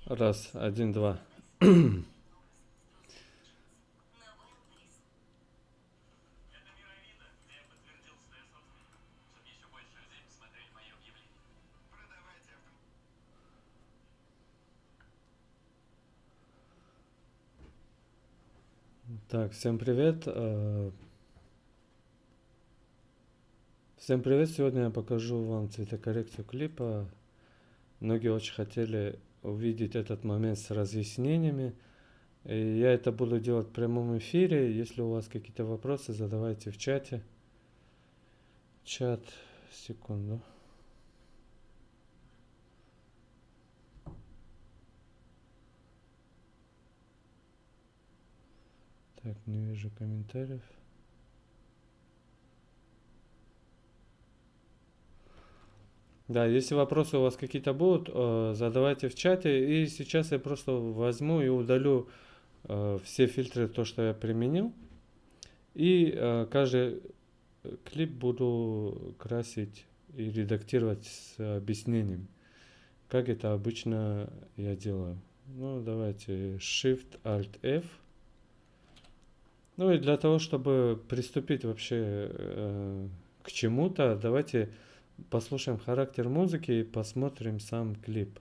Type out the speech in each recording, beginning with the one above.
Раз, один, два. Так, всем привет. Всем привет. Сегодня я покажу вам цветокоррекцию клипа. Многие очень хотели увидеть этот момент с разъяснениями. И я это буду делать в прямом эфире. Если у вас какие-то вопросы, задавайте в чате. Чат, секунду. Так, не вижу комментариев. Да, если вопросы у вас какие-то будут, задавайте в чате. И сейчас я просто возьму и удалю все фильтры, то, что я применил. И каждый клип буду красить и редактировать с объяснением, как это обычно я делаю. Ну, давайте Shift-Alt-F. Ну и для того, чтобы приступить вообще к чему-то, давайте послушаем характер музыки и посмотрим сам клип.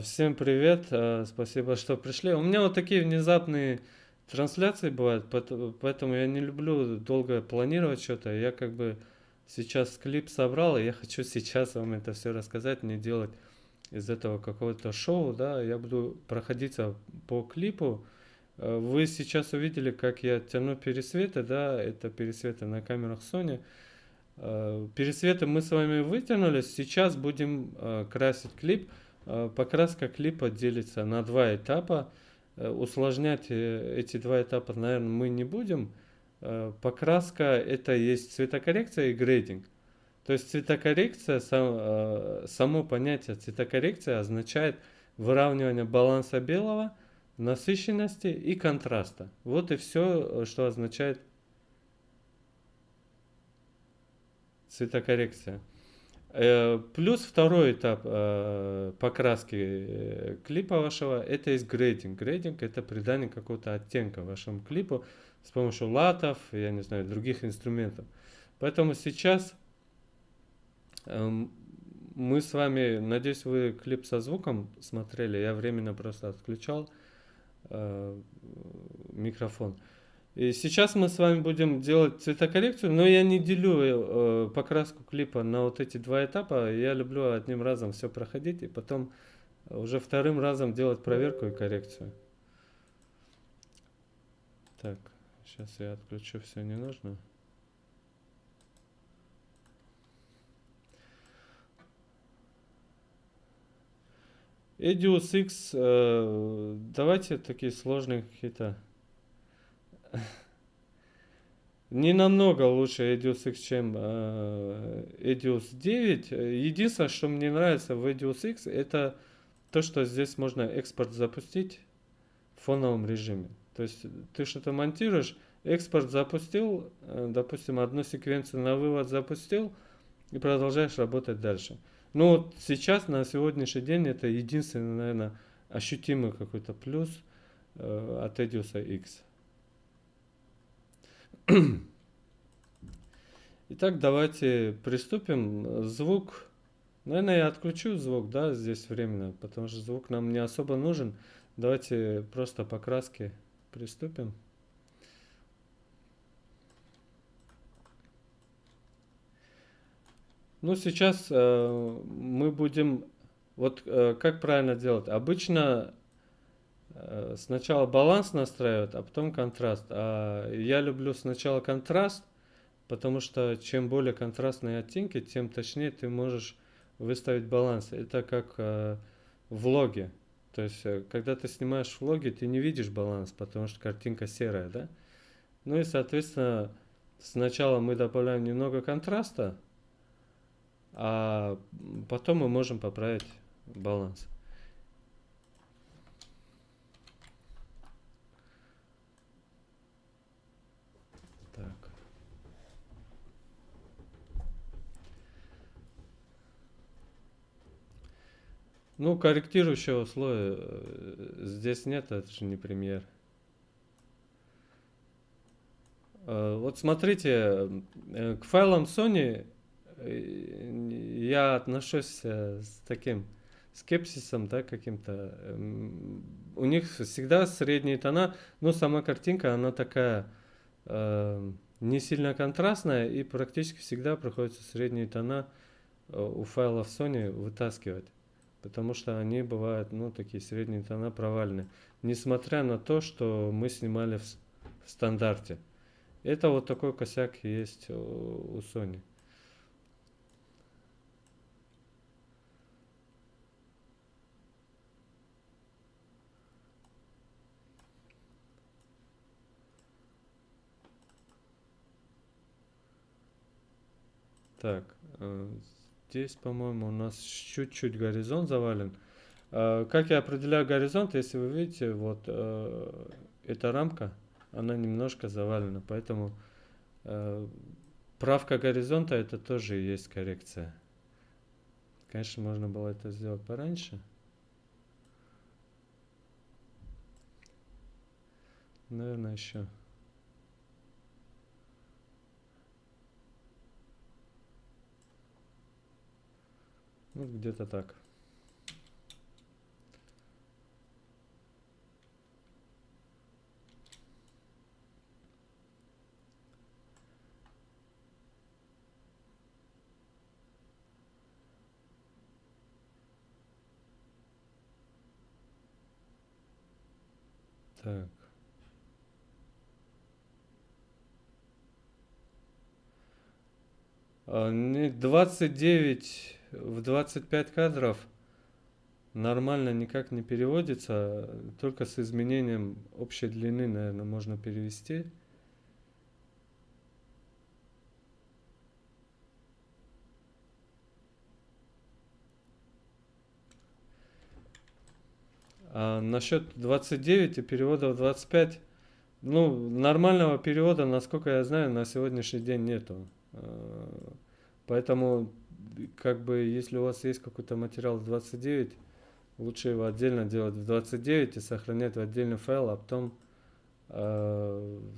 Всем привет, спасибо, что пришли. У меня вот такие внезапные трансляции бывают, поэтому я не люблю долго планировать что-то. Я как бы сейчас клип собрал, и я хочу сейчас вам это все рассказать, не делать из этого какого-то шоу, да. Я буду проходиться по клипу. Вы сейчас увидели, как я тяну пересветы, да, это пересветы на камерах Sony. Пересветы мы с вами вытянулись, сейчас будем красить клип. Покраска клипа делится на два этапа. Усложнять эти два этапа, наверное, мы не будем. Покраска это есть цветокоррекция и грейдинг. То есть цветокоррекция, само понятие цветокоррекция означает выравнивание баланса белого, насыщенности и контраста. Вот и все, что означает цветокоррекция. Плюс второй этап покраски клипа вашего, это есть грейдинг. Грейдинг это придание какого-то оттенка вашему клипу с помощью латов, я не знаю, других инструментов. Поэтому сейчас мы с вами, надеюсь, вы клип со звуком смотрели, я временно просто отключал микрофон. И сейчас мы с вами будем делать цветокоррекцию, но я не делю покраску клипа на вот эти два этапа. Я люблю одним разом все проходить и потом уже вторым разом делать проверку и коррекцию. Так, сейчас я отключу все ненужное. Edius X, давайте такие сложные какие-то. Не намного лучше Edius X, чем Edius 9. Единственное, что мне нравится в Edius X, это то, что здесь можно экспорт запустить в фоновом режиме. То есть ты что-то монтируешь, экспорт запустил, допустим, одну секвенцию на вывод запустил и продолжаешь работать дальше. Ну вот сейчас, на сегодняшний день, это единственный, наверное, ощутимый какой-то плюс от Edius X. Итак, давайте приступим. Звук. Наверное, я отключу звук, да, здесь временно, потому что звук нам не особо нужен. Давайте просто по краске приступим. Ну, сейчас мы будем... Вот как правильно делать? Обычно сначала баланс настраивают, а потом контраст. А я люблю сначала контраст, потому что чем более контрастные оттенки, тем точнее ты можешь выставить баланс. Это как в влоге. То есть, когда ты снимаешь влоги, ты не видишь баланс, потому что картинка серая, да? Ну и, соответственно, сначала мы добавляем немного контраста, а потом мы можем поправить баланс. Так. Ну, корректирующего слоя здесь нет, это же не премьер. Вот смотрите, к файлам Sony я отношусь с таким скепсисом, да, каким-то. У них всегда средние тона, но сама картинка, она такая не сильно контрастная, и практически всегда приходится средние тона у файлов Sony вытаскивать, потому что они бывают, ну, такие средние тона провальные, несмотря на то, что мы снимали в стандарте. Это вот такой косяк есть у Sony. Так, здесь, по-моему, у нас чуть-чуть горизонт завален. Как я определяю горизонт, если вы видите, вот эта рамка, она немножко завалена, поэтому правка горизонта это тоже есть коррекция. Конечно, можно было это сделать пораньше. Наверное, еще. Вот где-то так. Так. Не 29 в 25 кадров нормально никак не переводится, только с изменением общей длины, наверное, можно перевести. А насчет 29 и перевода в 25, ну, нормального перевода, насколько я знаю, на сегодняшний день нету. Поэтому, как бы, если у вас есть какой-то материал в 29, лучше его отдельно делать в 29 и сохранять в отдельный файл, а потом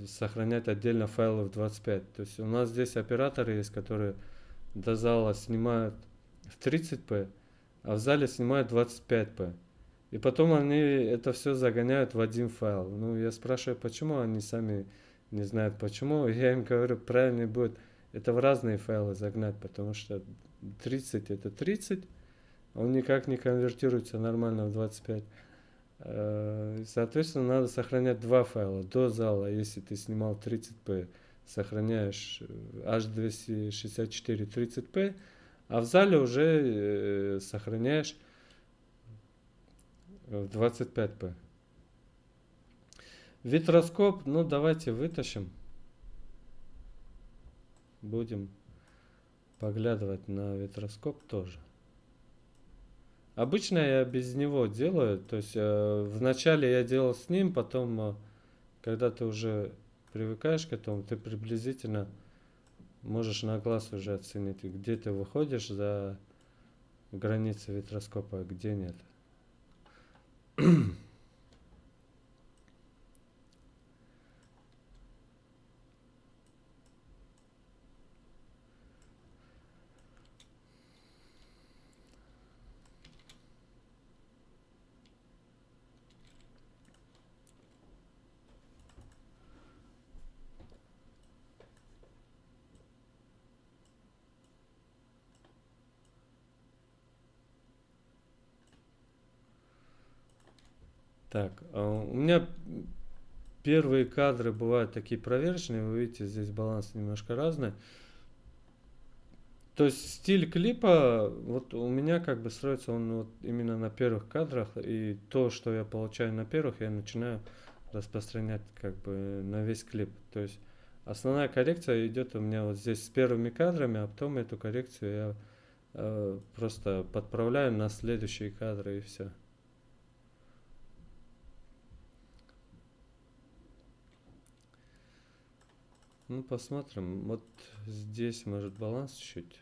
сохранять отдельно файлы в 25. То есть у нас здесь операторы есть, которые до зала снимают в 30p, а в зале снимают 25p. И потом они это все загоняют в один файл. Ну, я спрашиваю, почему они сами не знают почему. Я им говорю, правильнее будет это в разные файлы загнать, потому что 30 это 30, он никак не конвертируется нормально в 25. Соответственно, надо сохранять два файла до зала. Если ты снимал 30p, сохраняешь H264 30p, а в зале уже сохраняешь в 25p. Витроскоп, ну давайте вытащим. Будем поглядывать на витроскоп тоже. Обычно я без него делаю, то есть вначале я делал с ним, потом, когда ты уже привыкаешь к этому, ты приблизительно можешь на глаз уже оценить, где ты выходишь за границы витроскопа, а где нет. Так, у меня первые кадры бывают такие проверочные, вы видите, здесь баланс немножко разный. То есть стиль клипа, вот у меня как бы строится он вот именно на первых кадрах, и то, что я получаю на первых, я начинаю распространять как бы на весь клип. То есть основная коррекция идет у меня вот здесь с первыми кадрами, а потом эту коррекцию я просто подправляю на следующие кадры и все. Ну, посмотрим. Вот здесь может баланс чуть.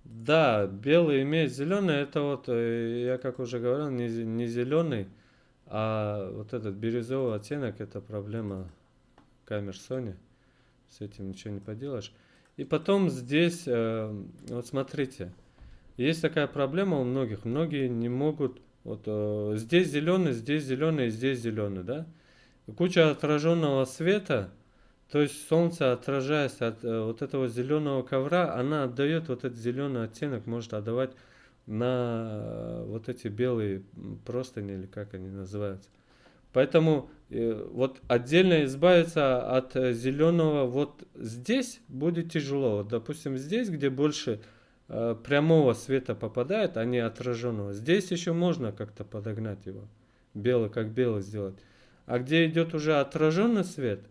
Да, белый имеет зеленый, это вот, я как уже говорил, не зеленый, а вот этот бирюзовый оттенок, это проблема камер Sony, с этим ничего не поделаешь. И потом здесь, вот смотрите, есть такая проблема у многих, многие не могут, вот здесь зеленый, здесь зеленый, здесь зеленый, да? Куча отраженного света, то есть солнце, отражаясь от вот этого зеленого ковра, она отдает вот этот зеленый оттенок, может отдавать на вот эти белые простыни, или как они называются. Поэтому вот отдельно избавиться от зеленого вот здесь будет тяжело. Вот, допустим, здесь, где больше прямого света попадает, а не отраженного, здесь еще можно как-то подогнать его. Белый, как белый сделать. А где идет уже отраженный свет,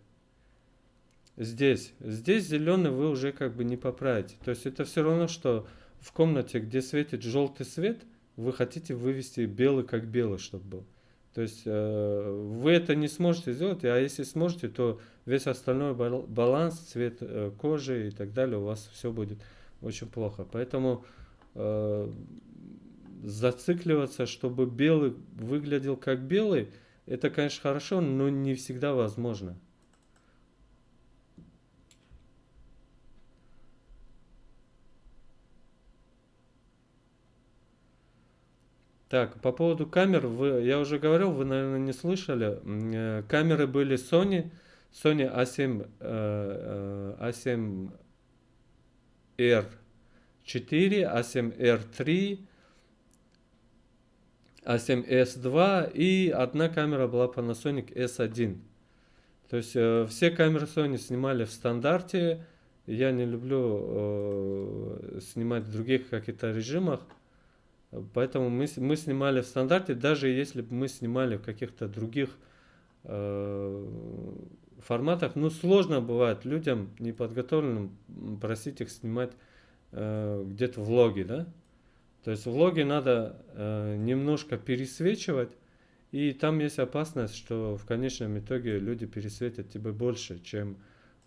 здесь зеленый вы уже как бы не поправите. То есть это все равно, что в комнате, где светит желтый свет, вы хотите вывести белый как белый, чтобы был. То есть вы это не сможете сделать, а если сможете, то весь остальной баланс, цвет кожи и так далее у вас все будет очень плохо. Поэтому зацикливаться, чтобы белый выглядел как белый, это, конечно, хорошо, но не всегда возможно. Так, по поводу камер, я уже говорил, вы, наверное, не слышали. Камеры были Sony A7R4, A7R3, A7S2 и одна камера была Panasonic S1. То есть все камеры Sony снимали в стандарте. Я не люблю снимать в других каких-то режимах. Поэтому мы снимали в стандарте, даже если бы мы снимали в каких-то других форматах. Ну, сложно бывает людям неподготовленным просить их снимать где-то влоги, да? То есть влоги надо немножко пересвечивать, и там есть опасность, что в конечном итоге люди пересветят тебе больше, чем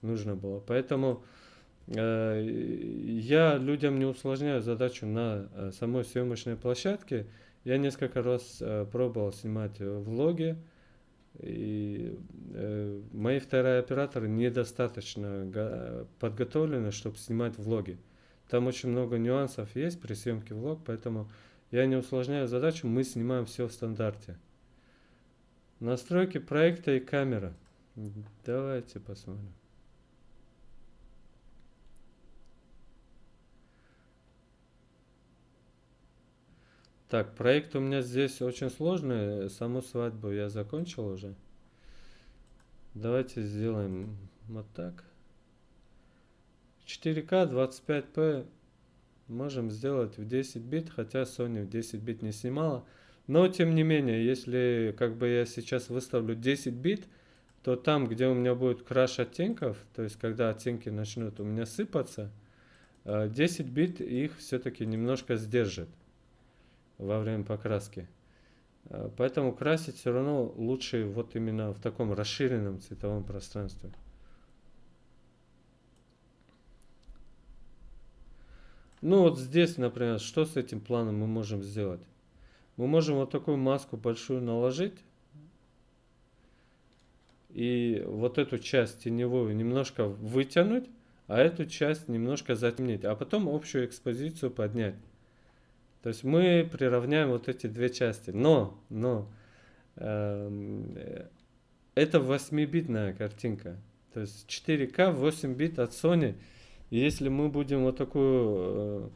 нужно было. Поэтому я людям не усложняю задачу на самой съемочной площадке. Я несколько раз пробовал снимать влоги, и мои вторые операторы недостаточно подготовлены, чтобы снимать влоги. Там очень много нюансов есть при съемке влог, поэтому я не усложняю задачу, мы снимаем все в стандарте. Настройки проекта и камера. Давайте посмотрим. Так, проект у меня здесь очень сложный. Саму свадьбу я закончил уже. Давайте сделаем вот так. 4К 25p можем сделать в 10 бит, хотя Sony в 10 бит не снимала. Но тем не менее, если как бы я сейчас выставлю 10 бит, то там, где у меня будет краш оттенков, то есть когда оттенки начнут у меня сыпаться, 10 бит их все-таки немножко сдержит во время покраски. Поэтому красить все равно лучше вот именно в таком расширенном цветовом пространстве. Ну вот здесь, например, что с этим планом мы можем сделать? Мы можем вот такую маску большую наложить. И вот эту часть теневую немножко вытянуть, а эту часть немножко затемнить. А потом общую экспозицию поднять. То есть мы приравняем вот эти две части. Но это 8-битная картинка. То есть 4К 8 бит от Sony. И если мы будем вот такую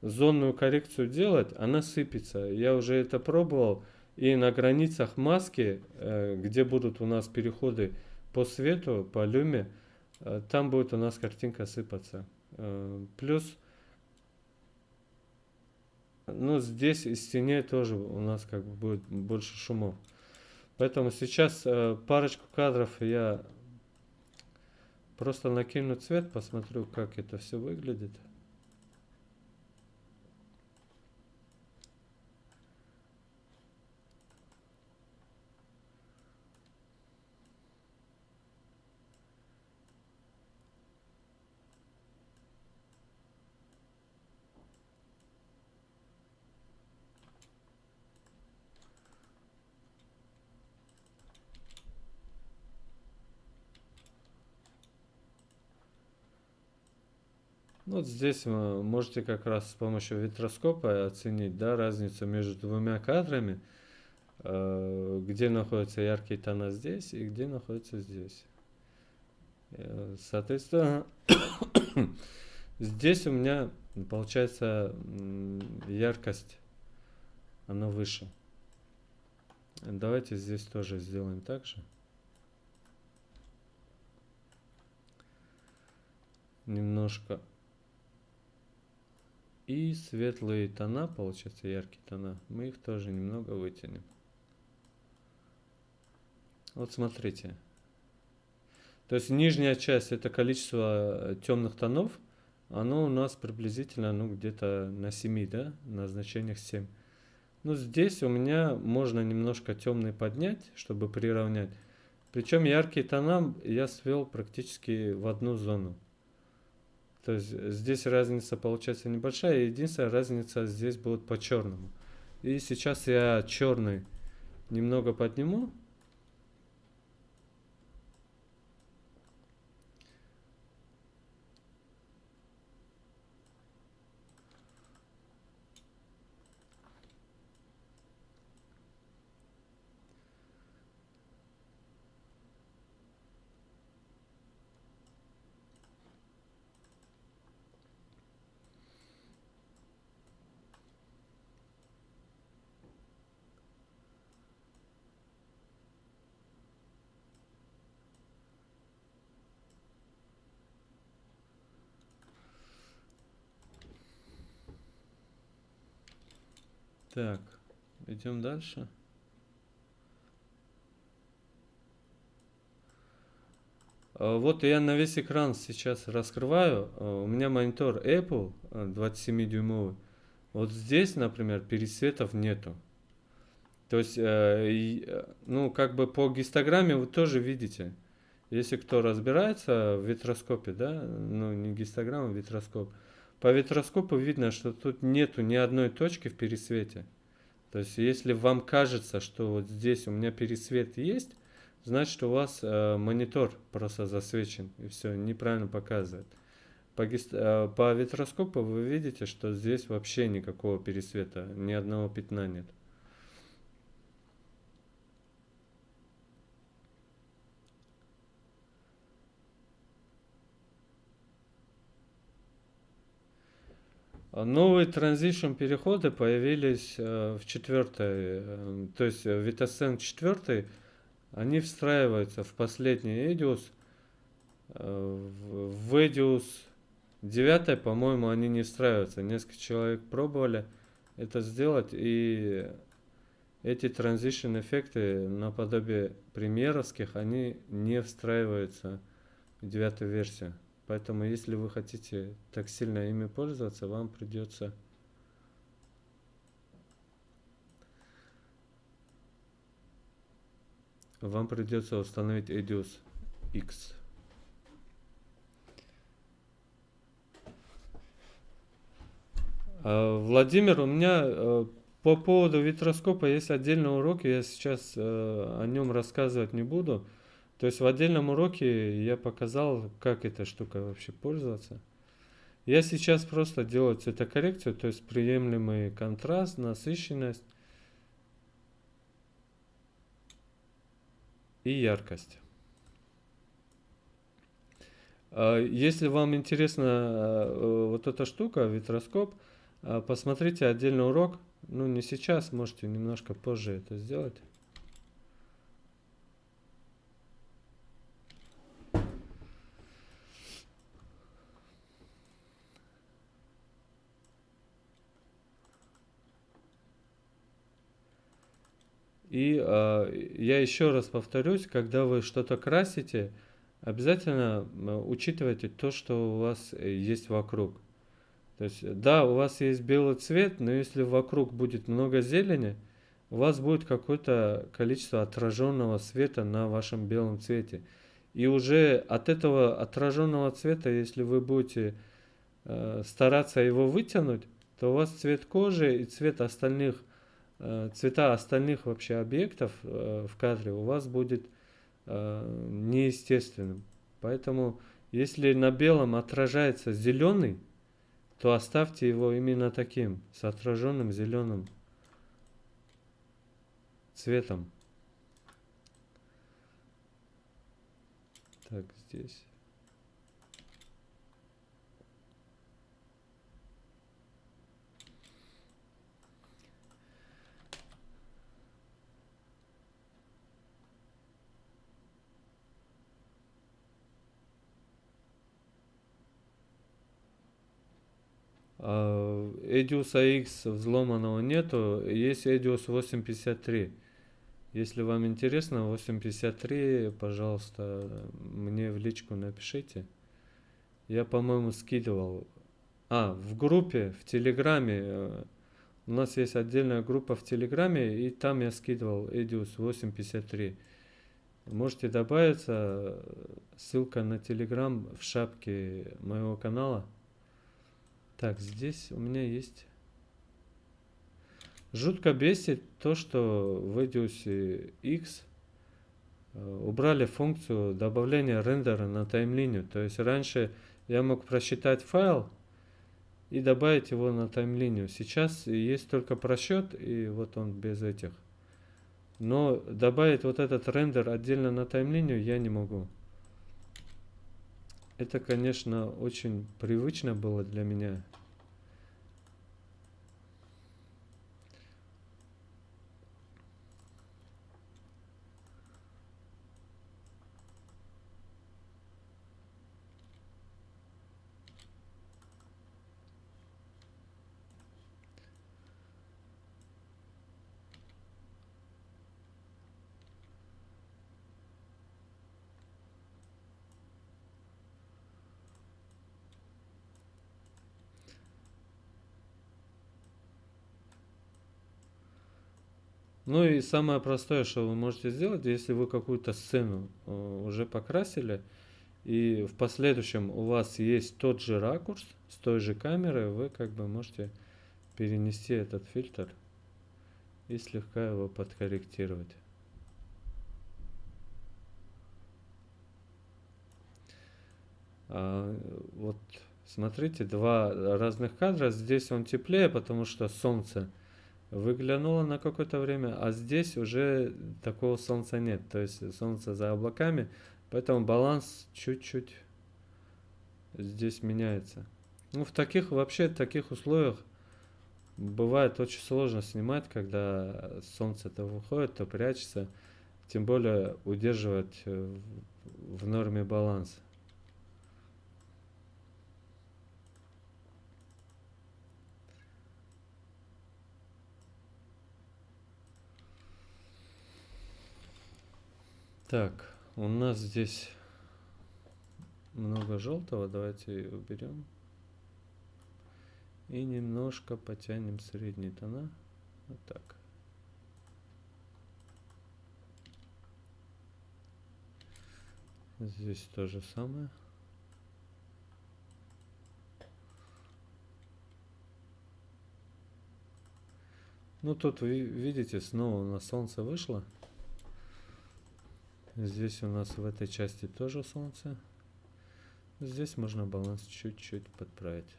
зонную коррекцию делать, она сыпется. Я уже это пробовал. И на границах маски, где будут у нас переходы по свету, по люме, там будет у нас картинка сыпаться. Плюс, ну, здесь из теней тоже у нас как бы будет больше шумов. Поэтому сейчас парочку кадров я просто накину цвет, посмотрю, как это все выглядит. Вот здесь вы можете как раз с помощью витроскопа оценить, да, разницу между двумя кадрами, где находятся яркие тона здесь и где находятся здесь. Соответственно, здесь у меня получается яркость, она выше. Давайте здесь тоже сделаем так же. Немножко. И светлые тона, получается яркие тона, мы их тоже немного вытянем. Вот смотрите. То есть нижняя часть, это количество темных тонов, оно у нас приблизительно, ну, где-то на 7, да, на значениях 7. Ну, здесь у меня можно немножко темный поднять, чтобы приравнять. Причем яркие тона я свел практически в одну зону. То есть здесь разница получается небольшая. Единственная разница здесь будет по черному. И сейчас я черный немного подниму. Так, идем дальше. Вот я на весь экран сейчас раскрываю. У меня монитор Apple 27-дюймовый. Вот здесь, например, пересветов нету. То есть, ну, как бы по гистограмме вы тоже видите. Если кто разбирается в витроскопе, да, ну, не гистограмма, а витроскоп. По витроскопу видно, что тут нету ни одной точки в пересвете. То есть, если вам кажется, что вот здесь у меня пересвет есть, значит, у вас монитор просто засвечен, и все, неправильно показывает. По витроскопу вы видите, что здесь вообще никакого пересвета, ни одного пятна нет. Новые транзишн переходы появились в четвертой, то есть VitaSense 4, они встраиваются в последний EDIUS. В EDIUS 9, по-моему, они не встраиваются. Несколько человек пробовали это сделать, и эти транзишн эффекты наподобие премьеровских, они не встраиваются в 9 версию. Поэтому, если вы хотите так сильно ими пользоваться, вам придется установить EDIUS X. Владимир, у меня по поводу витроскопа есть отдельный урок, я сейчас о нем рассказывать не буду. То есть в отдельном уроке я показал, как эта штука вообще пользоваться. Я сейчас просто делаю цветокоррекцию, то есть приемлемый контраст, насыщенность и яркость. Если вам интересна вот эта штука, витроскоп, посмотрите отдельный урок. Ну, не сейчас, можете немножко позже это сделать. И я еще раз повторюсь, когда вы что-то красите, обязательно учитывайте то, что у вас есть вокруг. То есть, да, у вас есть белый цвет, но если вокруг будет много зелени, у вас будет какое-то количество отраженного света на вашем белом цвете. И уже от этого отраженного цвета, если вы будете стараться его вытянуть, то у вас цвет кожи и цвета остальных вообще объектов в кадре у вас будет неестественным. Поэтому, если на белом отражается зеленый, то оставьте его именно таким, с отраженным зеленым цветом. Так, здесь. Edius AX взломанного нету, есть Edius 853. Если вам интересно, 853, пожалуйста, мне в личку напишите. Я, по-моему, скидывал. В группе, в Телеграме. У нас есть отдельная группа в Телеграме, и там я скидывал Edius 853. Можете добавиться. Ссылка на Телеграм в шапке моего канала. Так, здесь у меня есть... Жутко бесит то, что в Edius X убрали функцию добавления рендера на таймлинию. То есть раньше я мог просчитать файл и добавить его на таймлинию. Сейчас есть только просчет, и вот он без этих. Но добавить вот этот рендер отдельно на таймлинию я не могу. Это, конечно, очень привычно было для меня. Ну и самое простое, что вы можете сделать, если вы какую-то сцену уже покрасили, и в последующем у вас есть тот же ракурс с той же камерой, вы как бы можете перенести этот фильтр и слегка его подкорректировать. Вот смотрите, два разных кадра. Здесь он теплее, потому что солнце выглянуло на какое-то время, а здесь уже такого солнца нет. То есть солнце за облаками, поэтому баланс чуть-чуть здесь меняется. Ну, вообще в таких условиях бывает очень сложно снимать, когда солнце то выходит, то прячется, тем более удерживать в норме баланс. Так, у нас здесь много желтого, давайте уберем. И немножко потянем средние тона. Вот так. Здесь то же самое. Ну тут вы видите, снова у нас солнце вышло. Здесь у нас в этой части тоже солнце. Здесь можно баланс чуть-чуть подправить.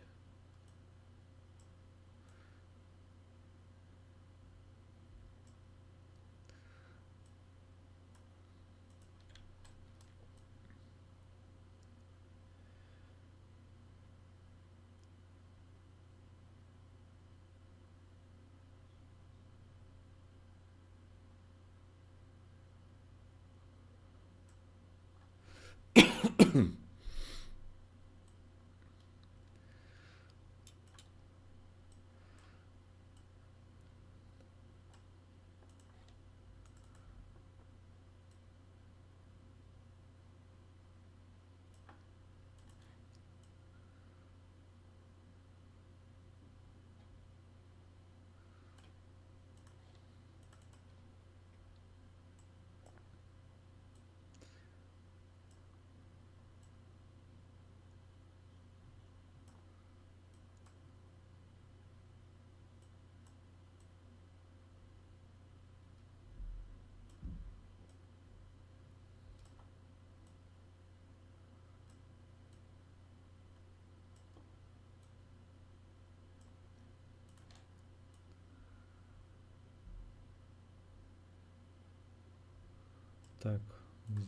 Так,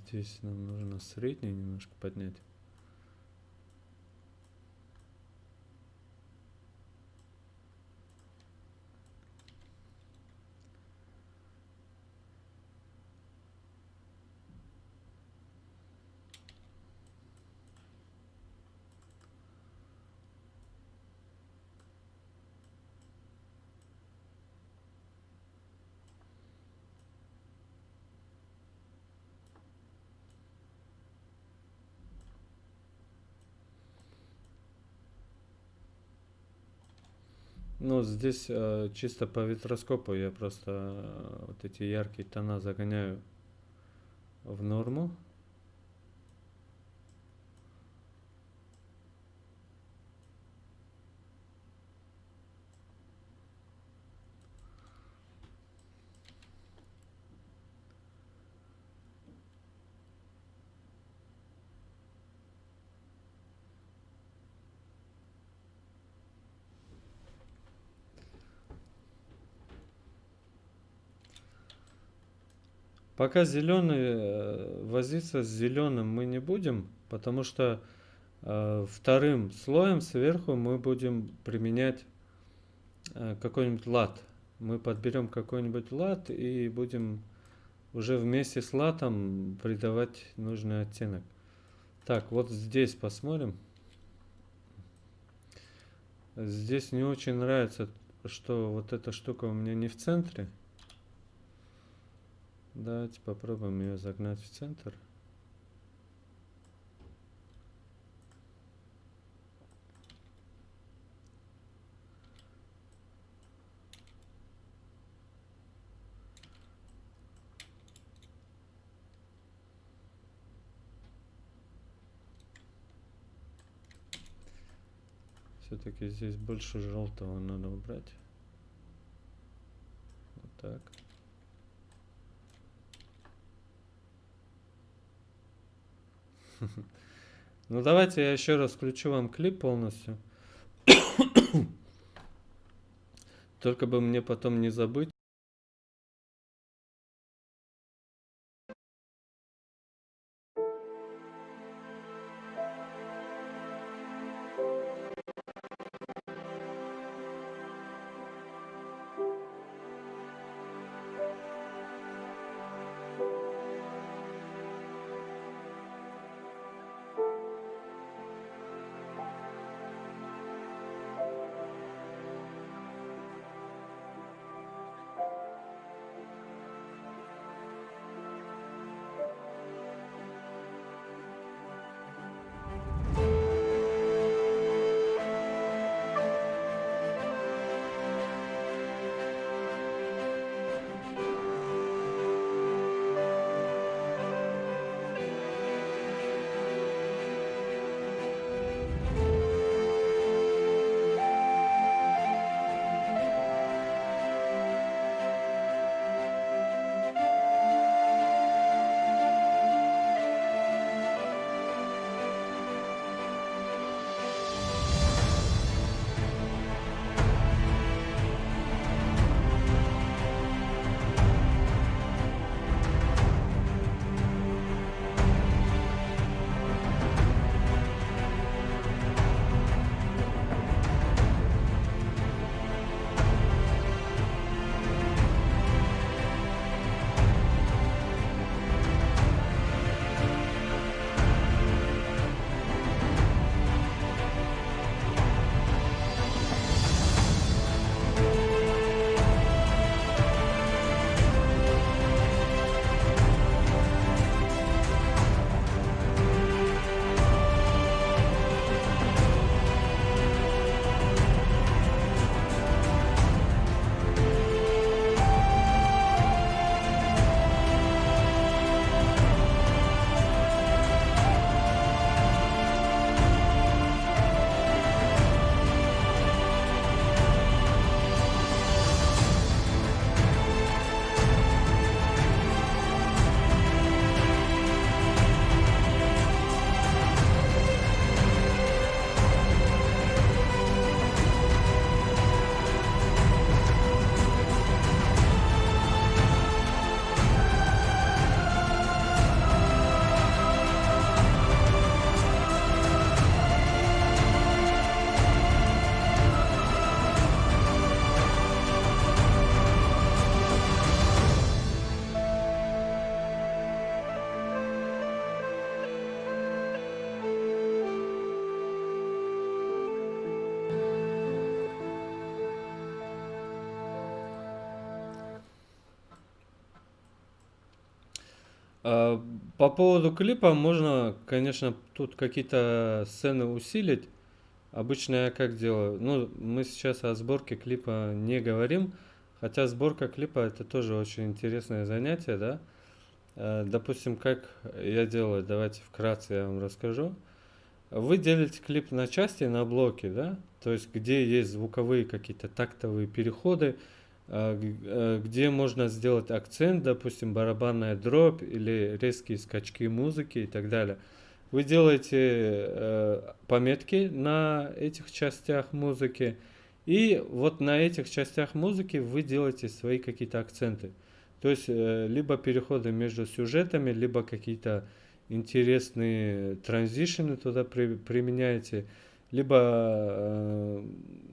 здесь нам нужно средний немножко поднять. Ну, здесь чисто по витроскопу я просто вот эти яркие тона загоняю в норму. Пока зеленый, возиться с зеленым мы не будем, потому что вторым слоем сверху мы будем применять какой-нибудь лад. Мы подберем какой-нибудь лад и будем уже вместе с латом придавать нужный оттенок. Так, вот здесь посмотрим. Здесь не очень нравится, что вот эта штука у меня не в центре. Давайте попробуем ее загнать в центр. Все-таки здесь больше желтого надо убрать. Вот так. Ну давайте я еще раз включу вам клип полностью. Только бы мне потом не забыть. По поводу клипа можно, конечно, тут какие-то сцены усилить. Обычно я как делаю? Ну, мы сейчас о сборке клипа не говорим, хотя сборка клипа это тоже очень интересное занятие, да? Допустим, как я делаю, давайте вкратце я вам расскажу. Вы делите клип на части, на блоки, да? То есть, где есть звуковые какие-то тактовые переходы, где можно сделать акцент, допустим, барабанная дробь или резкие скачки музыки и так далее. Вы делаете пометки на этих частях музыки, и вот на этих частях музыки вы делаете свои какие-то акценты. То есть либо переходы между сюжетами, либо какие-то интересные транзишены туда применяете, либо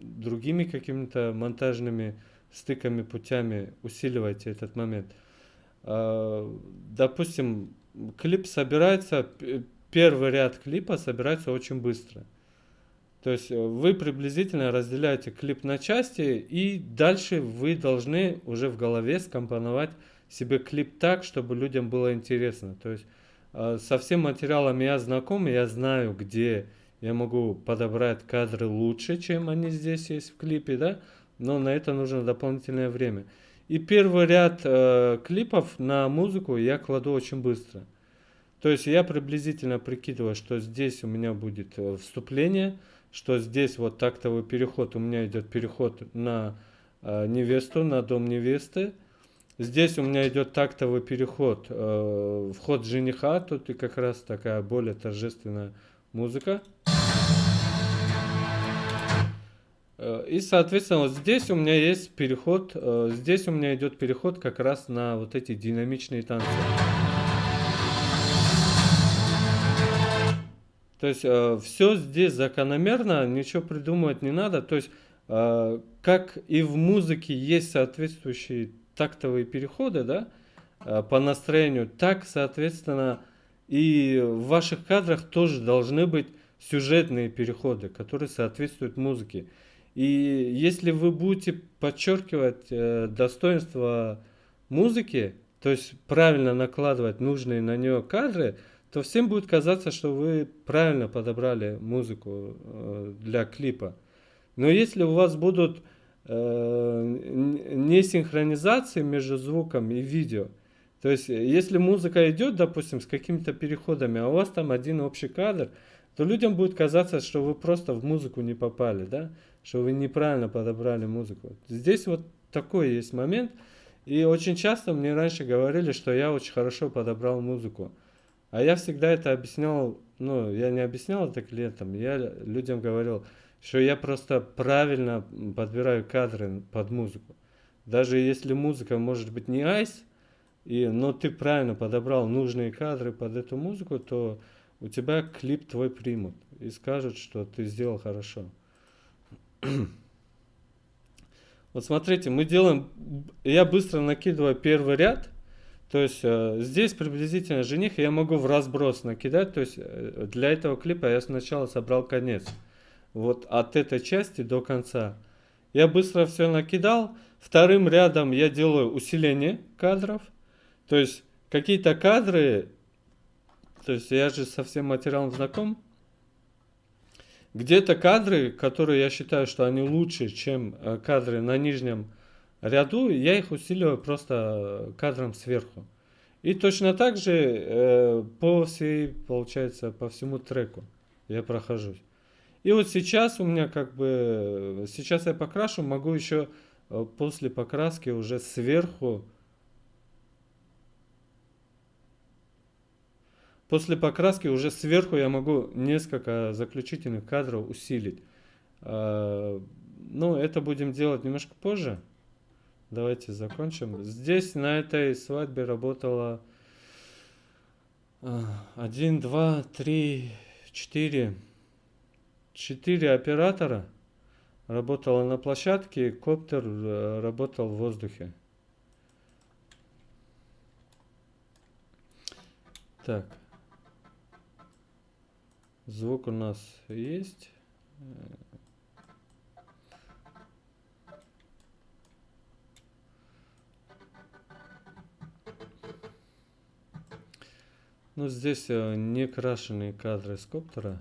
другими какими-то монтажными стыками, путями усиливаете этот момент. Допустим, клип собирается, первый ряд клипа собирается очень быстро. То есть вы приблизительно разделяете клип на части, и дальше вы должны уже в голове скомпоновать себе клип так, чтобы людям было интересно. То есть со всем материалом я знаком, я знаю, где я могу подобрать кадры лучше, чем они здесь есть в клипе, да, но на это нужно дополнительное время. И первый ряд клипов на музыку я кладу очень быстро. То есть я приблизительно прикидываю, что здесь у меня будет вступление, что здесь вот тактовый переход, у меня идет переход на невесту, на дом невесты. Здесь у меня идет тактовый переход, вход жениха, тут и как раз такая более торжественная музыка. И, соответственно, вот здесь у меня есть переход, здесь у меня идет переход как раз на вот эти динамичные танцы. То есть все здесь закономерно, ничего придумывать не надо. То есть как и в музыке есть соответствующие тактовые переходы, да, по настроению, так, соответственно, и в ваших кадрах тоже должны быть сюжетные переходы, которые соответствуют музыке. И если вы будете подчеркивать достоинства музыки, то есть правильно накладывать нужные на нее кадры, то всем будет казаться, что вы правильно подобрали музыку для клипа. Но если у вас будут не синхронизации между звуком и видео, то есть если музыка идет, допустим, с какими-то переходами, а у вас там один общий кадр, то людям будет казаться, что вы просто в музыку не попали, да, что вы неправильно подобрали музыку. Здесь вот такой есть момент. И очень часто мне раньше говорили, что я очень хорошо подобрал музыку. А я всегда это объяснял, ну, я не объяснял это клиентам, я людям говорил, что я просто правильно подбираю кадры под музыку. Даже если музыка может быть не айс, но ты правильно подобрал нужные кадры под эту музыку, то у тебя клип твой примут и скажут, что ты сделал хорошо. Вот смотрите, мы делаем, я быстро накидываю первый ряд, то есть здесь приблизительно жених я могу в разброс накидать, то есть для этого клипа я сначала собрал конец, вот от этой части до конца. Я быстро все накидал, вторым рядом я делаю усиление кадров, то есть какие-то кадры, то есть я же со всем материалом знаком, где-то кадры, которые я считаю, что они лучше, чем кадры на нижнем ряду, я их усиливаю просто кадром сверху. И точно так же по всей, получается, по всему треку я прохожусь. И вот сейчас у меня как бы, сейчас я покрашу, могу еще после покраски уже сверху, после покраски уже сверху я могу несколько заключительных кадров усилить. Но это будем делать немножко позже. Давайте закончим. Здесь на этой свадьбе работало 1, 2, 3, 4 оператора. Работало на площадке, коптер работал в воздухе. Так. Звук у нас есть. Ну, здесь не крашеные кадры с коптера.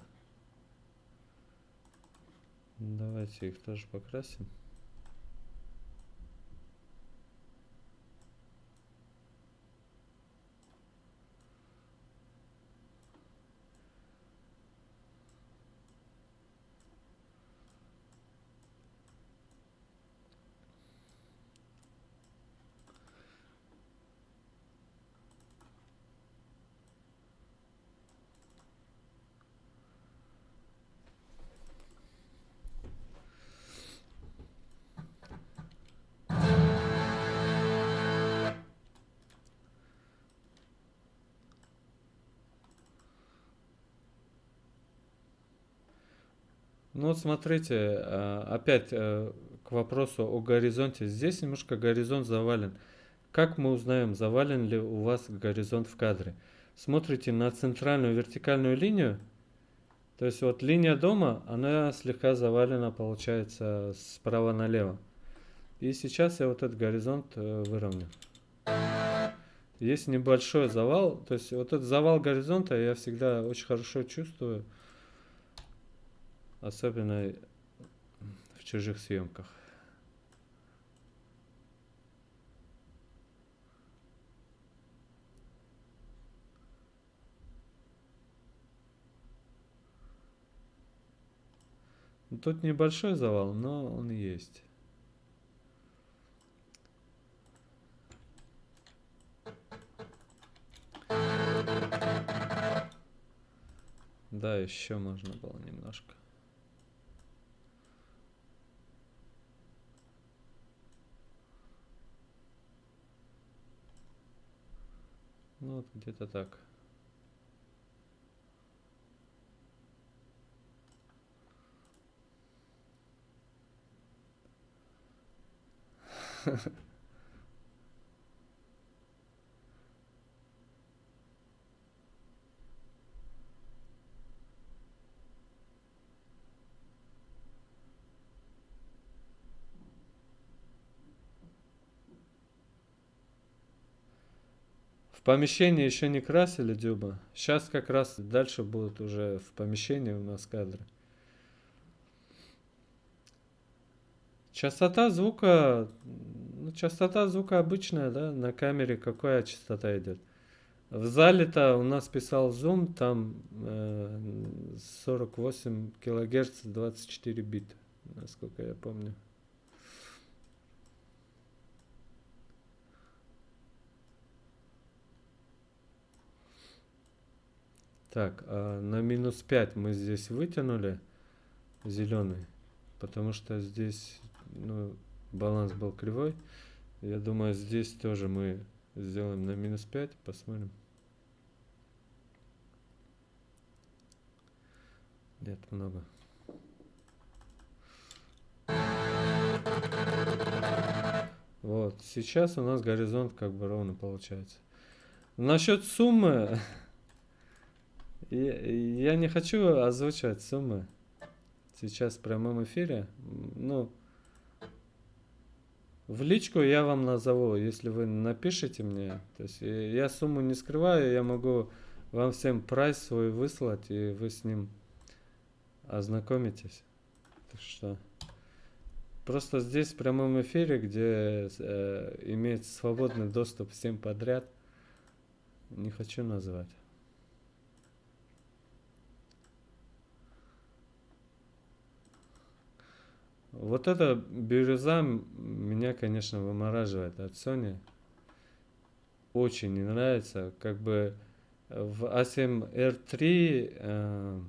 Давайте их тоже покрасим. Ну вот смотрите, опять к вопросу о горизонте. Здесь немножко горизонт завален. Как мы узнаем, завален ли у вас горизонт в кадре? Смотрите на центральную вертикальную линию. То есть вот линия дома, она слегка завалена, получается, справа налево. И сейчас я вот этот горизонт выровняю. Есть небольшой завал, то есть вот этот завал горизонта я всегда очень хорошо чувствую. Особенно в чужих съемках. Тут небольшой завал, но он есть. Да, еще можно было немножко. Ну вот где-то так. В помещении еще не красили Дюба. Сейчас как раз дальше будут уже в помещении у нас кадры. Частота звука, ну, частота звука обычная, да, на камере какая частота идет. В зале-то у нас писал Zoom, там 48 килогерц, 24 бита, насколько я помню. Так, а на минус 5 мы здесь вытянули зеленый, потому что здесь, ну, баланс был кривой. Я думаю, здесь тоже мы сделаем на минус 5, посмотрим. Нет, много. Вот, сейчас у нас горизонт как бы ровно получается. Насчет суммы, я не хочу озвучивать суммы сейчас в прямом эфире. Ну, в личку я вам назову, если вы напишите мне. То есть я сумму не скрываю, я могу вам всем прайс свой выслать, и вы с ним ознакомитесь. Так что просто здесь в прямом эфире, где имеет свободный доступ всем подряд, не хочу назвать. Вот эта бирюза меня, конечно, вымораживает от Sony. Очень не нравится. Как бы в A7R3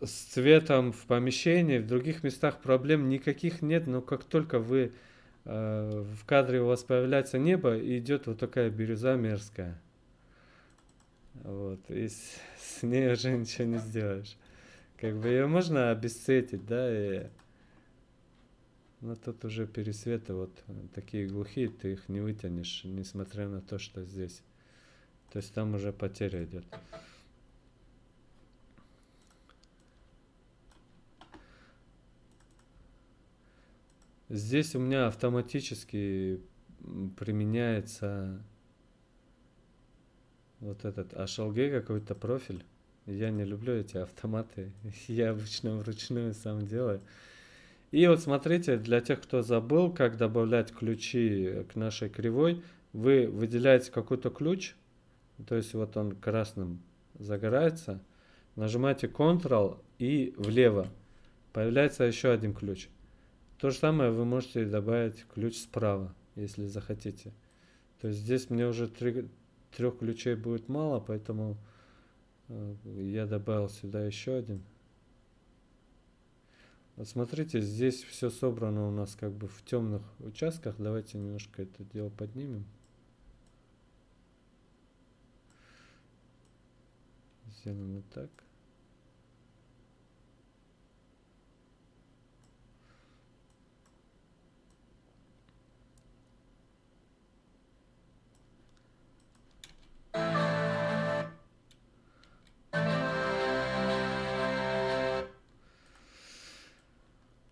с цветом в помещении, в других местах проблем никаких нет, но как только вы в кадре у вас появляется небо, и идет вот такая бирюза мерзкая. Вот, и с ней уже ничего не сделаешь. Как бы ее можно обесцветить, да, но тут уже пересветы вот такие глухие, ты их не вытянешь, несмотря на то, что здесь. То есть там уже потеря идет. Здесь у меня автоматически применяется вот этот HLG какой-то профиль. Я не люблю эти автоматы. Я обычно вручную сам делаю. И вот смотрите, для тех, кто забыл, как добавлять ключи к нашей кривой, вы выделяете какой-то ключ, то есть вот он красным загорается, нажимаете Ctrl и влево, появляется еще один ключ. То же самое вы можете добавить ключ справа, если захотите. То есть здесь мне уже трех ключей будет мало, поэтому я добавил сюда еще один. Вот смотрите, здесь все собрано у нас как бы в темных участках. Давайте немножко это дело поднимем. Сделаем вот так.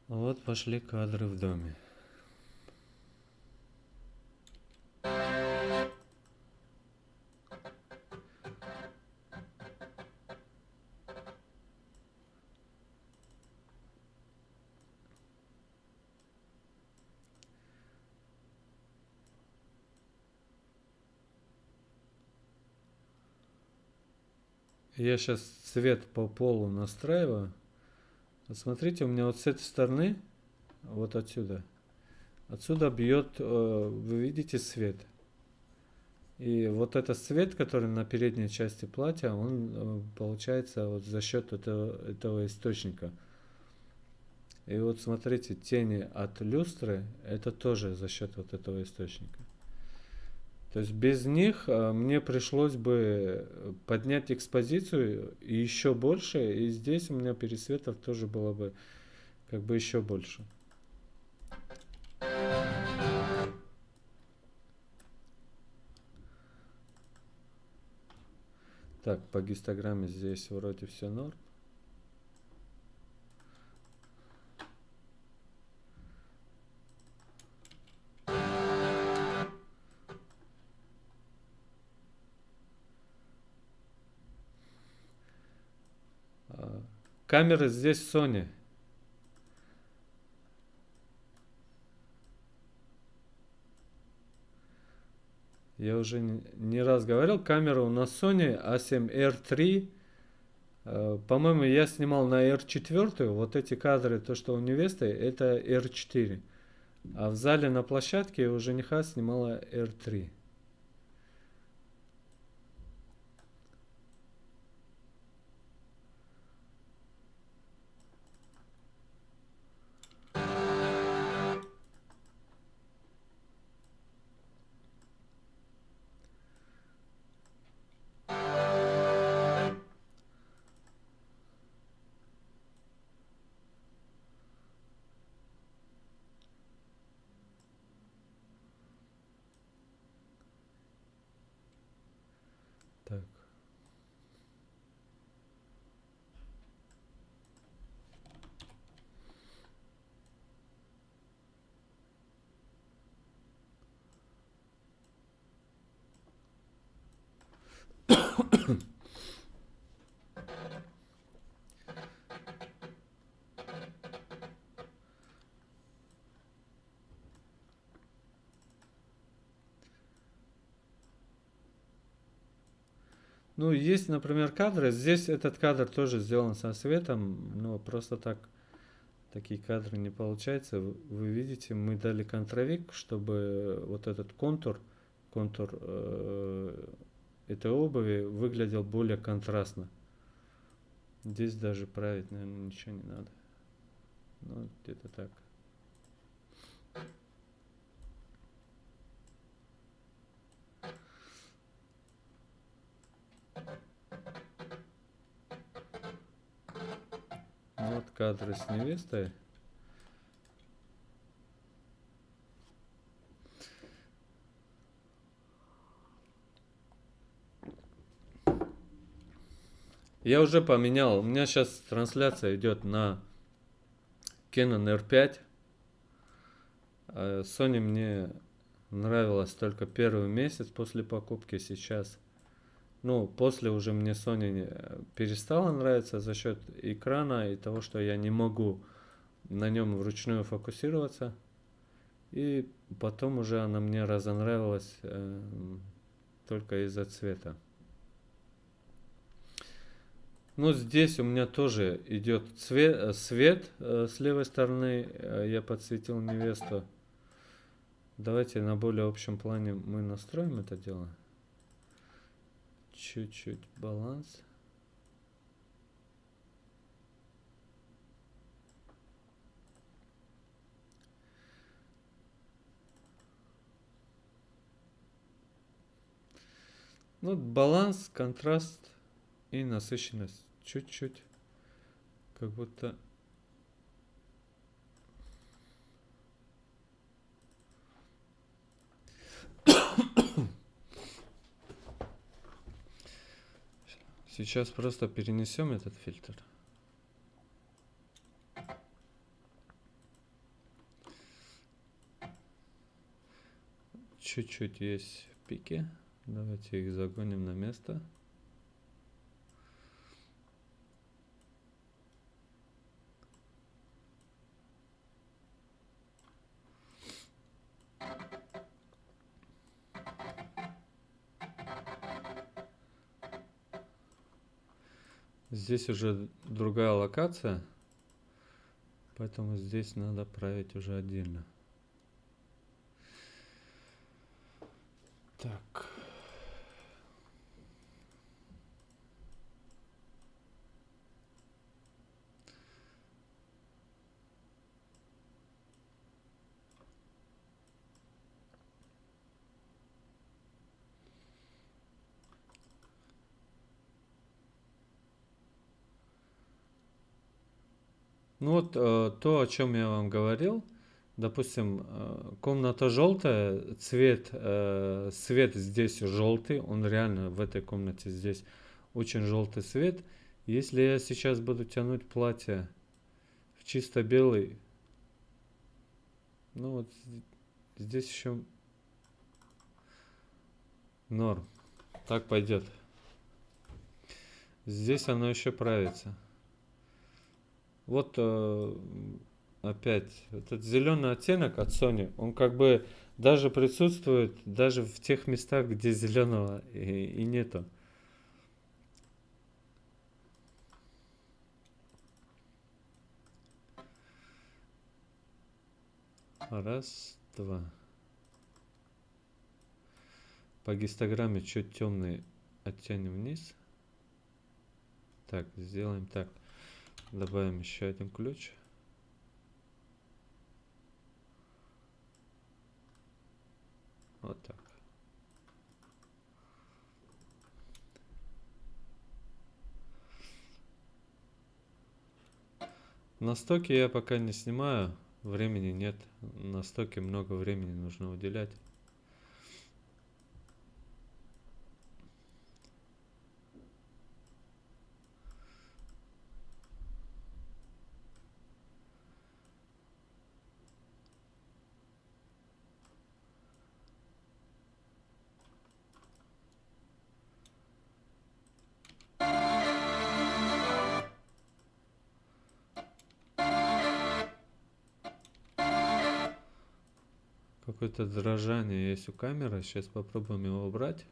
Вот пошли кадры в доме. Я сейчас цвет по полу настраиваю. Вот смотрите, у меня вот с этой стороны, вот отсюда, отсюда бьет, вы видите, свет. И вот этот свет, который на передней части платья, он получается вот за счет этого источника. И вот смотрите, тени от люстры, это тоже за счет вот этого источника. То есть без них мне пришлось бы поднять экспозицию и еще больше, и здесь у меня пересветов тоже было бы как бы еще больше. Так, по гистограмме здесь вроде все норм. Камеры здесь Sony. Я уже не раз говорил, камера у нас Sony A7R3. По-моему, я снимал на R4. Вот эти кадры, то, что у невесты, это R4. А в зале на площадке у жениха снимала R3. Так. Ну, есть, например, кадры. Здесь этот кадр тоже сделан со светом, но просто так такие кадры не получается. Вы видите, мы дали контровик, чтобы вот этот контур этой обуви выглядел более контрастно. Здесь даже править, наверное, ничего не надо. Ну, где-то так. Вот кадры с невестой. Я уже поменял. У меня сейчас трансляция идет на Canon R5. Sony мне нравилась только первый месяц после покупки. Сейчас, ну, после уже мне Sony перестала нравиться за счет экрана и того, что я не могу на нем вручную фокусироваться. И потом уже она мне разонравилась только из-за цвета. Ну, здесь у меня тоже идет свет с левой стороны. Я подсветил невесту. Давайте на более общем плане мы настроим это дело. Чуть-чуть баланс. Ну, баланс, контраст и насыщенность. Чуть-чуть. Как будто... Сейчас просто перенесем этот фильтр. Чуть-чуть есть пики. Давайте их загоним на место. Здесь уже другая локация, поэтому здесь надо править уже отдельно. Так. Ну вот то, о чем я вам говорил, допустим, комната желтая, свет здесь желтый, он реально в этой комнате здесь очень желтый свет. Если я сейчас буду тянуть платье в чисто белый, ну вот здесь еще норм, так пойдет. Здесь оно еще правится. Вот опять этот зеленый оттенок от Sony, он как бы даже присутствует даже в тех местах, где зеленого и нету. Раз, два. По гистограмме чуть темный оттянем вниз. Так, сделаем так. Добавим еще один ключ. Вот так. На стоке я пока не снимаю. Времени нет. На стоке много времени нужно уделять. Какое-то дрожание есть у камеры. Сейчас попробуем его убрать.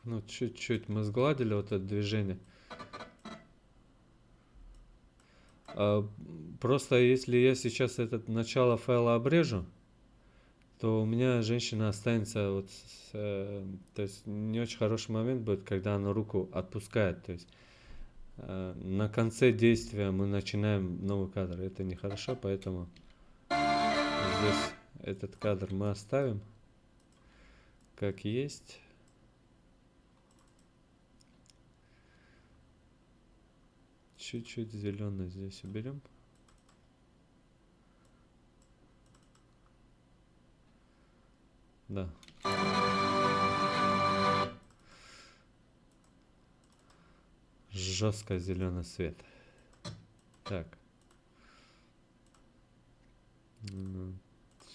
Ну, чуть-чуть мы сгладили вот это движение. Просто если я сейчас это начало файла обрежу, то у меня женщина останется вот, то есть не очень хороший момент будет, когда она руку отпускает, то есть на конце действия мы начинаем новый кадр, это нехорошо, поэтому здесь этот кадр мы оставим как есть. Чуть-чуть зеленый здесь уберем. Да. Жестко зеленый свет. Так.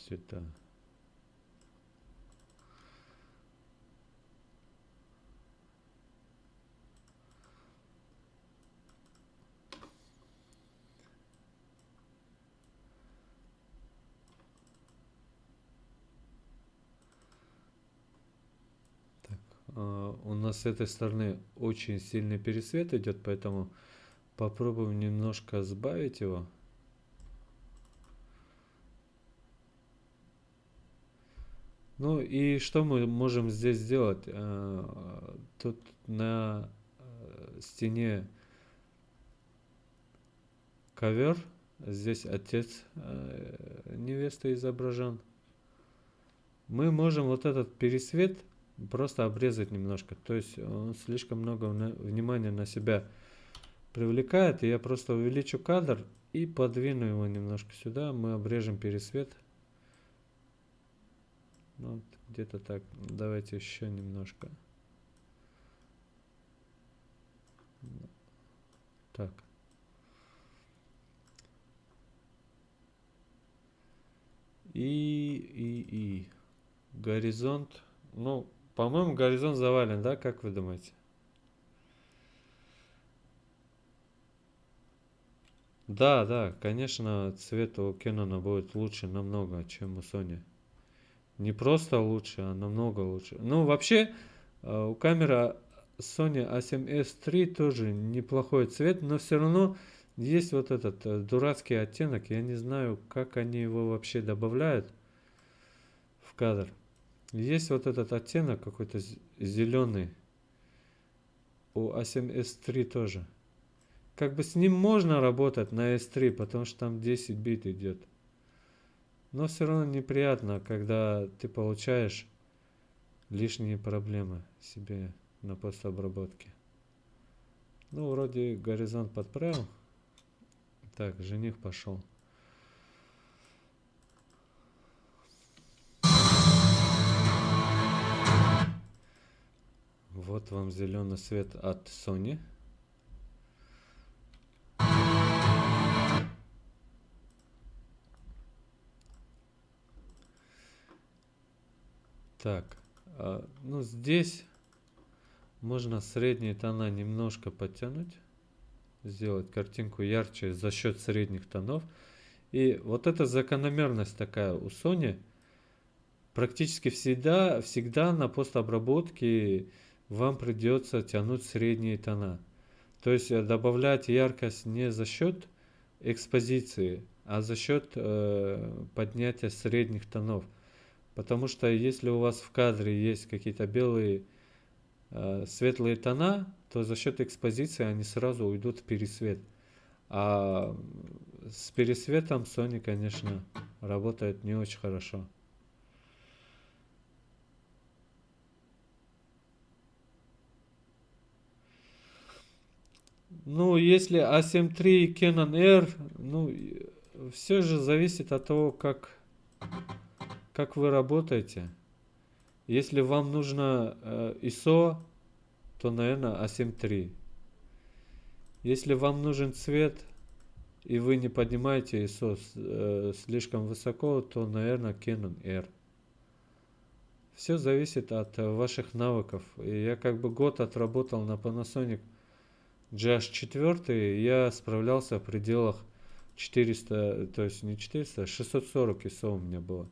Сюда. У нас с этой стороны очень сильный пересвет идет, поэтому попробуем немножко сбавить его. Ну и что мы можем здесь сделать? Тут на стене ковер, здесь отец невесты изображен. Мы можем вот этот пересвет просто обрезать немножко, то есть он слишком много внимания на себя привлекает, и я просто увеличу кадр и подвину его немножко сюда, мы обрежем пересвет. Вот, где-то так, давайте еще немножко. Так. И горизонт. Ну, по-моему, горизонт завален, да? Как вы думаете? Да, да, конечно, цвет у Canon будет лучше намного, чем у Sony. Не просто лучше, а намного лучше. Ну, вообще, у камеры Sony A7S III тоже неплохой цвет, но все равно есть вот этот дурацкий оттенок. Я не знаю, как они его вообще добавляют в кадр. Есть вот этот оттенок какой-то зеленый у A7S III тоже. Как бы с ним можно работать на S3, потому что там 10 бит идет. Но все равно неприятно, когда ты получаешь лишние проблемы себе на постобработке. Ну, вроде горизонт подправил. Так, жених пошел. Вот вам зеленый свет от Sony. Так, ну здесь можно средние тона немножко подтянуть, сделать картинку ярче за счет средних тонов. И вот эта закономерность такая у Sony. Практически всегда на постобработке вам придется тянуть средние тона. То есть добавлять яркость не за счет экспозиции, а за счет поднятия средних тонов. Потому что если у вас в кадре есть какие-то белые светлые тона, то за счет экспозиции они сразу уйдут в пересвет. А с пересветом Sony, конечно, работает не очень хорошо. Ну, если A7 III и Canon R, ну, все же зависит от того, как вы работаете. Если вам нужно ISO, то, наверное, A7 III. Если вам нужен цвет, и вы не поднимаете ISO слишком высоко, то, наверное, Canon R. Все зависит от ваших навыков. И я как бы год отработал на Panasonic GH4, я справлялся в пределах 400, то есть не 400, 640 ISO у меня было.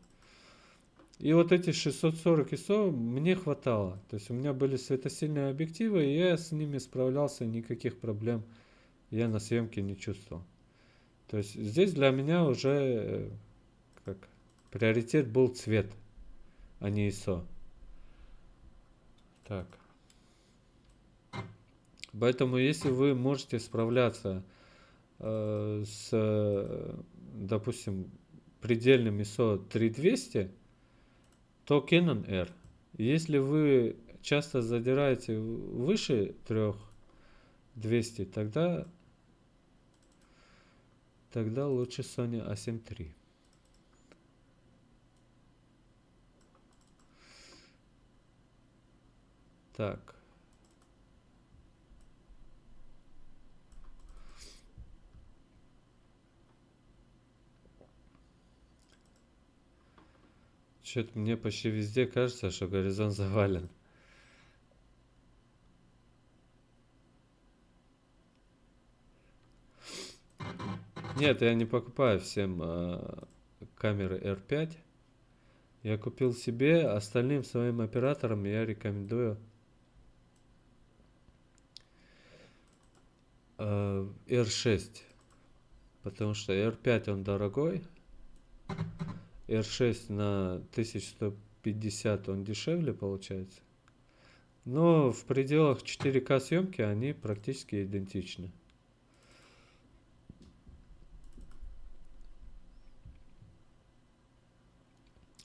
И вот эти 640 ISO мне хватало. То есть у меня были светосильные объективы, и я с ними справлялся, никаких проблем я на съемке не чувствовал. То есть здесь для меня уже как приоритет был цвет, а не ISO. Так. Поэтому если вы можете справляться с, допустим, предельным ISO 3200, то Canon R. Если вы часто задираете выше 3200, тогда лучше Sony A7 III. Так. Что-то мне почти везде кажется, что горизонт завален. Нет, я не покупаю всем камеры R5. Я купил себе, остальным своим операторам я рекомендую R6. Потому что R5 он дорогой. R6 на 1150 он дешевле получается. Но в пределах 4К съемки они практически идентичны.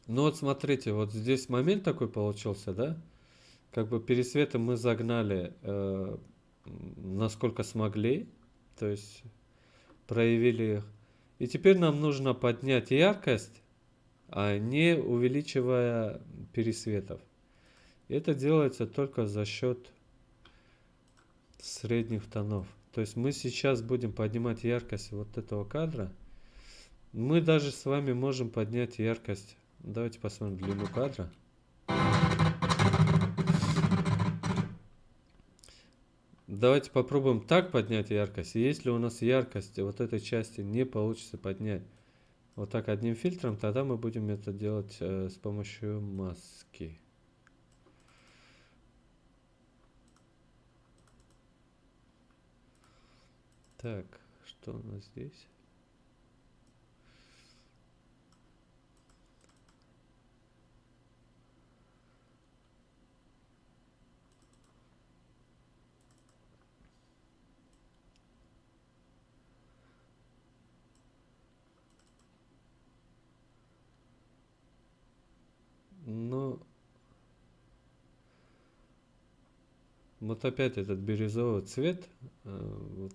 Ну вот смотрите, вот здесь момент такой получился, да? Как бы пересветом мы загнали насколько смогли, то есть проявили их. И теперь нам нужно поднять яркость, а не увеличивая пересветов. Это делается только за счет средних тонов. То есть мы сейчас будем поднимать яркость вот этого кадра. Мы даже с вами можем поднять яркость. Давайте посмотрим длину кадра. Давайте попробуем так поднять яркость. И если у нас яркость вот этой части не получится поднять вот так одним фильтром, тогда мы будем это делать с помощью маски. Так, что у нас здесь? Ну, вот опять этот бирюзовый цвет. Вот.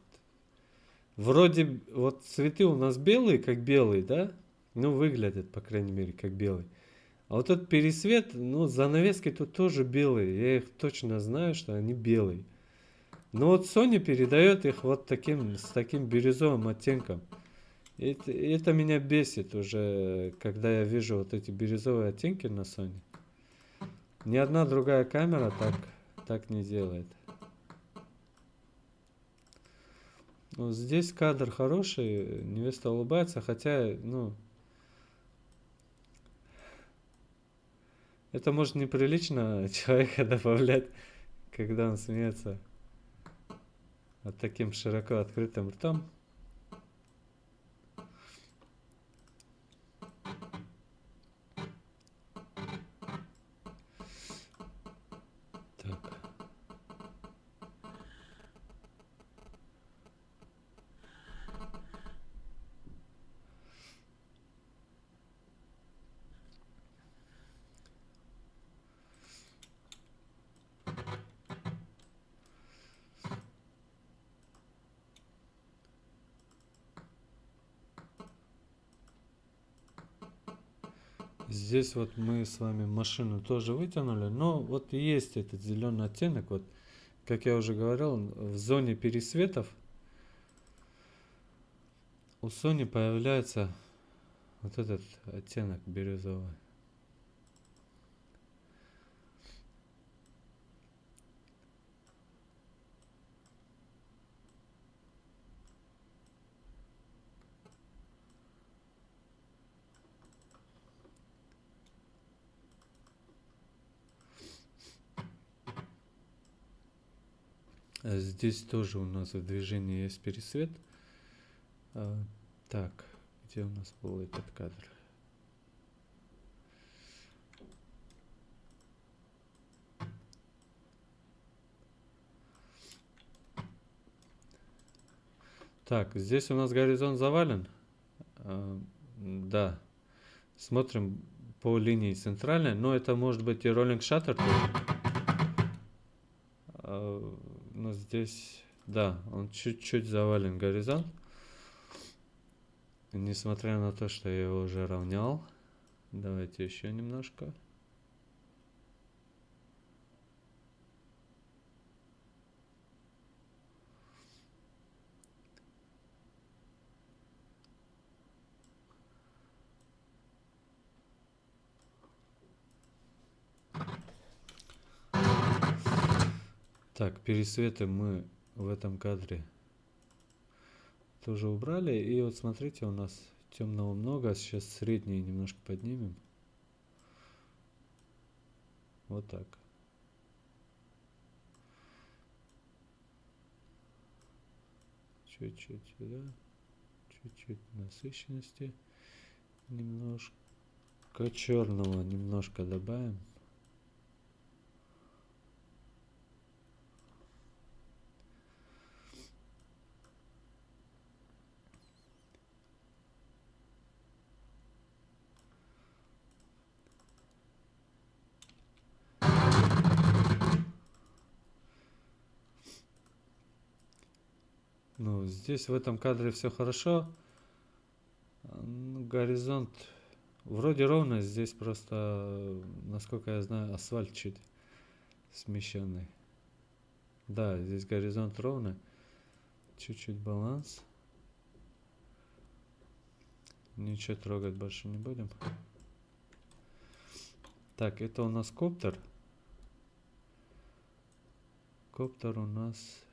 Вроде вот цветы у нас белые, как белый, да? Ну, выглядят, по крайней мере, как белый. А вот этот пересвет, ну, занавески тут тоже белые. Я их точно знаю, что они белые. Но вот Sony передает их вот таким, с таким бирюзовым оттенком. Это меня бесит уже, когда я вижу вот эти бирюзовые оттенки на Sony. Ни одна другая камера так не делает. Ну, здесь кадр хороший, невеста улыбается, хотя, ну, это может неприлично человека добавлять, когда он смеется вот таким широко открытым ртом. Так. Здесь вот мы с вами машину тоже вытянули, но вот есть этот зеленый оттенок, вот, как я уже говорил, в зоне пересветов у Sony появляется вот этот оттенок бирюзовый. А здесь тоже у нас в движении есть пересвет. Так, где у нас был этот кадр? Так, здесь у нас горизонт завален. Да. Смотрим по линии центральной, но это может быть и роллинг шаттер тоже. Но здесь, да, он чуть-чуть завален горизонт. Несмотря на то, что я его уже равнял. Давайте еще немножко. Так, пересветы мы в этом кадре тоже убрали. И вот смотрите, у нас темного много. Сейчас средние немножко поднимем. Вот так. Чуть-чуть сюда. Чуть-чуть насыщенности. Немножко черного немножко добавим. Ну, здесь в этом кадре все хорошо. Горизонт вроде ровно, здесь просто, насколько я знаю, асфальт чуть смещенный. Да, здесь горизонт ровный. Чуть-чуть баланс. Ничего трогать больше не будем. Так, это у нас коптер. Коптер у нас...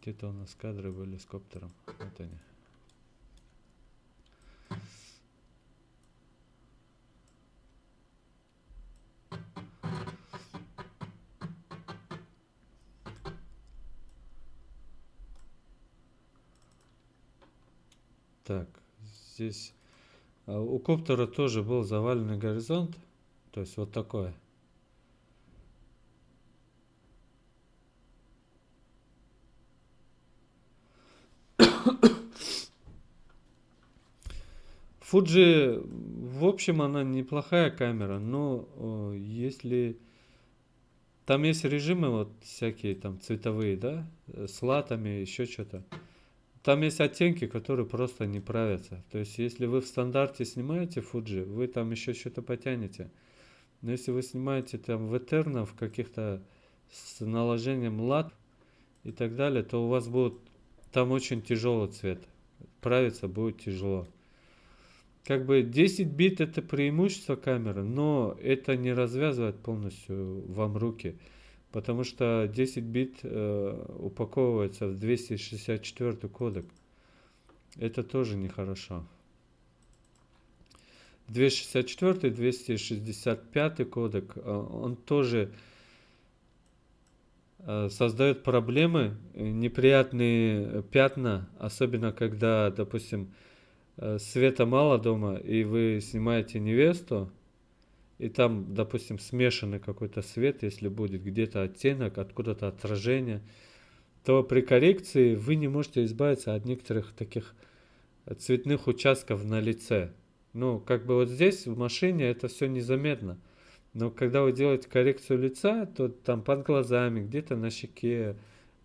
Где-то у нас кадры были с коптером. Вот они. Так, здесь у коптера тоже был заваленный горизонт. То есть вот такое. Fuji, в общем, она неплохая камера, но если... Там есть режимы вот всякие там цветовые, да, с латами, еще что-то. Там есть оттенки, которые просто не правятся. То есть, если вы в стандарте снимаете Fuji, вы там еще что-то потянете. Но если вы снимаете там в Eterno, в каких-то с наложением лат и так далее, то у вас будет там очень тяжелый цвет. Правиться будет тяжело. Как бы 10 бит это преимущество камеры, но это не развязывает полностью вам руки. Потому что 10 бит упаковывается в 264 кодек. Это тоже нехорошо. 264, 265 кодек, он тоже создает проблемы, неприятные пятна, особенно когда, допустим, света мало дома, и вы снимаете невесту, и там, допустим, смешанный какой-то свет, если будет где-то оттенок, откуда-то отражение, то при коррекции вы не можете избавиться от некоторых таких цветных участков на лице. Ну, как бы вот здесь в машине это все незаметно. Но когда вы делаете коррекцию лица, то там под глазами, где-то на щеке,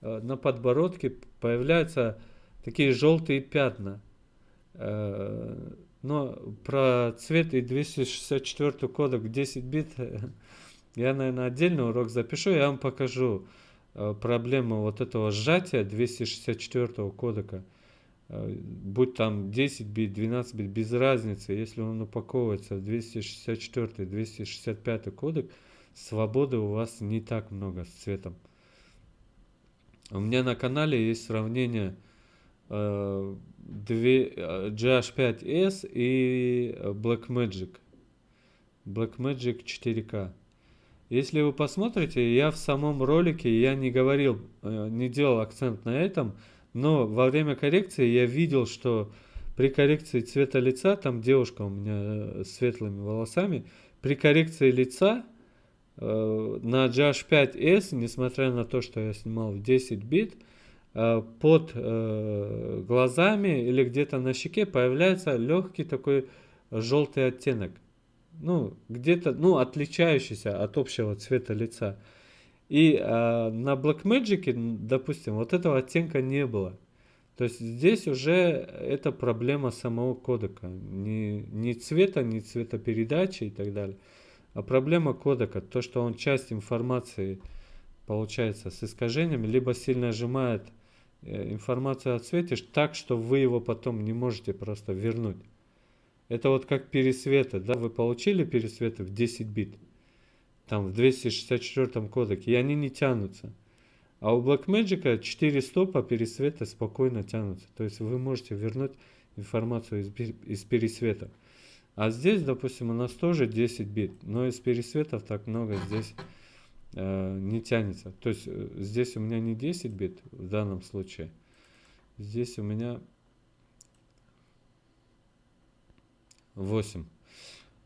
на подбородке появляются такие желтые пятна. Но про цвет и 264 кодек 10 бит я, наверное, отдельный урок запишу, я вам покажу проблему вот этого сжатия 264 кодека. Будь там 10 бит, 12 бит, без разницы, если он упаковывается в 264, 265 кодек, свободы у вас не так много с цветом. У меня на канале есть сравнение GH5S и Blackmagic 4K. Если вы посмотрите, я в самом ролике я не говорил, не делал акцент на этом, но во время коррекции я видел, что при коррекции цвета лица, там девушка у меня с светлыми волосами, при коррекции лица на GH5S, несмотря на то, что я снимал в 10 бит, под глазами или где-то на щеке появляется легкий такой желтый оттенок. Ну, где-то, ну, отличающийся от общего цвета лица. И на Blackmagic, допустим, вот этого оттенка не было. То есть здесь уже это проблема самого кодека. Не цвета, не цветопередачи и так далее. А проблема кодека, то, что он часть информации, получается, с искажениями, либо сильно сжимает информацию о цвете так, что вы его потом не можете просто вернуть. Это вот как пересветы, да, вы получили пересветы в 10 бит, там в 264 кодеке, и они не тянутся. А у Blackmagic 4 стопа пересвета спокойно тянутся. То есть вы можете вернуть информацию из пересвета. А здесь, допустим, у нас тоже 10 бит, но из пересветов так много здесь не тянется. То есть здесь у меня не 10 бит в данном случае. Здесь у меня 8.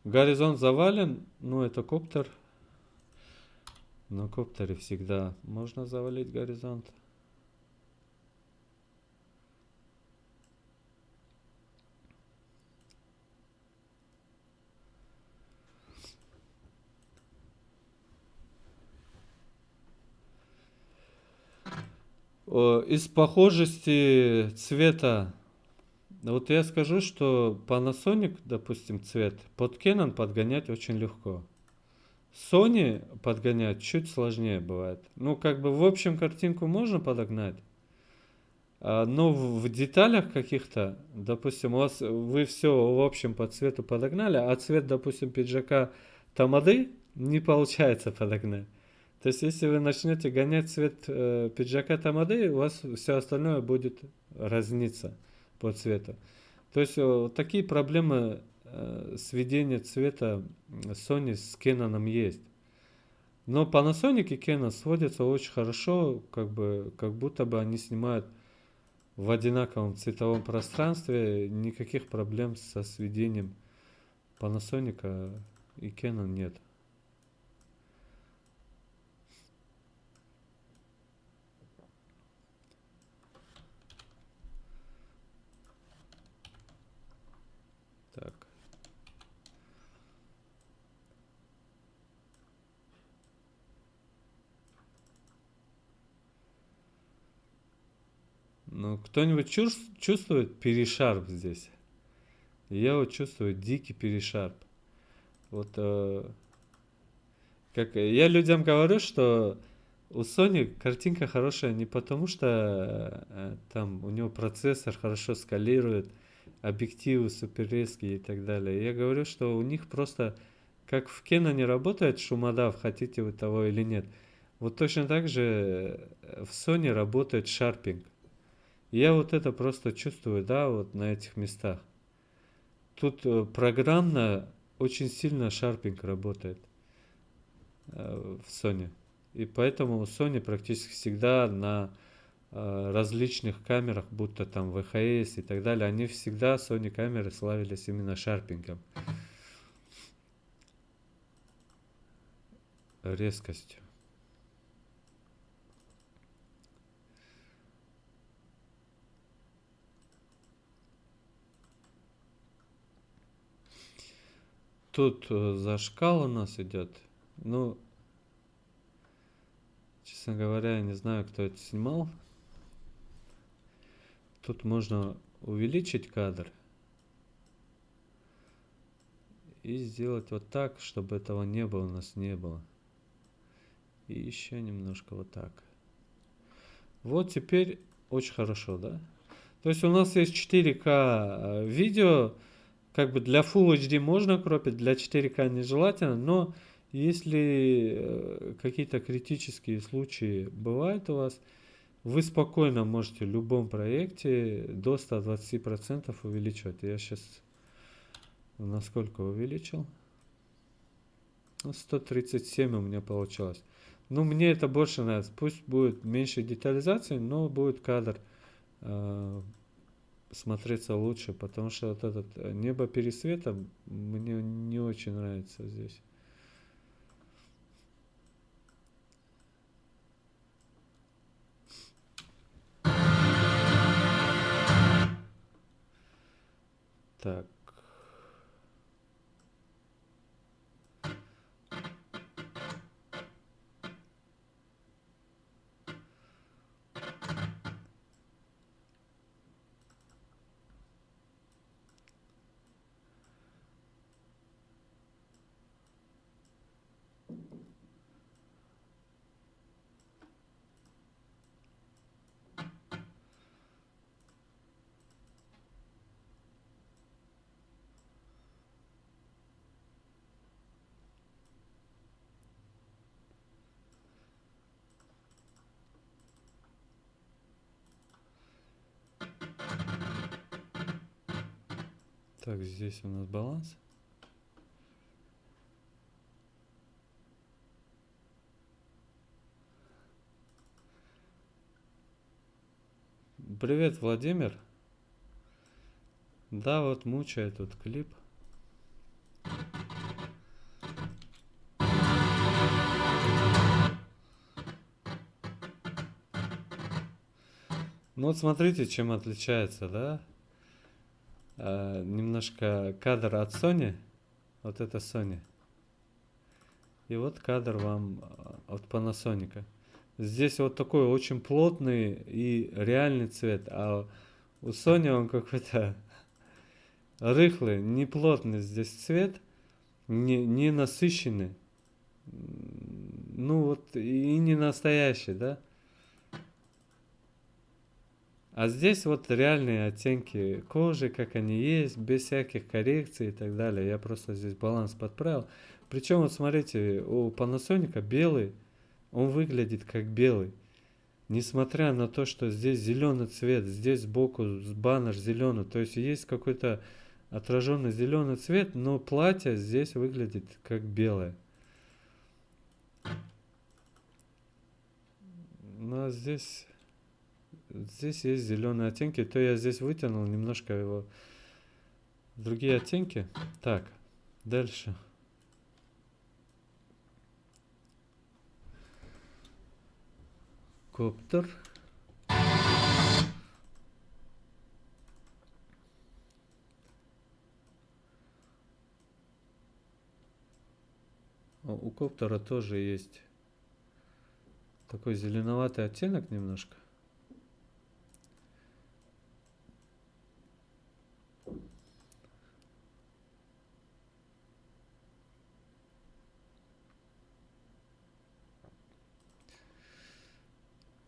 Горизонт завален, ну это коптер. На коптере всегда можно завалить горизонт. Из похожести цвета, вот я скажу, что Panasonic, допустим, цвет под Canon подгонять очень легко. Sony подгонять чуть сложнее бывает. Ну, как бы в общем картинку можно подогнать. Но в деталях каких-то, допустим, вы все в общем по цвету подогнали, а цвет, допустим, пиджака тамады не получается подогнать. То есть, если вы начнете гонять цвет пиджака тамады, у вас все остальное будет разниться по цвету. То есть, такие проблемы сведения цвета Sony с Canon есть. Но Panasonic и Canon сводятся очень хорошо, как будто бы они снимают в одинаковом цветовом пространстве, никаких проблем со сведением Panasonic и Canon нет. Так. Ну, кто-нибудь чувствует перешарп здесь? Я вот чувствую дикий перешарп. Вот как я людям говорю, что у Sony картинка хорошая не потому, что там у него процессор хорошо скалирует, объективы супер резкие и так далее. Я говорю, что у них просто, как в Canon не работает шумодав, хотите вы того или нет, вот точно так же в Sony работает шарпинг. Я вот это просто чувствую, да, вот на этих местах. Тут программно очень сильно шарпинг работает в Sony. И поэтому у Sony практически всегда на различных камерах, будто там VHS и так далее, они всегда, Sony камеры, славились именно шарпингом, резкостью. Тут зашкал у нас идет. Ну, честно говоря, я не знаю, кто это снимал. Тут можно увеличить кадр и сделать вот так, чтобы этого неба у нас не было. И еще немножко вот так. Вот теперь очень хорошо, да? То есть у нас есть 4К видео, как бы для Full HD можно кропить, для 4К нежелательно, но если какие-то критические случаи бывают у вас, вы спокойно можете в любом проекте до 120% увеличивать. Я сейчас насколько увеличил? 137 у меня получилось. Ну, мне это больше нравится. Пусть будет меньше детализации, но будет кадр смотреться лучше, потому что вот этот небо пересвета мне не очень нравится здесь. Так. Так, здесь у нас баланс. Привет, Владимир. Да, вот мучает тут клип. Ну вот смотрите, чем отличается, да? Немножко кадр от Sony. Вот это Sony. И вот кадр вам от Panasonic. Здесь вот такой очень плотный и реальный цвет, а у Sony он какой-то рыхлый, не плотный здесь цвет, не насыщенный. Ну вот и не настоящий, да? А здесь вот реальные оттенки кожи, как они есть, без всяких коррекций и так далее. Я просто здесь баланс подправил. Причем, вот смотрите, у Panasonic белый, он выглядит как белый. Несмотря на то, что здесь зеленый цвет, здесь сбоку баннер зеленый, то есть есть какой-то отраженный зеленый цвет, но платье здесь выглядит как белое. Ну а здесь есть зеленые оттенки, то я здесь вытянул немножко его другие оттенки. Так, дальше. Коптер. У коптера тоже есть такой зеленоватый оттенок немножко.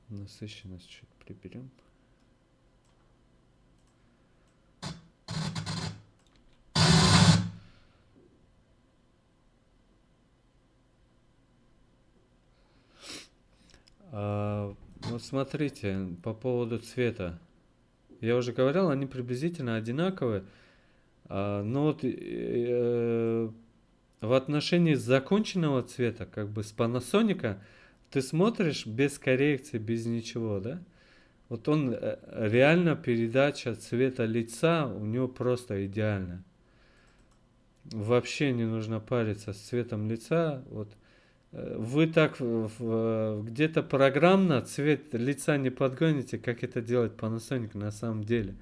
Насыщенность чуть приберем. Вот смотрите, по поводу цвета. Я уже говорил, они приблизительно одинаковые. Но вот в отношении законченного цвета, как бы с Panasonic, ты смотришь без коррекции, без ничего, да? Вот он реально передача цвета лица у него просто идеальна. Вообще не нужно париться с цветом лица. Вот вы так где-то программно цвет лица не подгоните, как это делает Panasonic на самом деле.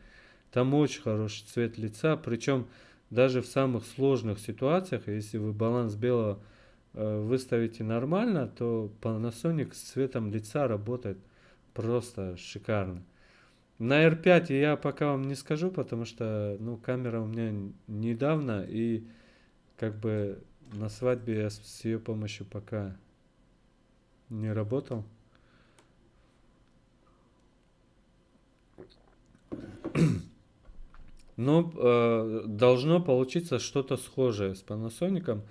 Там очень хороший цвет лица, причем даже в самых сложных ситуациях, если вы баланс белого выставите нормально, то Panasonic с цветом лица работает просто шикарно. На R5 я пока вам не скажу, потому что ну, камера у меня недавно, и как бы на свадьбе я с ее помощью пока не работал. Но должно получиться что-то схожее с Panasonic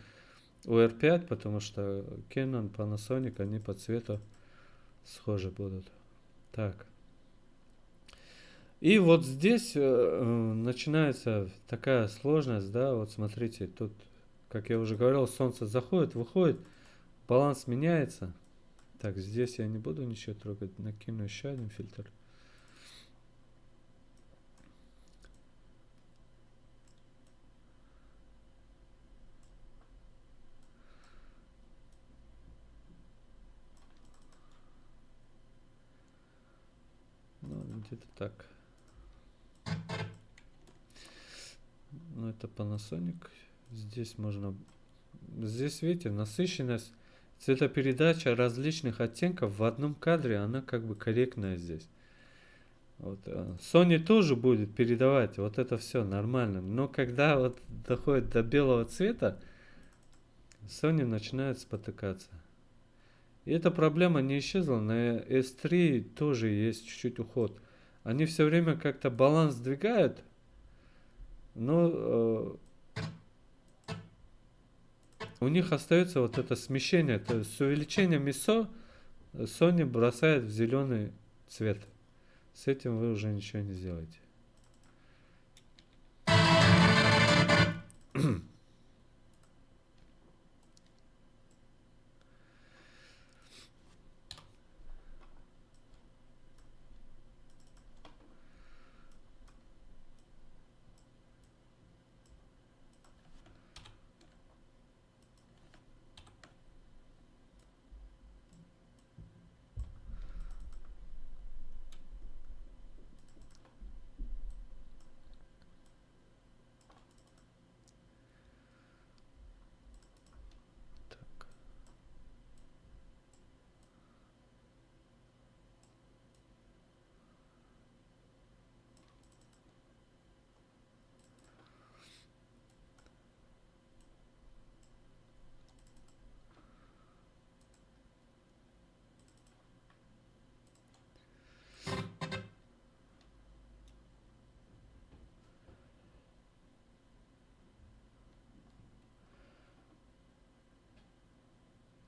у R5, потому что Canon, Panasonic, они по цвету схожи будут. Так. И вот здесь начинается такая сложность, да, вот смотрите, тут, как я уже говорил, солнце заходит, выходит, баланс меняется. Так, здесь я не буду ничего трогать, накину еще один фильтр. Ну, где-то так. Ну, это Panasonic. Здесь можно... Здесь, видите, насыщенность, цветопередача различных оттенков в одном кадре, она как бы корректная здесь. Вот, Sony тоже будет передавать вот это все нормально. Но когда вот доходит до белого цвета, Sony начинает спотыкаться. И эта проблема не исчезла. На S3 тоже есть чуть-чуть уход. Они все время как-то баланс сдвигают, но у них остается вот это смещение. То есть с увеличением ISO Sony бросает в зеленый цвет. С этим вы уже ничего не сделаете.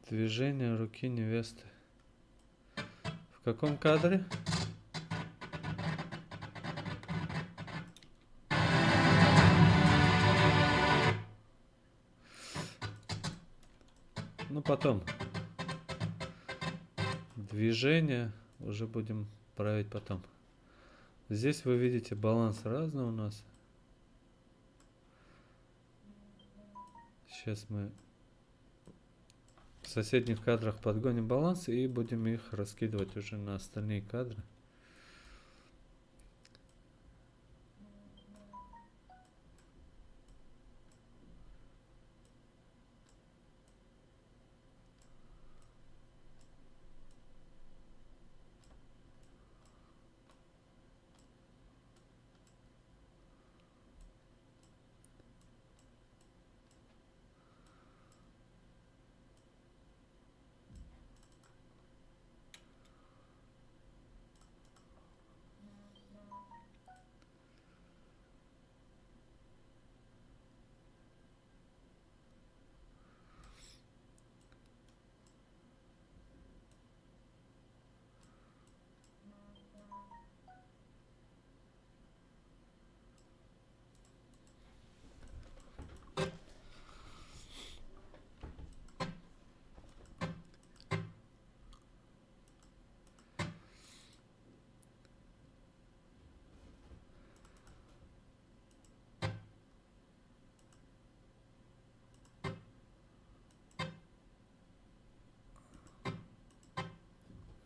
Движение руки невесты. В каком кадре? Ну, потом. Движение уже будем править потом. Здесь вы видите баланс разный у нас. Сейчас мы в соседних кадрах подгоним баланс и будем их раскидывать уже на остальные кадры.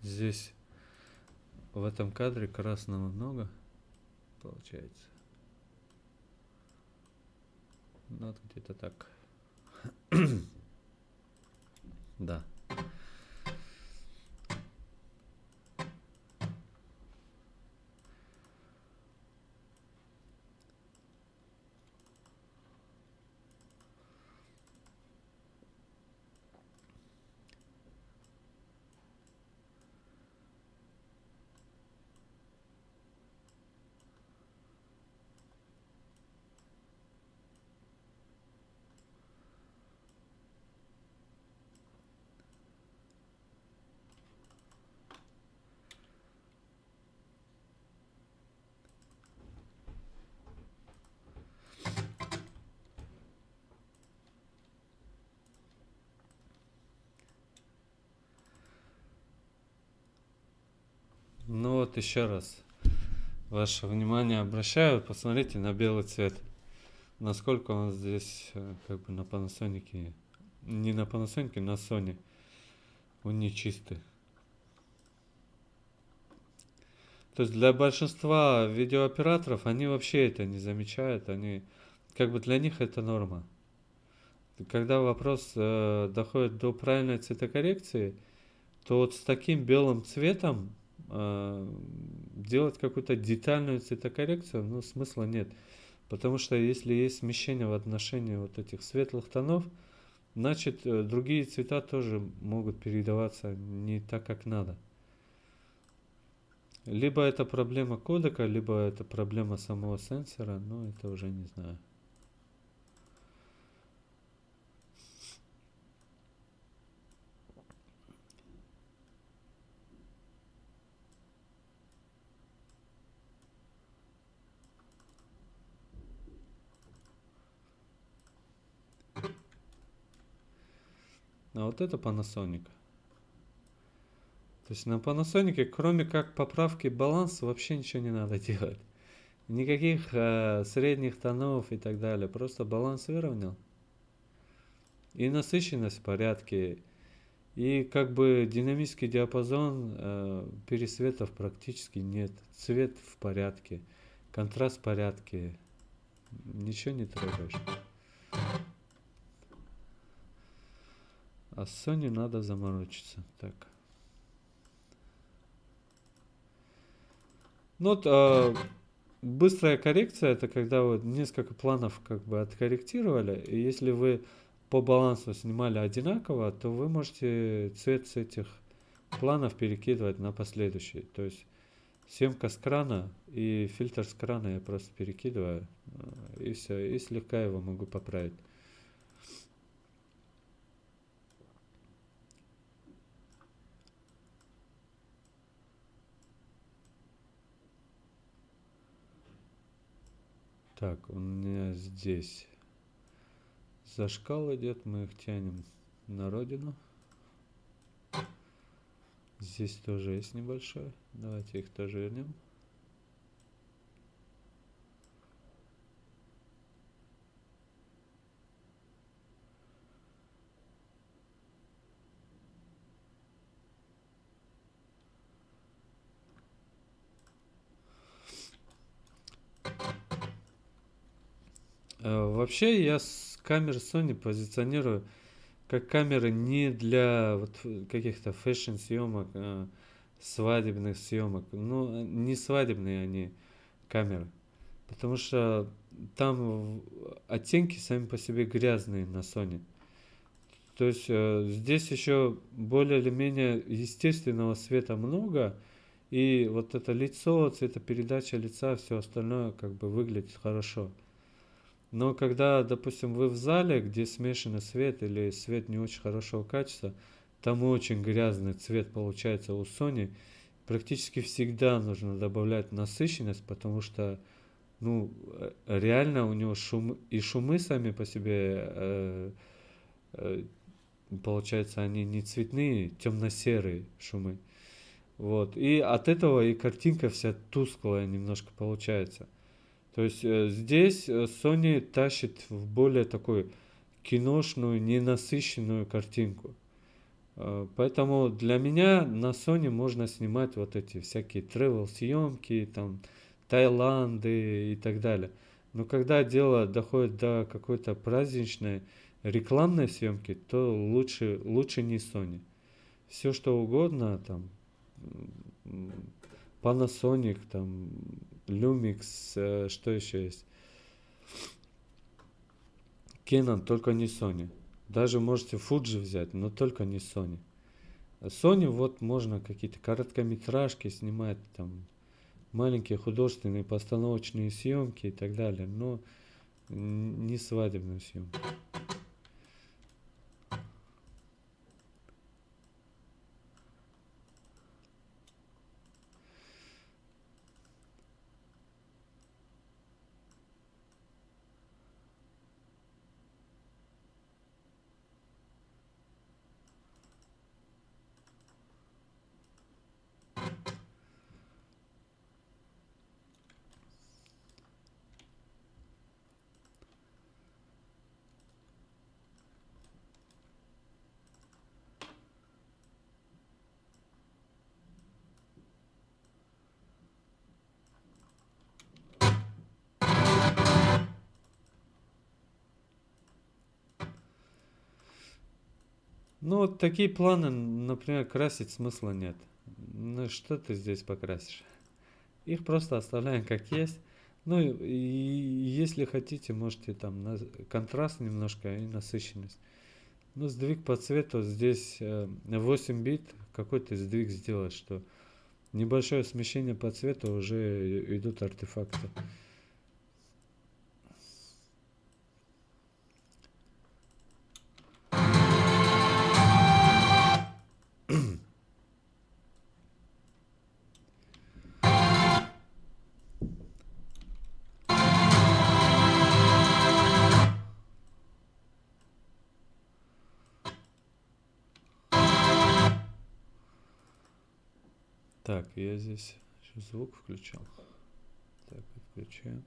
Здесь в этом кадре красного много получается. Ну, вот где-то так. Да. Ну вот еще раз ваше внимание обращаю, посмотрите на белый цвет. Насколько он здесь как бы на Panasonic, не на Panasonic, на Sony, он не чистый. То есть для большинства видеооператоров они вообще это не замечают, они как бы для них это норма. Когда вопрос доходит до правильной цветокоррекции, то вот с таким белым цветом делать какую-то детальную цветокоррекцию, ну, смысла нет. Потому что если есть смещение в отношении вот этих светлых тонов, значит другие цвета тоже могут передаваться не так, как надо. Либо это проблема кодека, либо это проблема самого сенсора, но это уже не знаю. А вот это Panasonic. То есть на Panasonic, кроме как поправки баланса, вообще ничего не надо делать. Никаких средних тонов и так далее. Просто баланс выровнял. И насыщенность в порядке. И как бы динамический диапазон, пересветов практически нет. Цвет в порядке. Контраст в порядке. Ничего не трогаешь. А с Sony надо заморочиться. Так. Ну вот быстрая коррекция — это когда вы несколько планов как бы откорректировали, и если вы по балансу снимали одинаково, то вы можете цвет с этих планов перекидывать на последующий. То есть съемка с крана и фильтр с крана я просто перекидываю, и все, и слегка его могу поправить. Так, у меня здесь зашкал идет, мы их тянем на родину. Здесь тоже есть небольшой. Давайте их тоже вернем. Вообще я с камер Sony позиционирую как камеры не для вот каких-то фэшн-съемок, свадебных съемок. Ну, не свадебные они камеры. Потому что там оттенки сами по себе грязные на Sony. То есть здесь еще более или менее естественного света много. И вот это лицо, цветопередача лица, все остальное как бы выглядит хорошо. Но когда, допустим, вы в зале, где смешанный свет или свет не очень хорошего качества, там очень грязный цвет получается у Sony. Практически всегда нужно добавлять насыщенность, потому что, ну, реально у него шумы сами по себе, э, получается, они не цветные, темно-серые шумы. Вот. И от этого и картинка вся тусклая немножко получается. То есть здесь Sony тащит в более такую киношную, ненасыщенную картинку. Поэтому для меня на Sony можно снимать вот эти всякие travel съемки, там, Таиланды и так далее. Но когда дело доходит до какой-то праздничной рекламной съемки, то лучше не Sony. Все что угодно, там, Panasonic, там, Lumix, что еще есть? Canon, только не Sony. Даже можете Fuji взять, но только не Sony. Sony вот можно какие-то короткометражки снимать, там, маленькие художественные постановочные съемки и так далее, но не свадебную съемку. Ну, вот такие планы, например, красить смысла нет. Ну, что ты здесь покрасишь? Их просто оставляем как есть. Ну, и если хотите, можете там контраст немножко и насыщенность. Ну, сдвиг по цвету здесь 8 бит, какой-то сдвиг сделать, что небольшое смещение по цвету уже идут артефакты. Так, я здесь еще звук включал. Так, отключаем.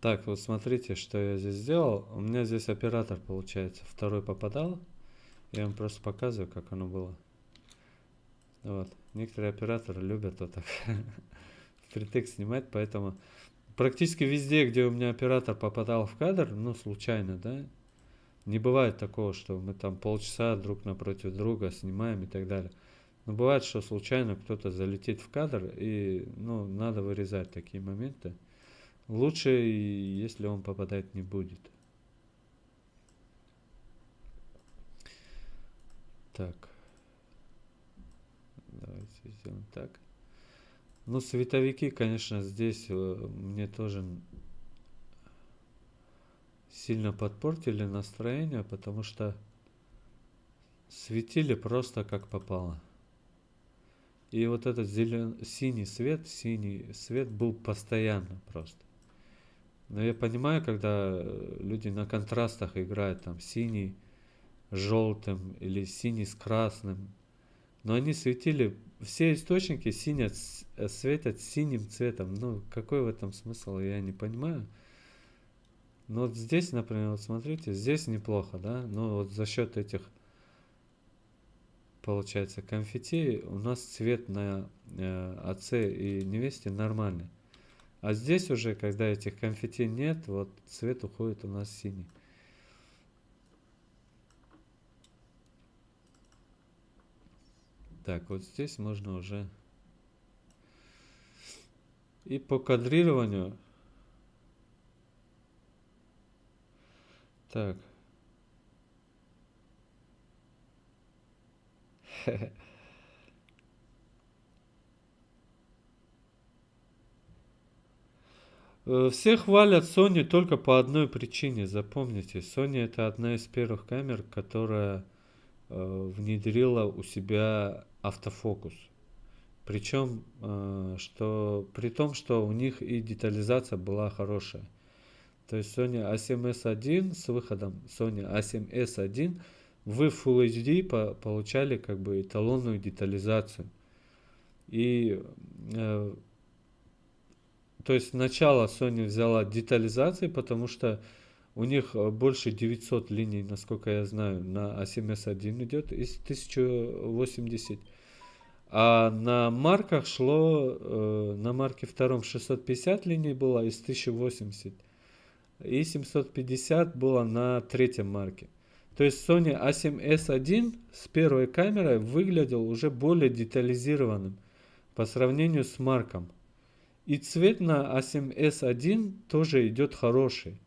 Так, вот смотрите, что я здесь сделал. У меня здесь оператор, получается, второй попадал. Я вам просто показываю, как оно было. Вот. Некоторые операторы любят вот так впритык снимать, поэтому практически везде, где у меня оператор попадал в кадр, ну, случайно, да, не бывает такого, что мы там полчаса друг напротив друга снимаем и так далее. Но бывает, что случайно кто-то залетит в кадр, и, ну, надо вырезать такие моменты. Лучше, если он попадать не будет. Так. Давайте сделаем так. Ну, световики, конечно, здесь мне тоже сильно подпортили настроение, потому что светили просто как попало. И вот этот синий свет был постоянно просто. Но я понимаю, когда люди на контрастах играют, там синий с желтым или синий с красным, но они светили, все источники светят синим цветом. Ну, какой в этом смысл, я не понимаю. Но вот здесь, например, вот смотрите, здесь неплохо, да? Но вот за счет этих, получается, конфетти у нас цвет на отце и невесте нормальный. А здесь уже, когда этих конфетти нет, вот цвет уходит у нас синий. Так, вот здесь можно уже... И по кадрированию... Так. Все хвалят Sony только по одной причине, запомните. Sony это одна из первых камер, которая внедрила у себя автофокус. Причем, что при том, что у них и детализация была хорошая. То есть Sony A7S1 с выходом Sony A7S1 вы в Full HD получали как бы эталонную детализацию. И то есть сначала Sony взяла детализации, потому что у них больше 900 линий, насколько я знаю, на A7S1 идет из 1080. А на марках шло, на марке втором 650 линий было из 1080. И 750 было на третьем марке. То есть Sony A7S1 с первой камерой выглядел уже более детализированным по сравнению с марком. И цвет на A7S1 тоже идет хороший.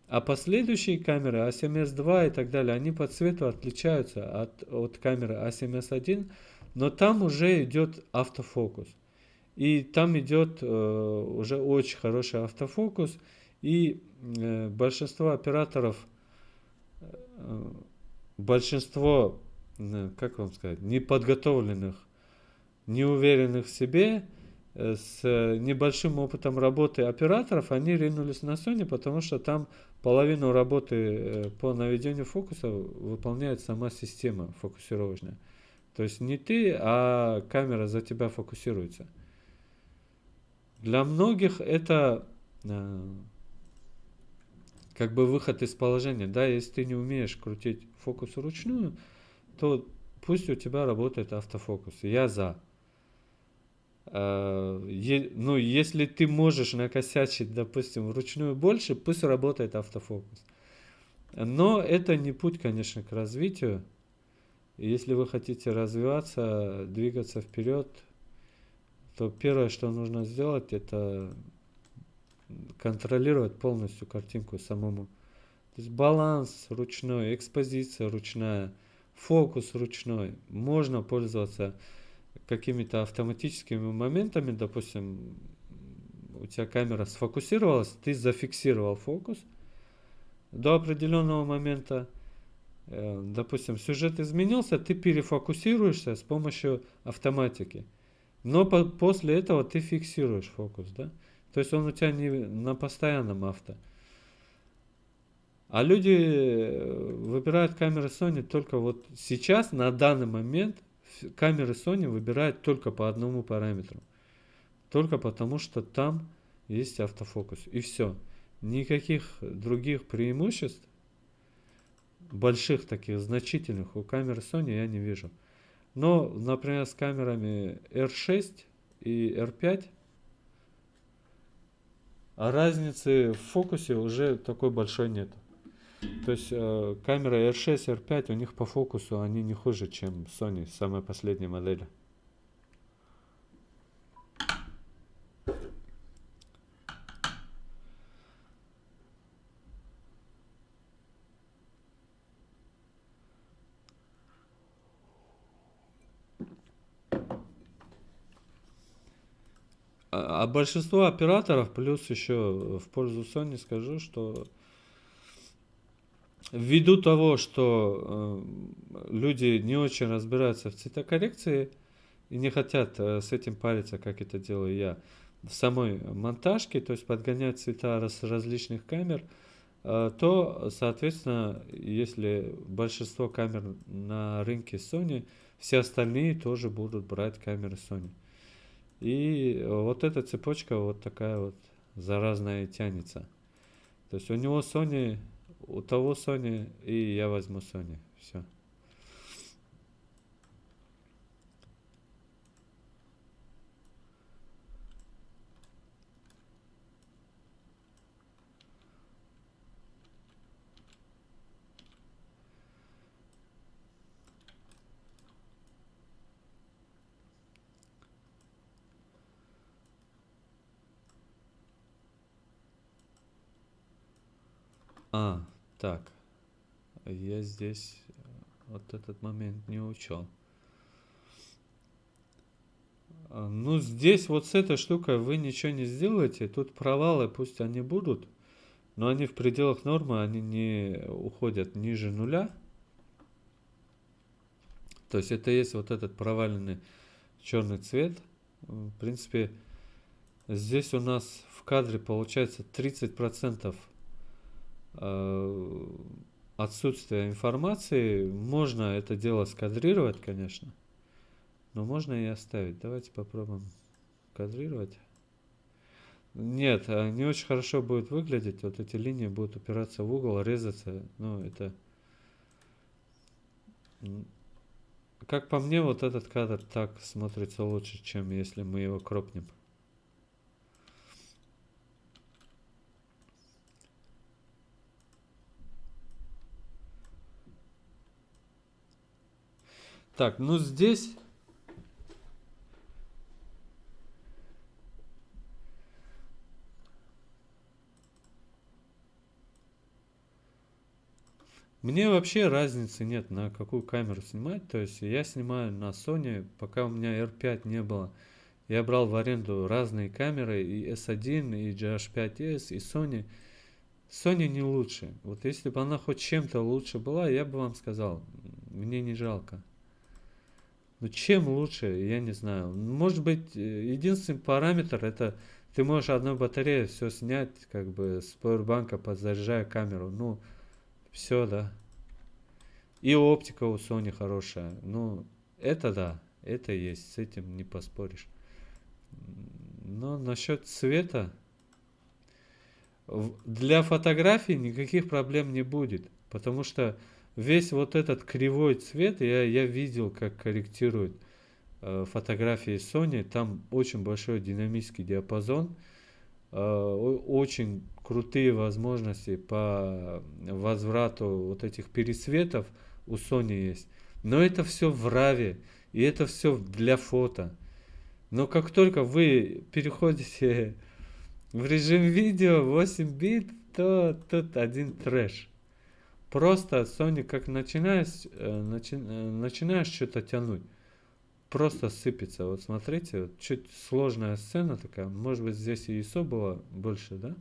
А последующие камеры A7S2 и так далее, они по цвету отличаются от камеры A7S1, но там уже идет автофокус. И там идет уже очень хороший автофокус. И большинство операторов, большинство, как вам сказать, неподготовленных, неуверенных в себе, с небольшим опытом работы операторов, они ринулись на Sony, потому что там половину работы по наведению фокуса выполняет сама система фокусировочная. То есть не ты, а камера за тебя фокусируется. Для многих это как бы выход из положения. Да, если ты не умеешь крутить фокус вручную, то пусть у тебя работает автофокус. Я за. Ну, если ты можешь накосячить, допустим, вручную больше, пусть работает автофокус. Но это не путь, конечно, к развитию. Если вы хотите развиваться, двигаться вперед, то первое, что нужно сделать, это контролировать полностью картинку самому. То есть баланс ручной, экспозиция ручная, фокус ручной. Можно пользоваться какими-то автоматическими моментами, допустим, у тебя камера сфокусировалась, ты зафиксировал фокус до определенного момента, допустим, сюжет изменился, ты перефокусируешься с помощью автоматики, но после этого ты фиксируешь фокус, да? То есть он у тебя не на постоянном авто. А люди выбирают камеры Sony только вот сейчас, на данный момент, камеры Sony выбирают только по одному параметру. Только потому, что там есть автофокус. И все. Никаких других преимуществ, больших таких, значительных, у камеры Sony я не вижу. Но, например, с камерами R6 и R5 разницы в фокусе уже такой большой нет. То есть камера R6, R5 у них по фокусу они не хуже, чем Sony, самая последняя модель. А большинство операторов, плюс еще в пользу Sony скажу, что ввиду того, что люди не очень разбираются в цветокоррекции и не хотят с этим париться, как это делаю я, в самой монтажке, то есть подгонять цвета с различных камер, то, соответственно, если большинство камер на рынке Sony, все остальные тоже будут брать камеры Sony. И вот эта цепочка вот такая вот заразная тянется. То есть у него Sony, у того Sony, и я возьму Sony. Все. Так. Я здесь вот этот момент не учел. Ну, здесь вот с этой штукой вы ничего не сделаете. Тут провалы, пусть они будут, но они в пределах нормы, они не уходят ниже нуля. То есть это есть вот этот проваленный черный цвет. В принципе, здесь у нас в кадре получается 30% отсутствия информации. Можно это дело скадрировать, конечно, но можно и оставить. Давайте попробуем кадрировать. Нет, не очень хорошо будет выглядеть. Вот эти линии будут упираться в угол, резаться. Ну, это... Как по мне, вот этот кадр так смотрится лучше, чем если мы его кропнем. Так, ну здесь... Мне вообще разницы нет, на какую камеру снимать. То есть я снимаю на Sony, пока у меня R5 не было. Я брал в аренду разные камеры, и S1, и GH5S, и Sony. Sony не лучше. Вот если бы она хоть чем-то лучше была, я бы вам сказал, мне не жалко. Но чем лучше, я не знаю. Может быть, единственный параметр это ты можешь одной батареей все снять, как бы с пауэрбанка подзаряжая камеру. Ну, все, да. И оптика у Sony хорошая. Ну, это да, это есть, с этим не поспоришь. Но насчет цвета, для фотографий никаких проблем не будет, потому что весь вот этот кривой цвет я видел, как корректируют фотографии Sony. Там очень большой динамический диапазон, очень крутые возможности по возврату вот этих пересветов у Sony есть. Но это все в RAW, и это все для фото. Но как только вы переходите в режим видео 8 бит, то тут один трэш. Просто Sony как начинаешь что-то тянуть, просто сыпется. Вот смотрите, вот чуть сложная сцена такая. Может быть, здесь и ISO было больше, да?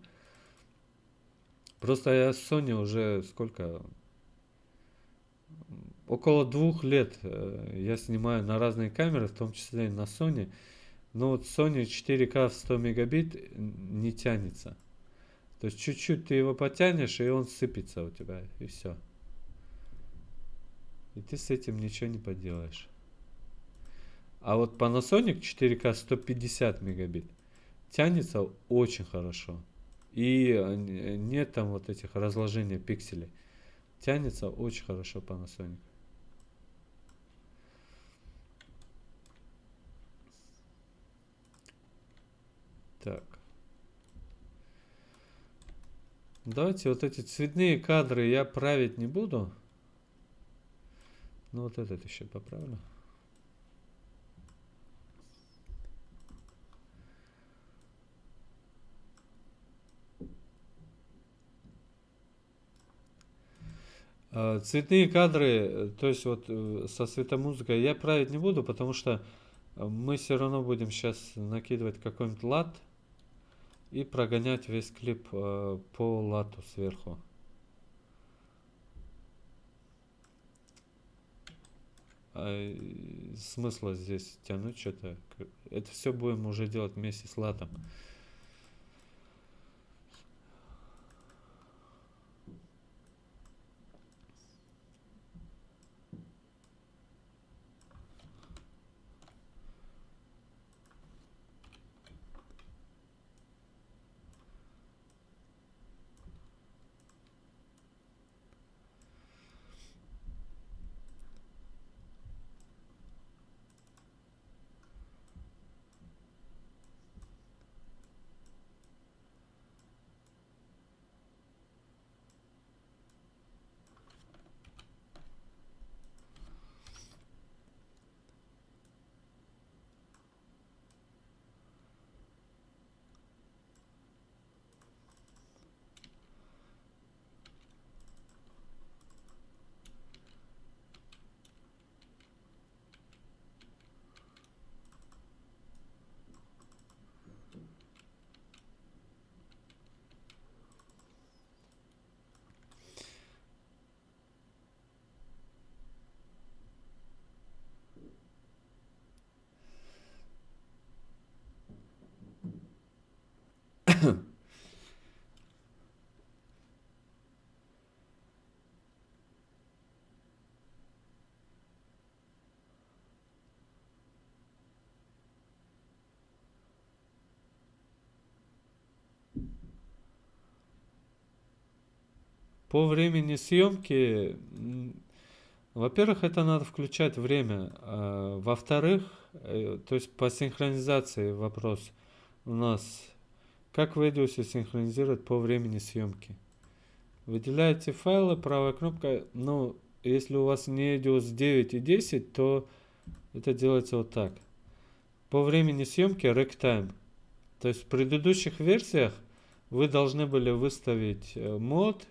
Просто я с Sony уже сколько? Около 2 лет я снимаю на разные камеры, в том числе и на Sony. Но вот Sony 4К в 100 мегабит не тянется. То есть чуть-чуть ты его потянешь, и он сыпется у тебя, и все. И ты с этим ничего не поделаешь. А вот Panasonic 4К 150 мегабит тянется очень хорошо. И нет там вот этих разложения пикселей. Тянется очень хорошо Panasonic. Так. Давайте вот эти цветные кадры я править не буду. Ну вот этот еще поправлю. Цветные кадры, то есть вот со светомузыкой я править не буду, потому что Мы все равно будем сейчас накидывать какой-нибудь лад и прогонять весь клип по лату сверху. Смысла здесь тянуть что-то. Это все будем уже делать вместе с латом. По времени съемки, во-первых, это надо включать время. Во-вторых, то есть по синхронизации вопрос у нас. Как в Edius синхронизировать по времени съемки? Выделяете файлы, правая кнопка. Ну, если у вас не Edius 9 и 10, то это делается вот так. По времени съемки Ragtime. То есть в предыдущих версиях вы должны были выставить мод.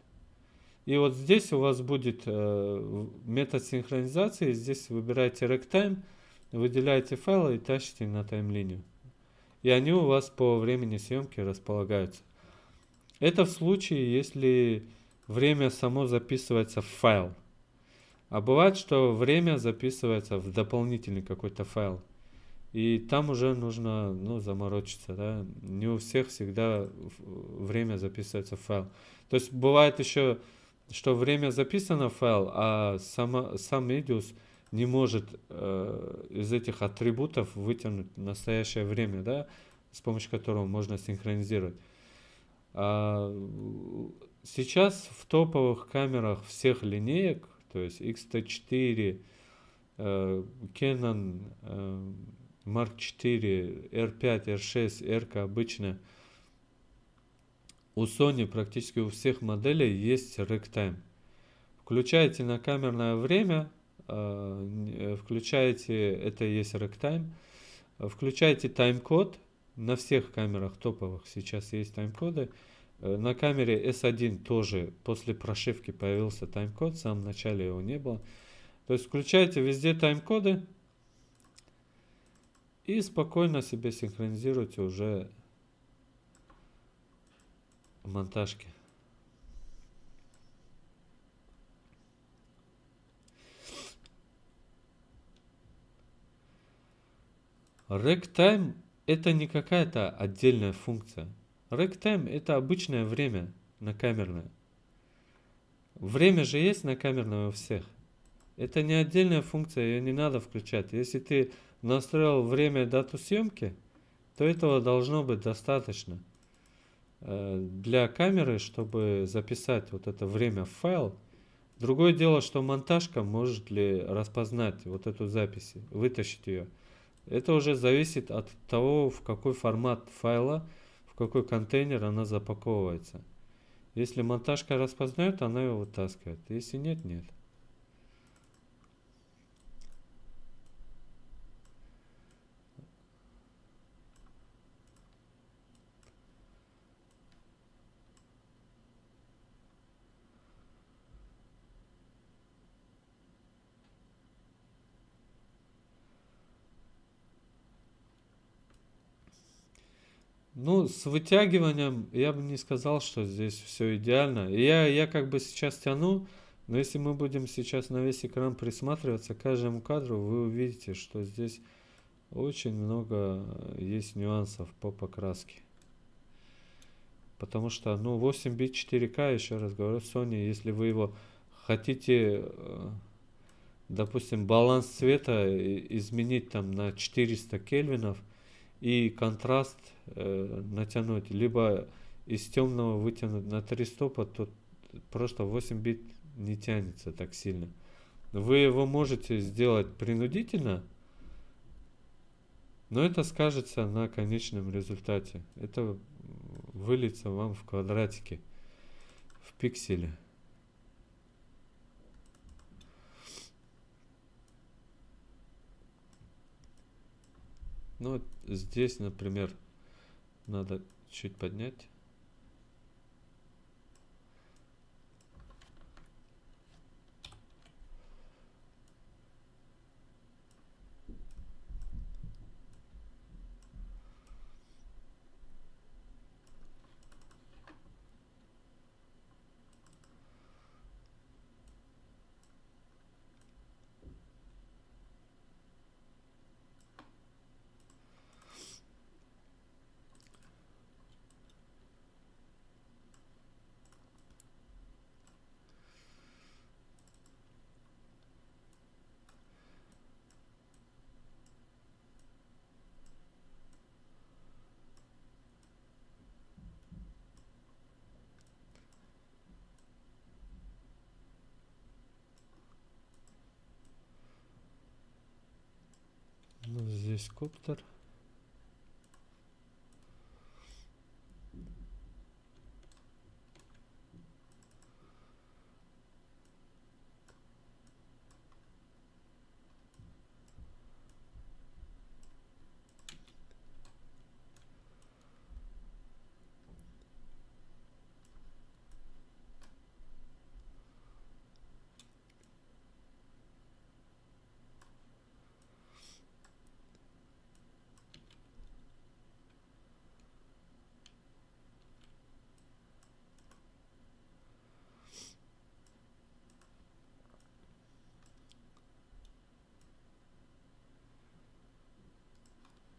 И вот здесь у вас будет метод синхронизации. Здесь выбираете Ragtime, выделяете файлы и тащите на таймлинию. И они у вас по времени съемки располагаются. Это в случае, если время само записывается в файл. А бывает, что время записывается в дополнительный какой-то файл. И там уже нужно, заморочиться, да. Не у всех всегда время записывается в файл. То есть бывает еще, что время записано в файл, а сам Edius не может из этих атрибутов вытянуть настоящее время, да, с помощью которого можно синхронизировать. Сейчас в топовых камерах всех линеек, то есть X-T4, Canon Mark IV, R5, R6, R обычно, у Sony практически у всех моделей есть Ragtime. Включаете на камерное время, включаете, это и есть Ragtime, включаете тайм-код, на всех камерах топовых сейчас есть тайм-коды. На камере S1 тоже после прошивки появился тайм-код, в самом начале его не было. То есть включаете везде тайм-коды и спокойно себе синхронизируйте уже в монтажке. Ragtime это не какая-то отдельная функция. Ragtime это обычное время на камерное. Время же есть на камерное у всех. Это не отдельная функция, ее не надо включать. Если ты настроил время и дату съемки, то этого должно быть достаточно для камеры, чтобы записать вот это время в файл. Другое дело, что монтажка может ли распознать вот эту запись, вытащить ее. Это уже зависит от того, в какой формат файла, в какой контейнер она запаковывается. Если монтажка распознает, она его вытаскивает. Если нет, нет. Ну, с вытягиванием я бы не сказал, что здесь все идеально. Я как бы сейчас тяну, но если мы будем сейчас на весь экран присматриваться к каждому кадру, вы увидите, что здесь очень много есть нюансов по покраске. Потому что, ну, 8 бит 4К, еще раз говорю, Sony, если вы его хотите, допустим, баланс цвета изменить там на 400 кельвинов и контраст натянуть, либо из темного вытянуть на 3 стопа, то просто 8 бит не тянется так сильно. Вы его можете сделать принудительно, но это скажется на конечном результате. Это выльется вам в квадратике, в пикселе. Ну, вот здесь, например, надо чуть поднять. Ну, здесь коптер.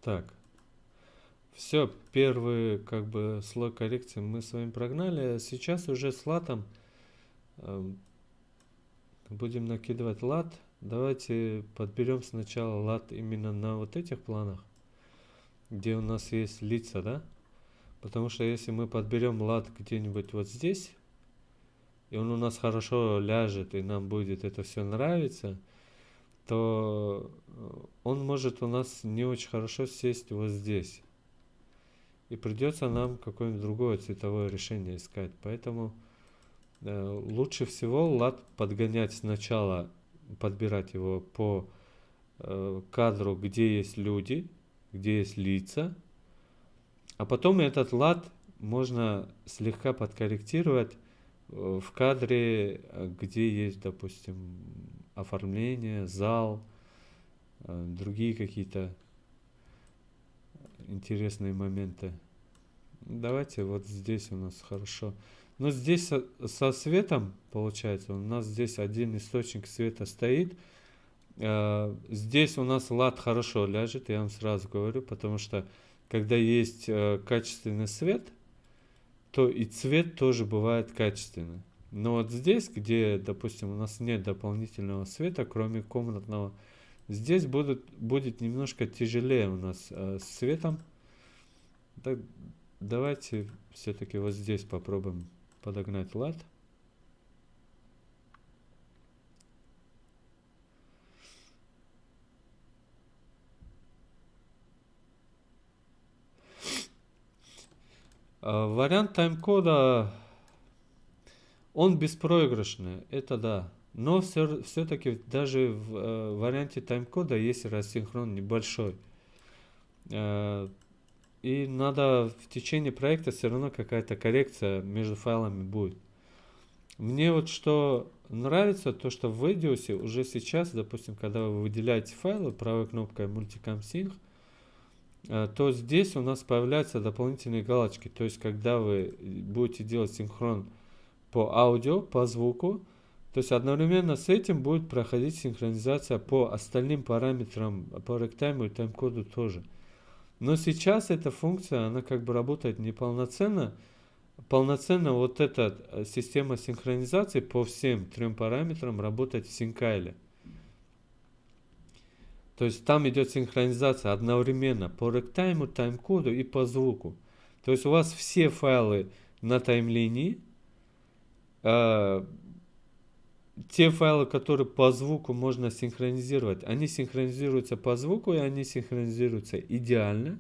Так, все, первый как бы слой коррекции мы с вами прогнали. Сейчас уже с латом будем накидывать лат. Давайте подберем сначала лат именно на вот этих планах, где у нас есть лица, да? Потому что если мы подберем лат где-нибудь вот здесь, и он у нас хорошо ляжет, и нам будет это все нравиться, то он может у нас не очень хорошо сесть вот здесь. И придется нам какое-нибудь другое цветовое решение искать. Поэтому лучше всего лад подгонять сначала, подбирать его по кадру, где есть люди, где есть лица, а потом этот лад можно слегка подкорректировать в кадре, где есть, допустим, оформление, зал, другие какие-то интересные моменты. Давайте вот здесь у нас хорошо. Но здесь со светом, получается, у нас здесь один источник света стоит. Здесь у нас лад хорошо ляжет, я вам сразу говорю, потому что когда есть качественный свет, то и цвет тоже бывает качественный. Но вот здесь, где, допустим, у нас нет дополнительного света, кроме комнатного, здесь будет немножко тяжелее у нас с светом. Так, давайте все-таки вот здесь попробуем подогнать лад. Вариант тайм-кода, он беспроигрышный, это да. Но все-таки даже в варианте тайм-кода есть рассинхрон небольшой. И надо в течение проекта все равно какая-то коррекция между файлами будет. Мне вот что нравится, то что в Edius уже сейчас, допустим, когда вы выделяете файлы правой кнопкой Multicam Sync, то здесь у нас появляются дополнительные галочки. То есть, когда вы будете делать синхрон по аудио, по звуку, то есть одновременно с этим будет проходить синхронизация по остальным параметрам, по ректайму и тайм-коду тоже. Но сейчас эта функция, она как бы работает неполноценно. Полноценно вот эта система синхронизации по всем трем параметрам работает в Синкайле. То есть там идет синхронизация одновременно по ректайму, тайм-коду и по звуку. То есть у вас все файлы на таймлинии, те файлы, которые по звуку можно синхронизировать, они синхронизируются по звуку и они синхронизируются идеально.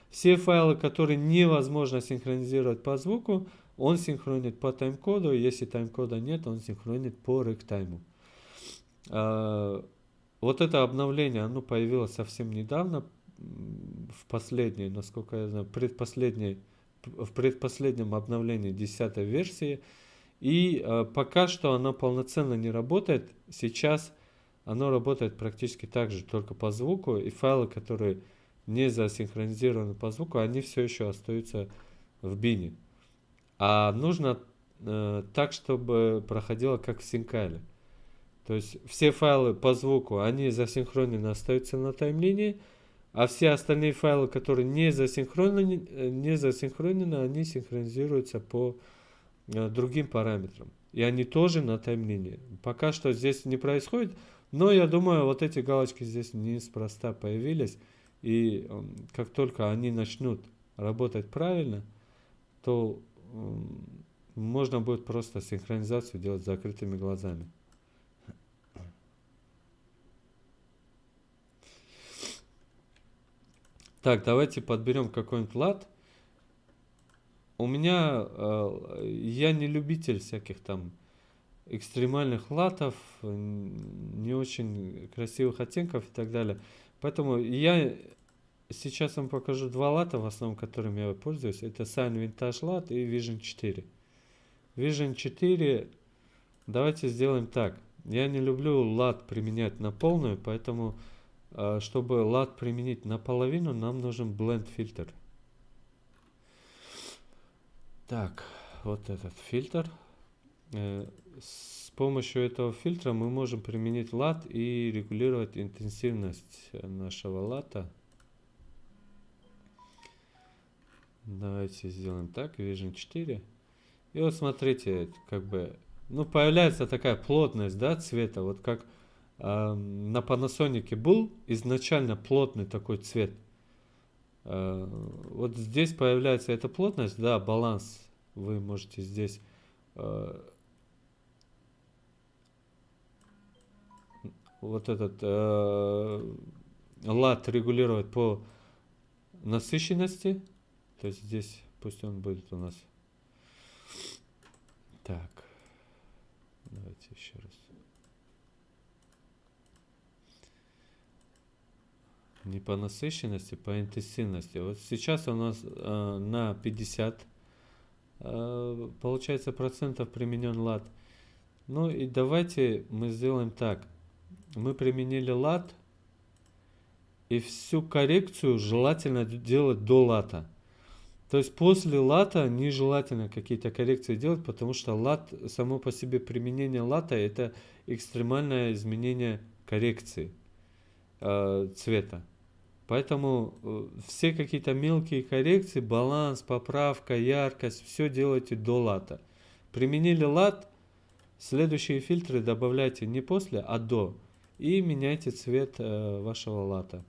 Все файлы, которые невозможно синхронизировать по звуку, он синхронит по тайм-коду. Если тайм-кода нет, он синхронит по ректайму. Вот это обновление, оно появилось совсем недавно, в последней, насколько я знаю, в предпоследнем обновлении 10 версии. И пока что оно полноценно не работает. Сейчас оно работает практически так же, только по звуку. И файлы, которые не засинхронизированы по звуку, они все еще остаются в бине. А нужно так, чтобы проходило как в Синкайле. То есть все файлы по звуку, они засинхронены, остаются на таймлинии, а все остальные файлы, которые не засинхронены, они синхронизируются по другим параметрам. И они тоже на таймлинии. Пока что здесь не происходит, но я думаю, вот эти галочки здесь неспроста появились. И как только они начнут работать правильно, то можно будет просто синхронизацию делать с закрытыми глазами. Так, давайте подберем какой-нибудь лад. У меня, я не любитель всяких там экстремальных латов, не очень красивых оттенков и так далее. Поэтому я сейчас вам покажу два лата, в основном которыми я пользуюсь. Это Sign Vintage Lat и Vision 4. Vision 4, давайте сделаем так. Я не люблю лат применять на полную, поэтому, чтобы лат применить наполовину, нам нужен Blend фильтр. Так, вот этот фильтр. С помощью этого фильтра мы можем применить лат и регулировать интенсивность нашего лата. Давайте сделаем так, Vision 4. И вот смотрите, как бы, ну, появляется такая плотность, да, цвета, вот как на Panasonic был изначально плотный такой цвет. Вот здесь появляется эта плотность, да, баланс. Вы можете здесь вот этот лад регулировать по насыщенности. То есть здесь пусть он будет у нас. Так, давайте еще раз. Не по насыщенности, по интенсивности. Вот сейчас у нас на 50 получается процентов применен лад. Ну и давайте мы сделаем так. Мы применили лад, и всю коррекцию желательно делать до лата. То есть после лата нежелательно какие-то коррекции делать, потому что лат, само по себе применение лата, это экстремальное изменение коррекции цвета. Поэтому все какие-то мелкие коррекции, баланс, поправка, яркость, все делайте до лата. Применили лат, следующие фильтры добавляйте не после, а до. И меняйте цвет вашего лата.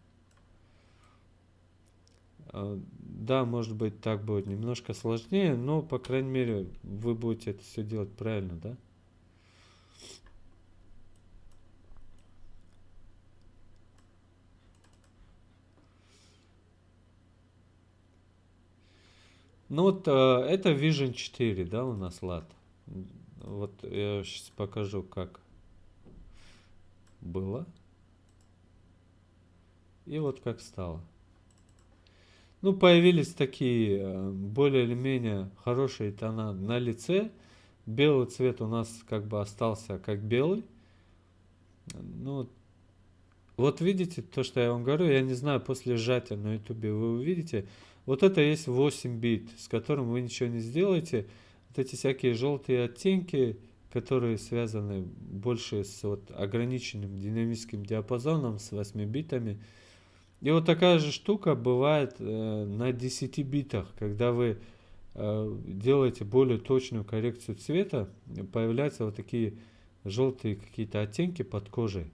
Да, может быть, так будет немножко сложнее, но, по крайней мере, вы будете это все делать правильно, да? Ну вот это Vision 4, да, у нас лад. Вот я сейчас покажу, как было. И вот как стало. Ну, появились такие более или менее хорошие тона на лице. Белый цвет у нас как бы остался как белый. Ну, Вот видите то, что я вам говорю, я не знаю, после сжатия на ютубе вы увидите. Вот это есть 8 бит, с которым вы ничего не сделаете. Вот эти всякие желтые оттенки, которые связаны больше с вот ограниченным динамическим диапазоном, с 8 битами. И вот такая же штука бывает на 10 битах, когда вы делаете более точную коррекцию цвета, появляются вот такие желтые какие-то оттенки под кожей,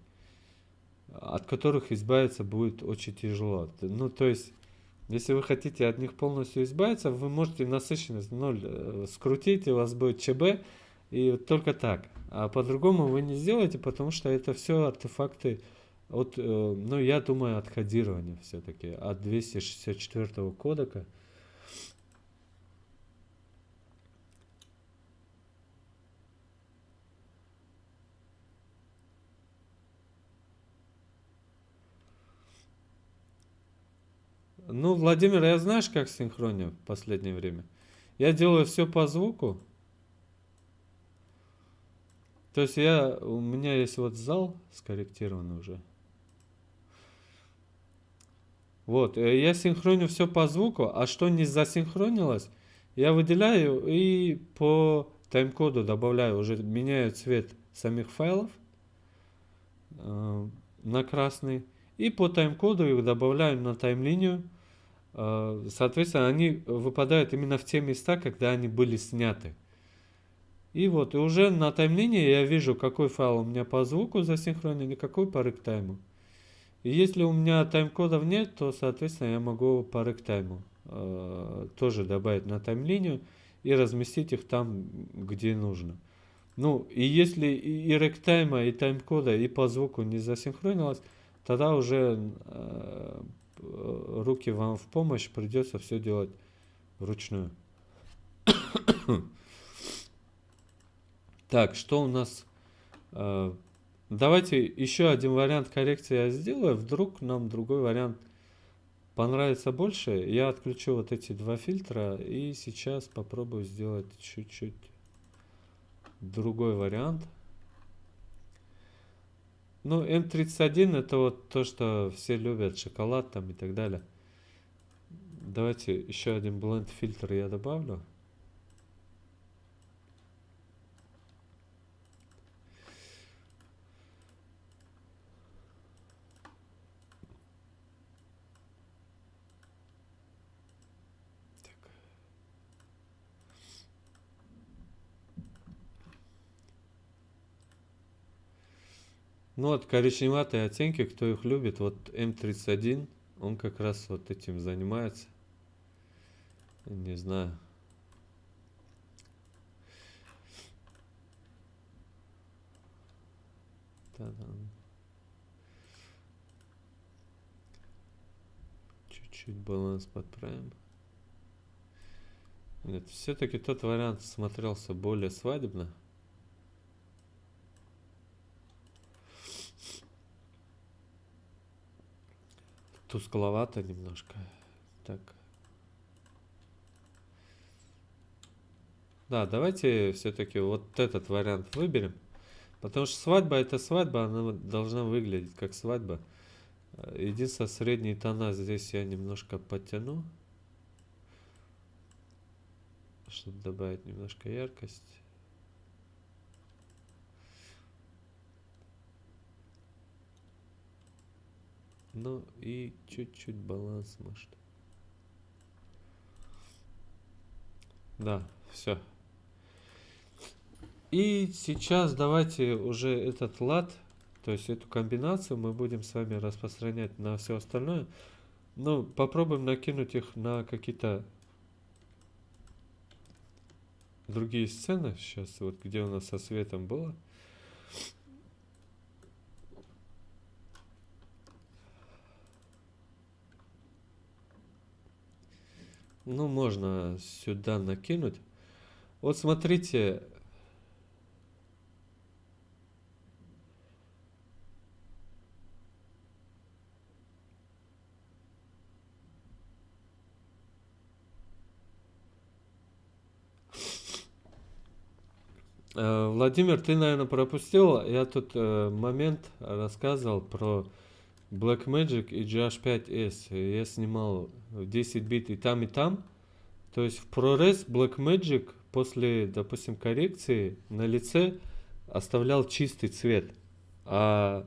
от которых избавиться будет очень тяжело. Ну, то есть, если вы хотите от них полностью избавиться, вы можете насыщенность 0 скрутить, и у вас будет ЧБ, и вот только так. А по-другому вы не сделаете, потому что это все артефакты от, ну, я думаю, от кодирования все-таки, от 264 кодека. Ну, Владимир, я знаешь, как синхроню в последнее время? Я делаю все по звуку. То есть у меня есть вот зал скорректированный уже. Вот, я синхроню все по звуку, а что не засинхронилось, я выделяю и по тайм-коду добавляю, уже меняю цвет самих файлов на красный, и по тайм-коду их добавляю на тайм-линию. Соответственно, они выпадают именно в те места, когда они были сняты. И вот, и уже на таймлинии я вижу, какой файл у меня по звуку засинхронен и какой по ректайму. И если у меня тайм-кодов нет, то, соответственно, я могу по ректайму тоже добавить на таймлинию и разместить их там, где нужно. Ну, и если и ректайма, и тайм-кода, и по звуку не засинхронилось, тогда уже руки вам в помощь, придется все делать вручную. Так, что у нас? Давайте еще один вариант коррекции я сделаю. Вдруг нам другой вариант понравится больше. Я отключу вот эти два фильтра и сейчас попробую сделать чуть-чуть другой вариант. Ну, М31 это вот то, что все любят, шоколад там и так далее. Давайте еще один blend фильтр я добавлю. Ну вот коричневатые оттенки, кто их любит, вот М31, он как раз вот этим занимается. Не знаю. Та-дам. Чуть-чуть баланс подправим. Нет, все-таки тот вариант смотрелся более свадебно. Тускловато немножко. Так. Да, давайте все-таки вот этот вариант выберем. Потому что свадьба это свадьба, она должна выглядеть как свадьба. Единственное, средние тона здесь я немножко подтяну, чтобы добавить немножко яркость. Ну и чуть-чуть баланс, может. Да, все. И сейчас давайте уже этот лад, то есть эту комбинацию мы будем с вами распространять на все остальное. Ну, попробуем накинуть их на какие-то другие сцены. Сейчас вот где у нас со светом было. Ну, можно сюда накинуть. Вот смотрите. Владимир, ты, наверное, пропустил. Я тут момент рассказывал про Blackmagic и GH5S. Я снимал 10 бит и там, и там. То есть в ProRes Blackmagic после, допустим, коррекции на лице оставлял чистый цвет. А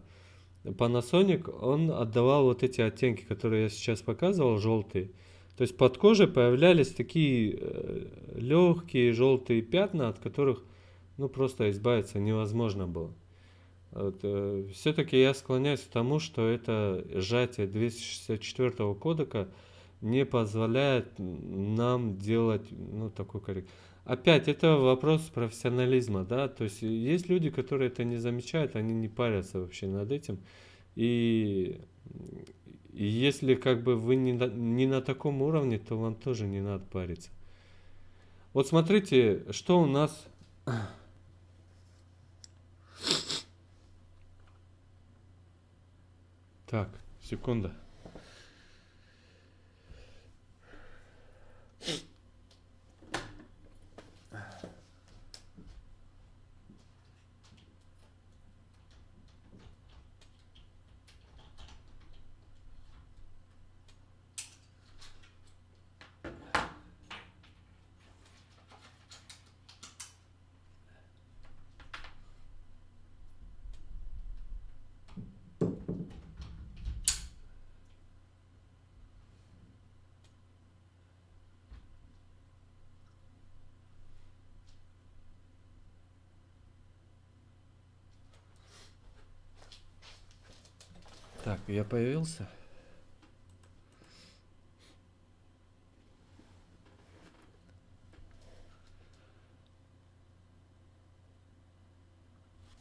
Panasonic, он отдавал вот эти оттенки, которые я сейчас показывал, желтые. То есть под кожей появлялись такие легкие желтые пятна, от которых ну просто избавиться невозможно было. Вот, все-таки я склоняюсь к тому, что это сжатие 264 кодека не позволяет нам делать ну, такой коррекцию. Опять, это вопрос профессионализма, да, то есть есть люди, которые это не замечают, они не парятся вообще над этим. И, и если как бы вы не на таком уровне, то вам тоже не надо париться. Вот смотрите, что у нас... Так, секунда. Так, я появился.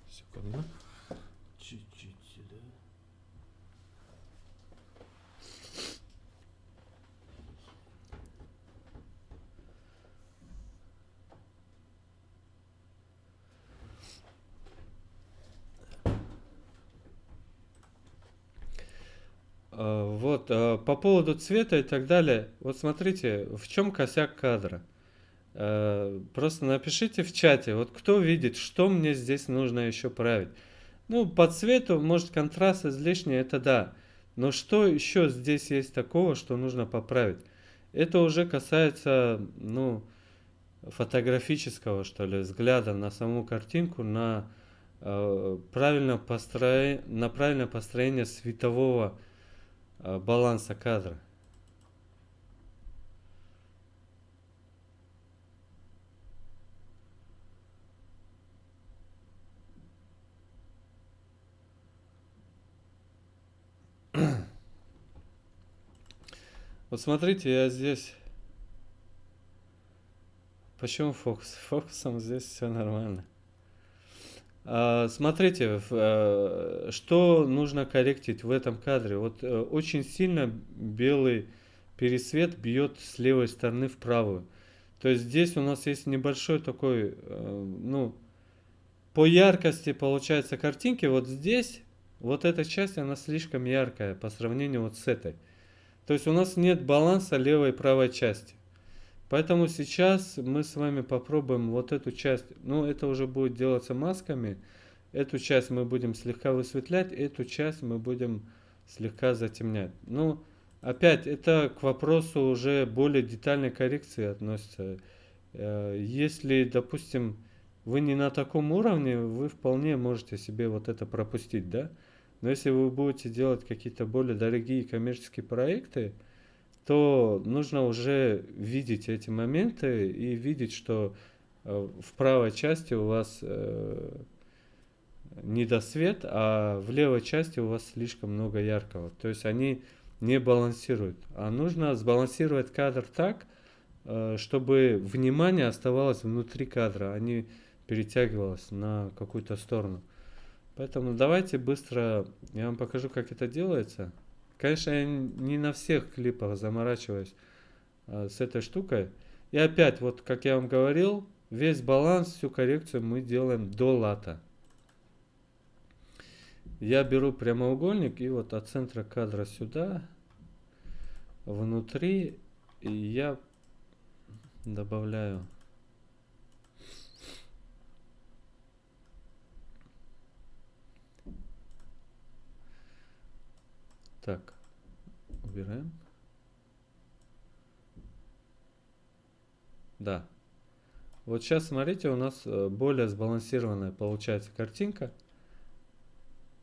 Секунду. Чуть-чуть сюда. Вот, по поводу цвета и так далее. Вот смотрите, в чем косяк кадра. Просто напишите в чате, вот кто видит, что мне здесь нужно еще править. Ну, по цвету, может, контраст излишний, это да. Но что еще здесь есть такого, что нужно поправить? Это уже касается, ну, фотографического, что ли, взгляда на саму картинку, на на правильное построение светового баланса кадра. Вот смотрите, я здесь... Почему фокус? Фокусом здесь все нормально. Смотрите, что нужно корректить в этом кадре. Вот очень сильно белый пересвет бьет с левой стороны в правую. То есть здесь у нас есть небольшой такой, ну, по яркости получается картинки. Вот здесь, вот эта часть, она слишком яркая по сравнению вот с этой. То есть у нас нет баланса левой и правой части. Поэтому сейчас мы с вами попробуем вот эту часть, ну это уже будет делаться масками, эту часть мы будем слегка высветлять, эту часть мы будем слегка затемнять. Ну, опять, это к вопросу уже более детальной коррекции относится. Если, допустим, вы не на таком уровне, вы вполне можете себе вот это пропустить, да? Но если вы будете делать какие-то более дорогие коммерческие проекты, то нужно уже видеть эти моменты и видеть, что в правой части у вас недосвет, а в левой части у вас слишком много яркого. То есть они не балансируют. А нужно сбалансировать кадр так, чтобы внимание оставалось внутри кадра, а не перетягивалось на какую-то сторону. Поэтому давайте быстро я вам покажу, как это делается. Конечно, я не на всех клипах заморачиваюсь с этой штукой. И опять, вот как я вам говорил, весь баланс, всю коррекцию мы делаем до лата. Я беру прямоугольник и вот от центра кадра сюда, внутри, и я добавляю Так, убираем. Да. Вот сейчас, смотрите, у нас более сбалансированная получается картинка.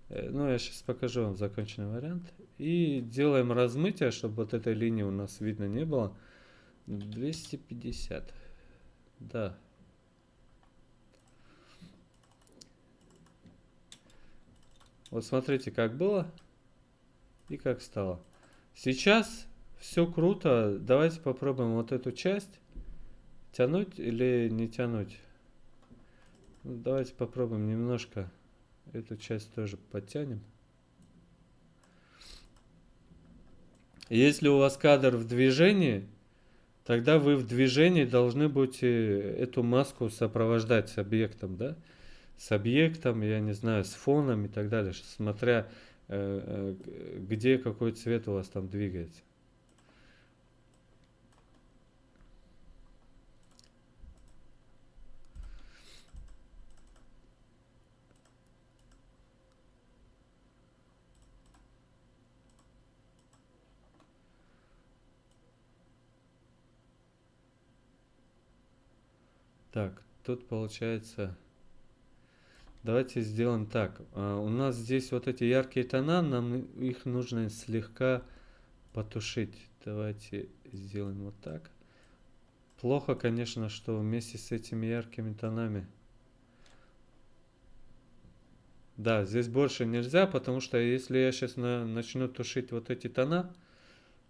Ну, я сейчас покажу вам законченный вариант. И делаем размытие, чтобы вот этой линии у нас видно не было. 250. Да. Вот смотрите, как было и как стало. Сейчас все круто. Давайте попробуем вот эту часть. Тянуть или не тянуть? Ну, давайте попробуем немножко эту часть тоже подтянем. Если у вас кадр в движении, тогда вы в движении должны будете эту маску сопровождать с объектом, да? С объектом, я не знаю, с фоном и так далее, смотря где какой цвет у вас там двигается. Так, тут получается... Давайте сделаем так. У нас здесь вот эти яркие тона, нам их нужно слегка потушить. Давайте сделаем вот так. Плохо, конечно, что вместе с этими яркими тонами. Да, здесь больше нельзя, потому что если я сейчас начну тушить вот эти тона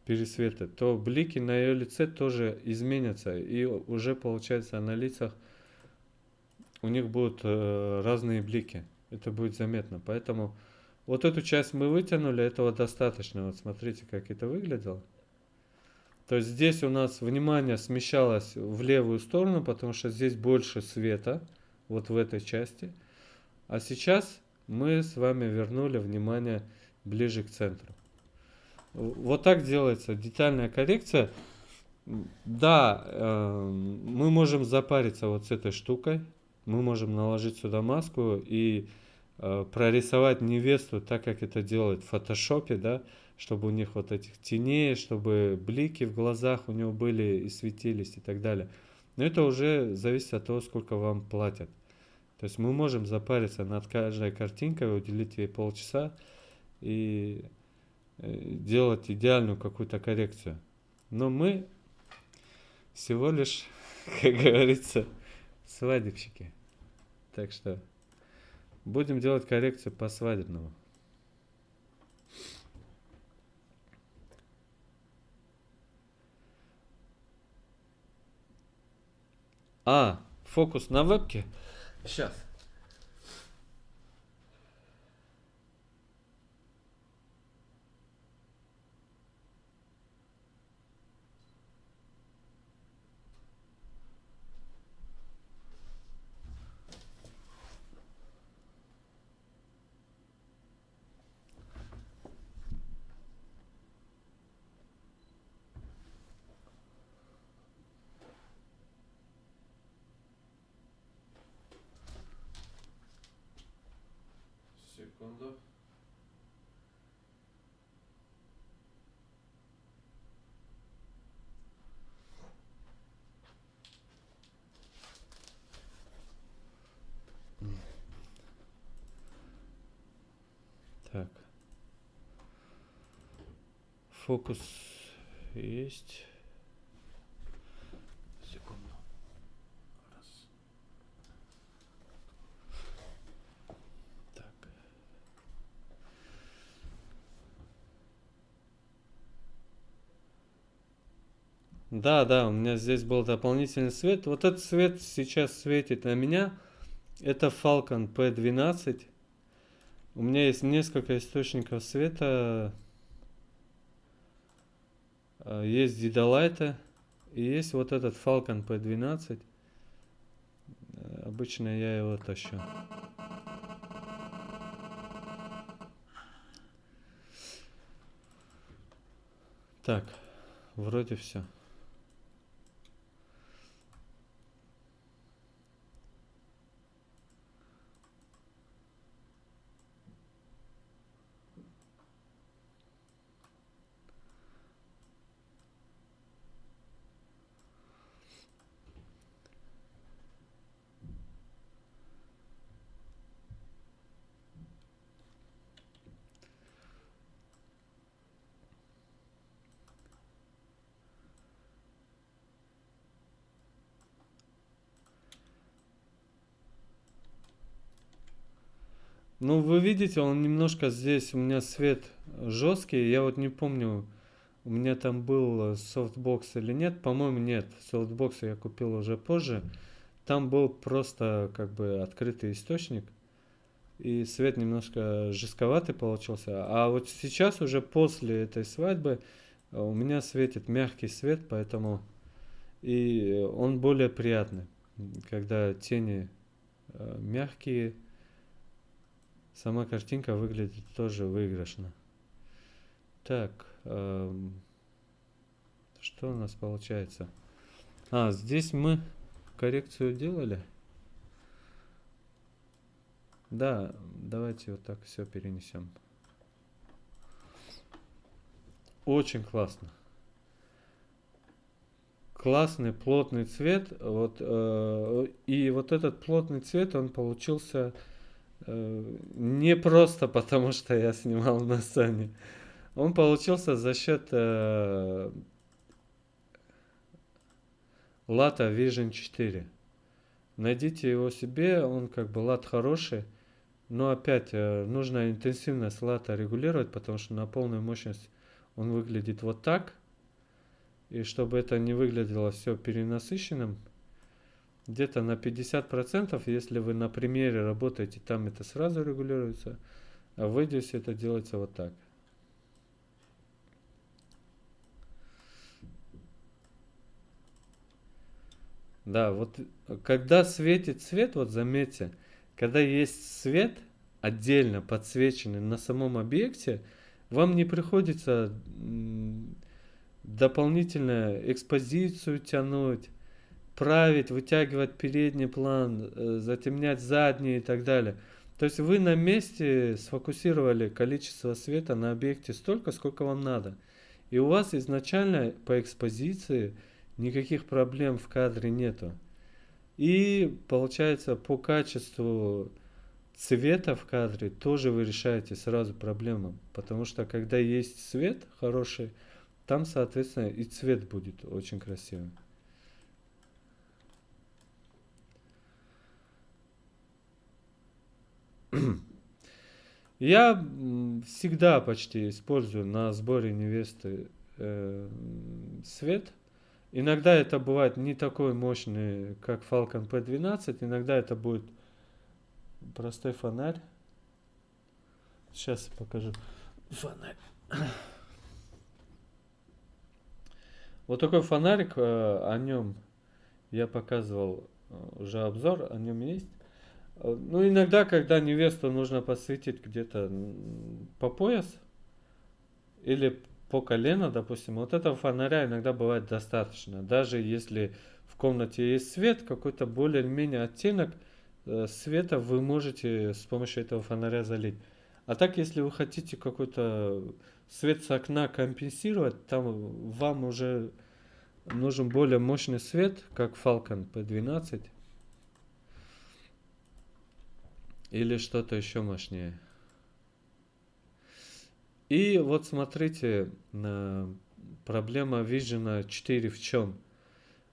пересвета, то блики на ее лице тоже изменятся. И уже получается на лицах у них будут разные блики. Это будет заметно. Поэтому вот эту часть мы вытянули, этого достаточно. Вот смотрите, как это выглядело. То есть здесь у нас внимание смещалось в левую сторону, потому что здесь больше света, вот в этой части. А сейчас мы с вами вернули внимание ближе к центру. Вот так делается детальная коррекция. Да, мы можем запариться вот с этой штукой. Мы можем наложить сюда маску и прорисовать невесту так, как это делают в фотошопе, да, чтобы у них вот этих теней, чтобы блики в глазах у него были и светились и так далее. Но это уже зависит от того, сколько вам платят. То есть мы можем запариться над каждой картинкой, уделить ей полчаса и делать идеальную какую-то коррекцию. Но мы всего лишь, как говорится, свадебщики. Так что будем делать коррекцию по свадебному. Фокус на вебке. Сейчас. Секунду. Так. Фокус есть. Секунду. Раз. Так. Да, у меня здесь был дополнительный свет. Вот этот свет сейчас светит на меня. Это Falcon P12. У меня есть несколько источников света. Есть Didalite и есть вот этот Falcon P12. Обычно я его тащу. Так, вроде все. Ну, вы видите, он немножко здесь, у меня свет жесткий, я вот не помню, у меня там был софтбокс или нет, по-моему, нет, софтбокс я купил уже позже, там был просто как бы открытый источник, и свет немножко жестковатый получился, а вот сейчас уже после этой свадьбы у меня светит мягкий свет, поэтому и он более приятный, когда тени мягкие, сама картинка выглядит тоже выигрышно. Так, что у нас получается? А, здесь мы коррекцию делали. Да, давайте вот так все перенесем. Очень классно. Классный плотный цвет. Вот, и вот этот плотный цвет, он получился не просто потому, что я снимал на сцене. Он получился за счет Lata Vision 4. Найдите его себе, он как бы лат хороший. Но опять нужно интенсивность лата регулировать, потому что на полную мощность он выглядит вот так. И чтобы это не выглядело все перенасыщенным, где-то на 50%, если вы на примере работаете, там это сразу регулируется, а в Edius это делается вот так. Да, вот когда светит свет, вот заметьте, когда есть свет отдельно подсвеченный на самом объекте, вам не приходится дополнительно экспозицию тянуть, править, вытягивать передний план, затемнять задний и так далее. То есть вы на месте сфокусировали количество света на объекте столько, сколько вам надо. И у вас изначально по экспозиции никаких проблем в кадре нету. И получается по качеству цвета в кадре тоже вы решаете сразу проблему. Потому что когда есть свет хороший, там, соответственно, и цвет будет очень красивый. Я всегда почти использую на сборе невесты свет. Иногда это бывает не такой мощный, как Falcon P12. Иногда это будет простой фонарь. Сейчас покажу фонарь. Вот такой фонарик, о нем я показывал уже обзор, о нем есть. Ну, иногда, когда невесту нужно подсветить где-то по пояс или по колено, допустим, вот этого фонаря иногда бывает достаточно. Даже если в комнате есть свет, какой-то более-менее оттенок света вы можете с помощью этого фонаря залить. А так, если вы хотите какой-то свет с окна компенсировать, там вам уже нужен более мощный свет, как Falcon P12 или что-то еще мощнее. И вот смотрите, проблема Vision 4 в чем?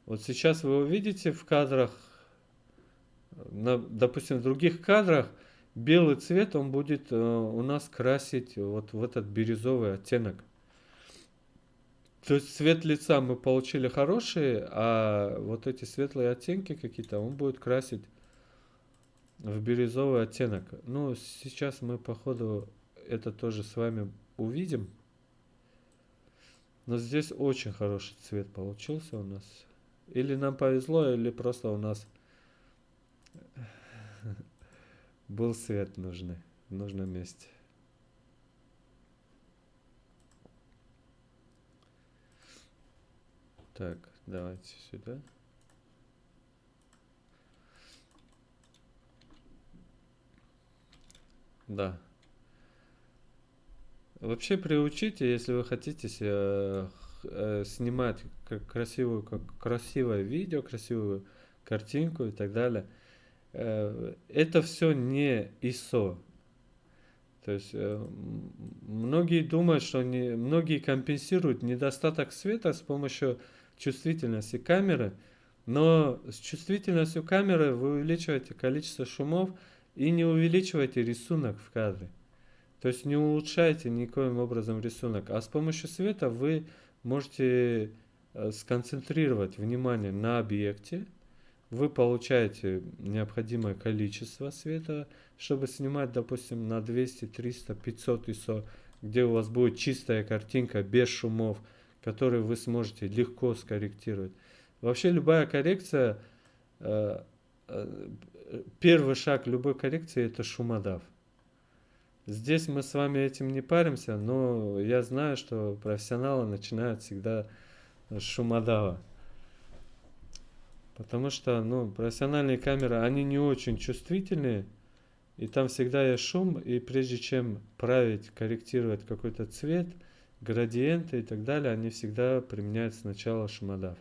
Вот сейчас вы увидите в кадрах, допустим, в других кадрах, белый цвет, он будет у нас красить вот в этот бирюзовый оттенок. То есть цвет лица мы получили хороший, а вот эти светлые оттенки какие-то он будет красить в бирюзовый оттенок. Ну, сейчас мы, походу, это тоже с вами увидим. Но здесь очень хороший цвет получился у нас. Или нам повезло, или просто у нас был свет нужный в нужном месте. Так, давайте сюда. Да. Вообще приучите, если вы хотите снимать красивое видео, красивую картинку и так далее. Это все не ISO. То есть многие думают, что многие компенсируют недостаток света с помощью чувствительности камеры, но с чувствительностью камеры вы увеличиваете количество шумов, И не увеличивайте рисунок в кадре. То есть не улучшайте никоим образом рисунок. А с помощью света вы можете сконцентрировать внимание на объекте. Вы получаете необходимое количество света, чтобы снимать, допустим, на 200, 300, 500 ISO, где у вас будет чистая картинка без шумов, которые вы сможете легко скорректировать. Вообще любая коррекция, э, э, первый шаг любой коррекции это шумодав. Здесь мы с вами этим не паримся, но я знаю, что профессионалы начинают всегда с шумодава. Потому что, ну, профессиональные камеры, они не очень чувствительные, и там всегда есть шум, и прежде чем править, корректировать какой-то цвет, градиенты и так далее, они всегда применяют сначала шумодав.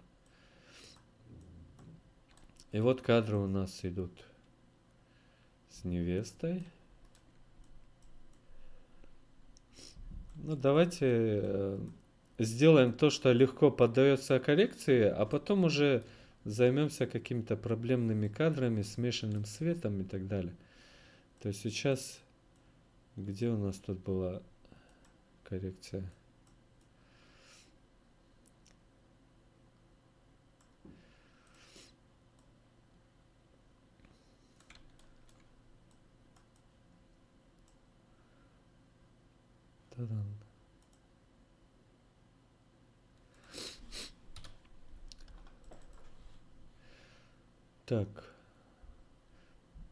И вот кадры у нас идут с невестой. Ну, давайте сделаем то, что легко поддается коррекции, а потом уже займемся какими-то проблемными кадрами, смешанным светом и так далее. То есть сейчас, где у нас тут была коррекция? Та-дам. Так.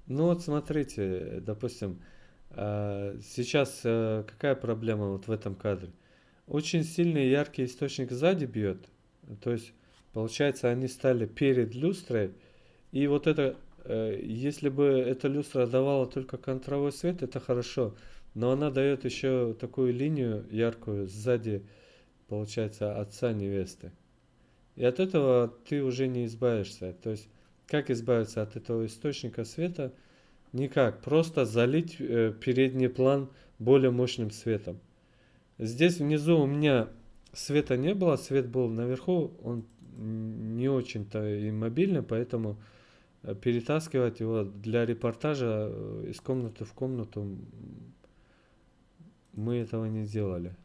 Ну вот смотрите, допустим, сейчас какая проблема вот в этом кадре? Очень сильный яркий источник сзади бьет. То есть, получается, они стали перед люстрой. И вот это, если бы эта люстра давала только контровой свет, это хорошо. Но она дает еще такую линию яркую сзади, получается, отца невесты. И от этого ты уже не избавишься. То есть, как избавиться от этого источника света? Никак. Просто залить передний план более мощным светом. Здесь внизу у меня света не было, свет был наверху, он не очень-то и мобильный, поэтому перетаскивать его для репортажа из комнаты в комнату мы этого не делали.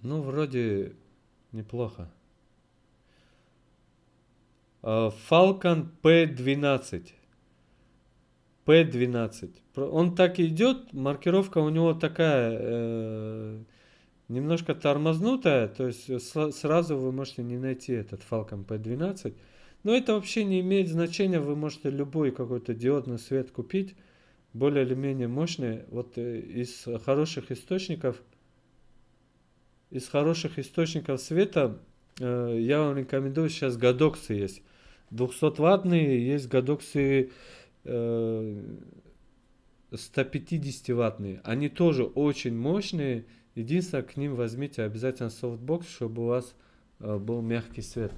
Ну, вроде неплохо. Falcon P12. P12. Он так и идет, маркировка у него такая немножко тормознутая, то есть сразу вы можете не найти этот Falcon P12. Но это вообще не имеет значения, вы можете любой какой-то диодный свет купить, более или менее мощный. Вот из хороших источников света я вам рекомендую, сейчас Godox есть. 200-ваттные, есть Godox 150-ваттные. Они тоже очень мощные. Единственное, к ним возьмите обязательно софтбокс, чтобы у вас был мягкий свет.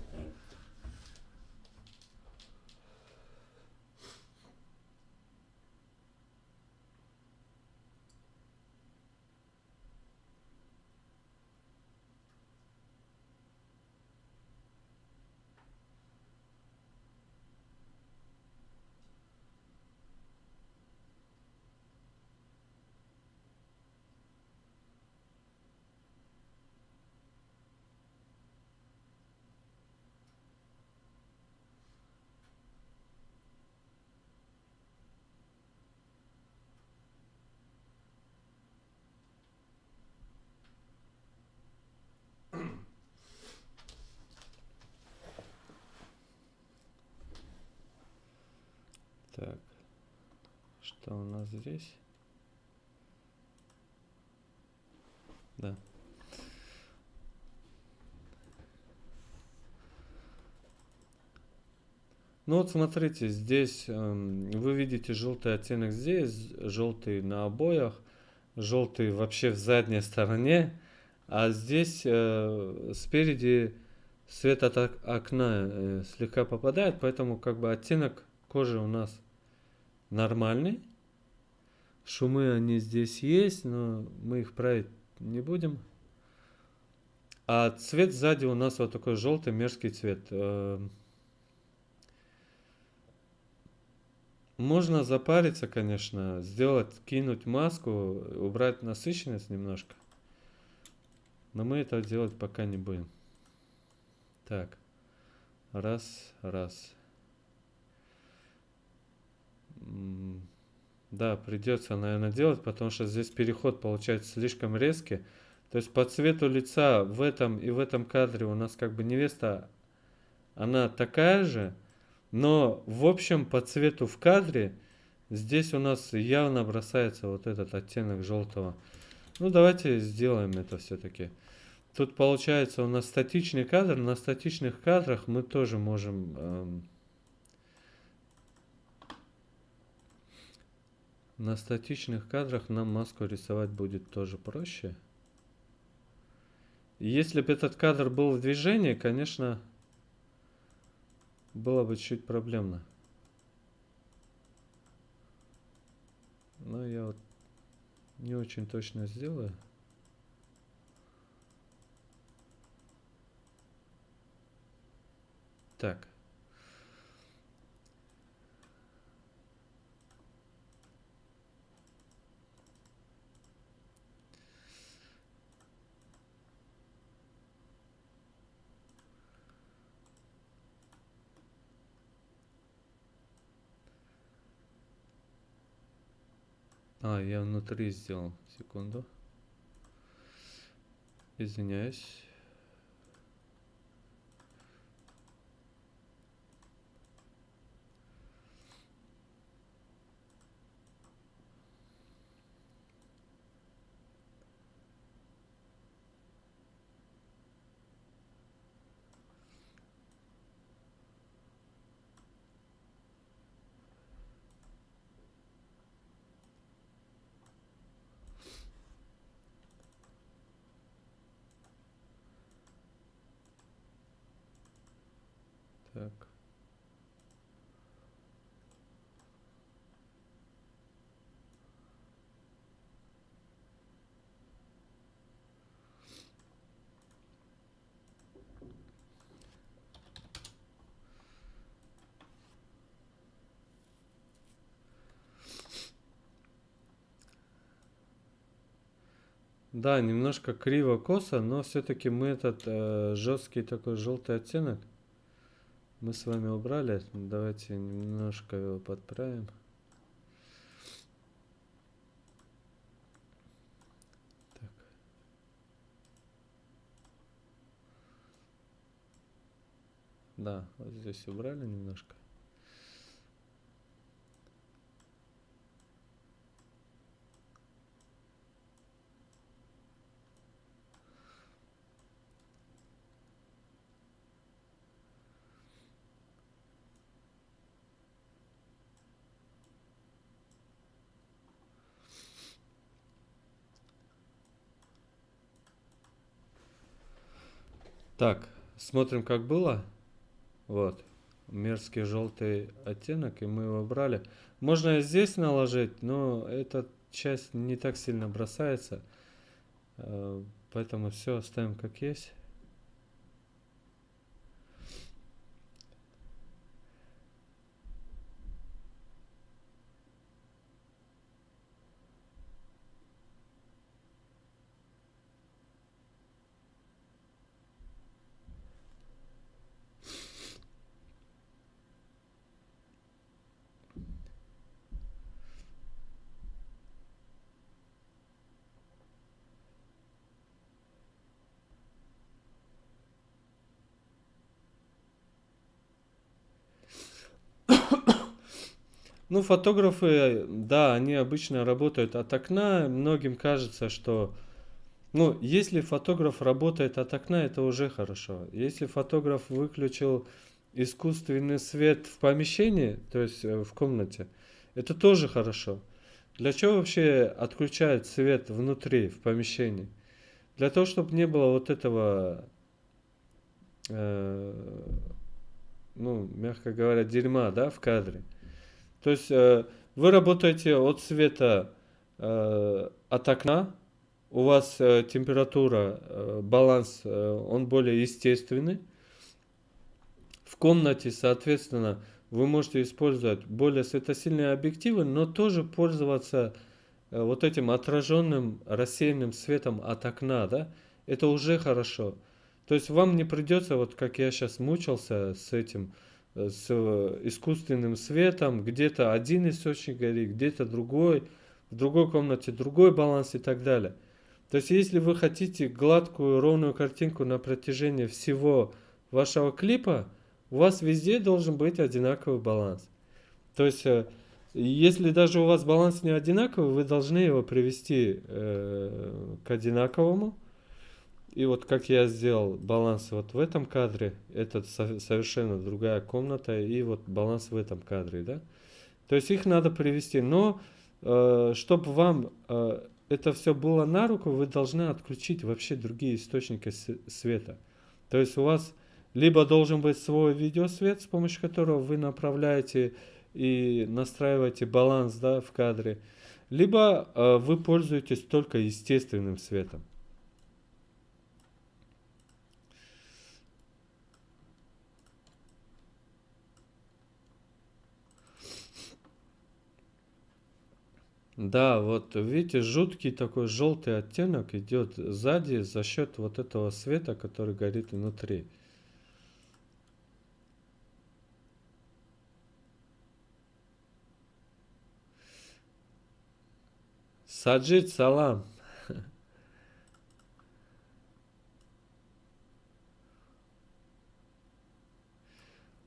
Так, что у нас здесь? Да. Ну вот смотрите, здесь вы видите желтый оттенок здесь, желтый на обоях, желтый вообще в задней стороне, а здесь спереди свет от окна слегка попадает, поэтому как бы оттенок кожи у нас нормальный. Шумы они здесь есть, но мы их править не будем. А цвет сзади у нас вот такой желтый мерзкий цвет. Можно запариться, конечно, сделать, кинуть маску, убрать насыщенность немножко. Но мы это делать пока не будем. Так, раз, раз. Да, придется, наверное, делать, потому что здесь переход получается слишком резкий. То есть по цвету лица в этом и в этом кадре у нас как бы невеста, она такая же, но в общем по цвету в кадре здесь у нас явно бросается вот этот оттенок желтого. Ну давайте сделаем это все-таки. Тут получается у нас статичный кадр. На статичных кадрах мы тоже можем... на статичных кадрах нам маску рисовать будет тоже проще. Если бы этот кадр был в движении, конечно, было бы чуть проблемно. Но я вот не очень точно сделаю. Так. А, я внутри сделал. Секунду. Извиняюсь. Так. Да, немножко криво-косо, но все-таки мы этот жесткий такой желтый оттенок мы с вами убрали. Давайте немножко его подправим. Так. Да, вот здесь убрали немножко. Так, смотрим, как было. Вот, мерзкий желтый оттенок, и мы его брали. Можно и здесь наложить, но эта часть не так сильно бросается. Поэтому все оставим как есть. Ну, фотографы, да, они обычно работают от окна. Многим кажется, что... Ну, если фотограф работает от окна, это уже хорошо. Если фотограф выключил искусственный свет в помещении, то есть в комнате, это тоже хорошо. Для чего вообще отключают свет внутри, в помещении? Для того, чтобы не было вот этого, ну, мягко говоря, дерьма, да, в кадре. То есть вы работаете от света от окна, у вас температура, баланс, он более естественный. В комнате, соответственно, вы можете использовать более светосильные объективы, но тоже пользоваться вот этим отраженным рассеянным светом от окна, да, это уже хорошо. То есть вам не придется, вот как я сейчас мучился с этим, с искусственным светом, где-то один источник горит, где-то другой, в другой комнате другой баланс и так далее. То есть если вы хотите гладкую, ровную картинку на протяжении всего вашего клипа, у вас везде должен быть одинаковый баланс. То есть, если даже у вас баланс не одинаковый, вы должны его привести к одинаковому. И вот как я сделал баланс вот в этом кадре, это совершенно другая комната, и вот баланс в этом кадре, да. То есть их надо привести. Но чтобы вам это все было на руку, вы должны отключить вообще другие источники света. То есть у вас либо должен быть свой видеосвет, с помощью которого вы направляете и настраиваете баланс, да, в кадре, либо вы пользуетесь только естественным светом. Да, вот видите, жуткий такой желтый оттенок идет сзади за счет вот этого света, который горит внутри. Саджид салам.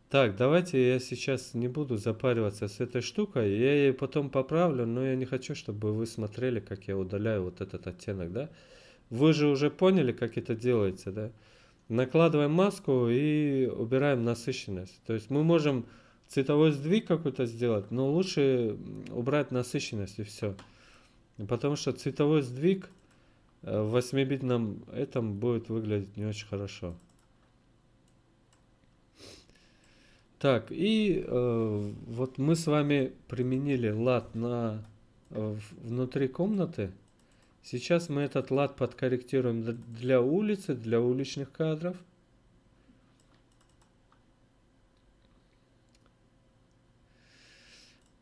Так, давайте я сейчас не буду запариваться с этой штукой. Я ее потом поправлю, но я не хочу, чтобы вы смотрели, как я удаляю вот этот оттенок, да? Вы же уже поняли, как это делается, да? Накладываем маску и убираем насыщенность. То есть мы можем цветовой сдвиг какой-то сделать, но лучше убрать насыщенность и все. Потому что цветовой сдвиг в 8-битном этом будет выглядеть не очень хорошо. Так, и вот мы с вами применили лад внутри комнаты. Сейчас мы этот лад подкорректируем для улицы, для уличных кадров.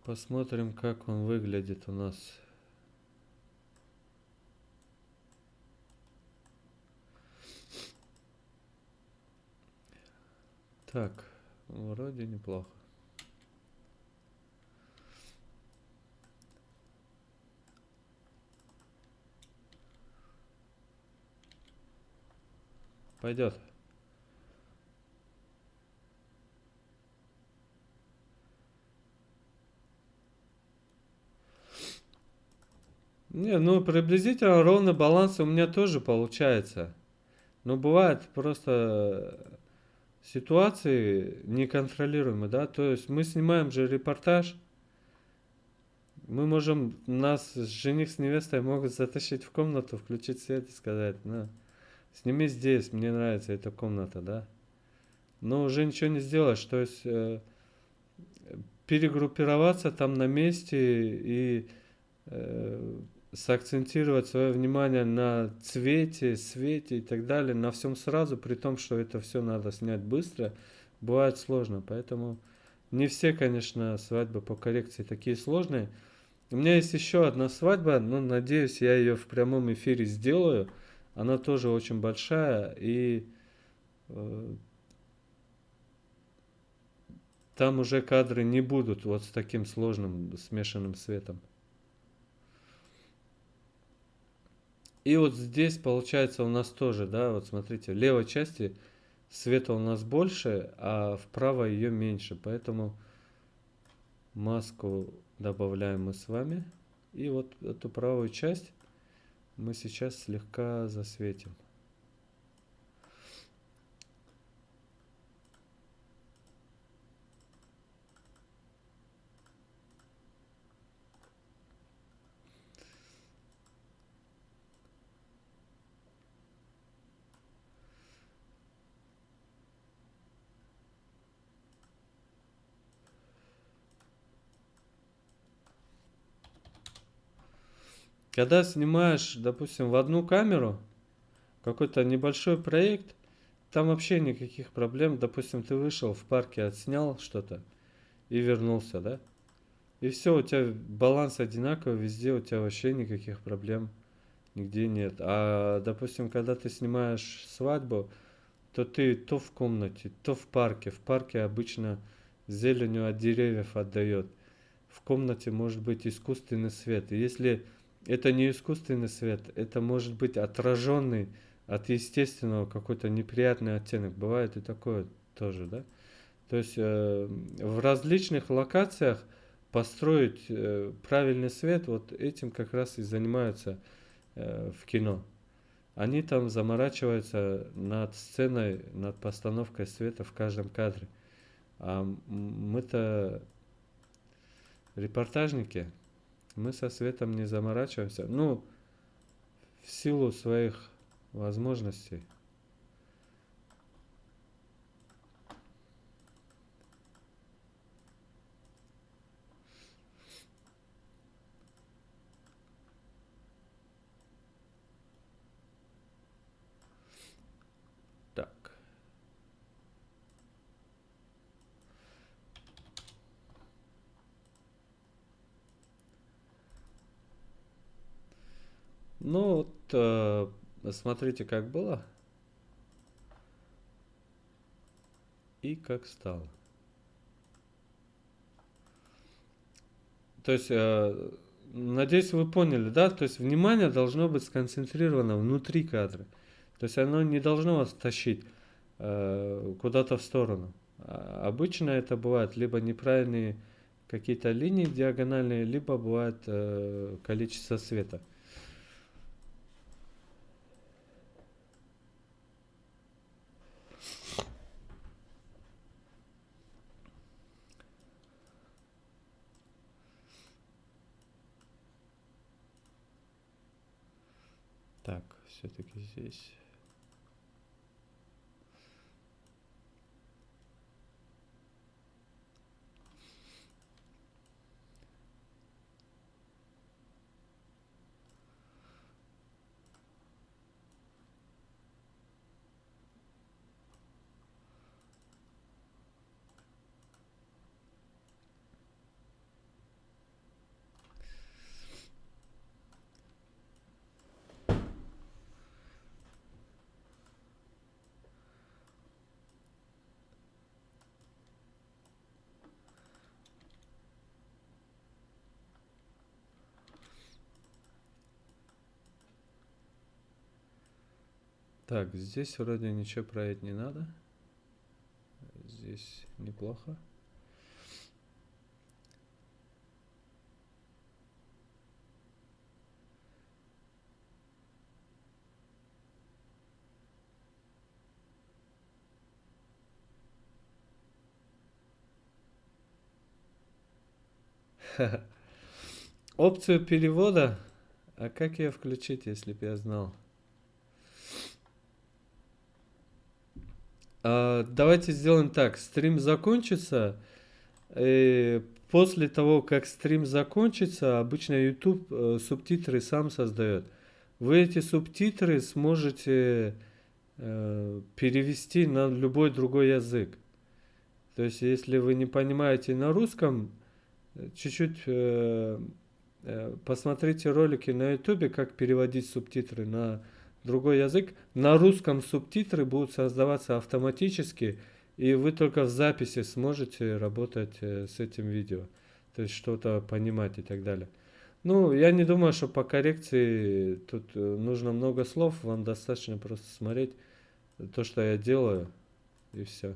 Посмотрим, как он выглядит у нас. Так, вроде неплохо. Пойдет. Не, ну приблизительно ровный баланс у меня тоже получается. Но бывает просто ситуации неконтролируемые, да, то есть мы снимаем же репортаж, мы можем, нас жених с невестой могут затащить в комнату, включить свет и сказать, на, сними здесь, мне нравится эта комната, да. Но уже ничего не сделаешь, то есть перегруппироваться там на месте и сакцентировать свое внимание на цвете, свете и так далее, на всем сразу, при том, что это все надо снять быстро, бывает сложно. Поэтому не все, конечно, свадьбы по коррекции такие сложные. У меня есть еще одна свадьба, но надеюсь, я ее в прямом эфире сделаю. Она тоже очень большая, и там уже кадры не будут вот с таким сложным смешанным светом. И вот здесь получается у нас тоже, да, вот смотрите, в левой части света у нас больше, а в правой ее меньше. Поэтому маску добавляем мы с вами. И вот эту правую часть мы сейчас слегка засветим. когда снимаешь, допустим, в одну камеру какой-то небольшой проект, там вообще никаких проблем. Допустим, ты вышел в парке, отснял что-то и вернулся, да? И все, у тебя баланс одинаковый, везде у тебя вообще никаких проблем нигде нет. А, допустим, когда ты снимаешь свадьбу, то ты то в комнате, то в парке. В парке обычно зеленью от деревьев отдает. В комнате может быть искусственный свет. И если это не искусственный свет, это может быть отраженный от естественного какой-то неприятный оттенок. Бывает и такое тоже, да? То есть в различных локациях построить правильный свет, вот этим как раз и занимаются в кино. Они там заморачиваются над сценой, над постановкой света в каждом кадре. А мы-то репортажники, мы со светом не заморачиваемся. Ну, в силу своих возможностей. Так. Ну, вот смотрите, как было и как стало. То есть, надеюсь, вы поняли, да? То есть, внимание должно быть сконцентрировано внутри кадра. То есть, оно не должно вас тащить куда-то в сторону. Обычно это бывает либо неправильные какие-то линии диагональные, либо бывает количество света. Так, все-таки здесь. Так, здесь вроде ничего проверить не надо. Здесь неплохо. Опцию перевода. А как ее включить, если бы я знал? Давайте сделаем так. Стрим закончится. И после того, как стрим закончится, обычно YouTube субтитры сам создает. Вы эти субтитры сможете перевести на любой другой язык. То есть, если вы не понимаете на русском, чуть-чуть посмотрите ролики на YouTube, как переводить субтитры на другой язык. На русском субтитры будут создаваться автоматически, и вы только в записи сможете работать с этим видео. То есть что-то понимать и так далее. Ну, я не думаю, что по коррекции тут нужно много слов. Вам достаточно просто смотреть то, что я делаю, и все.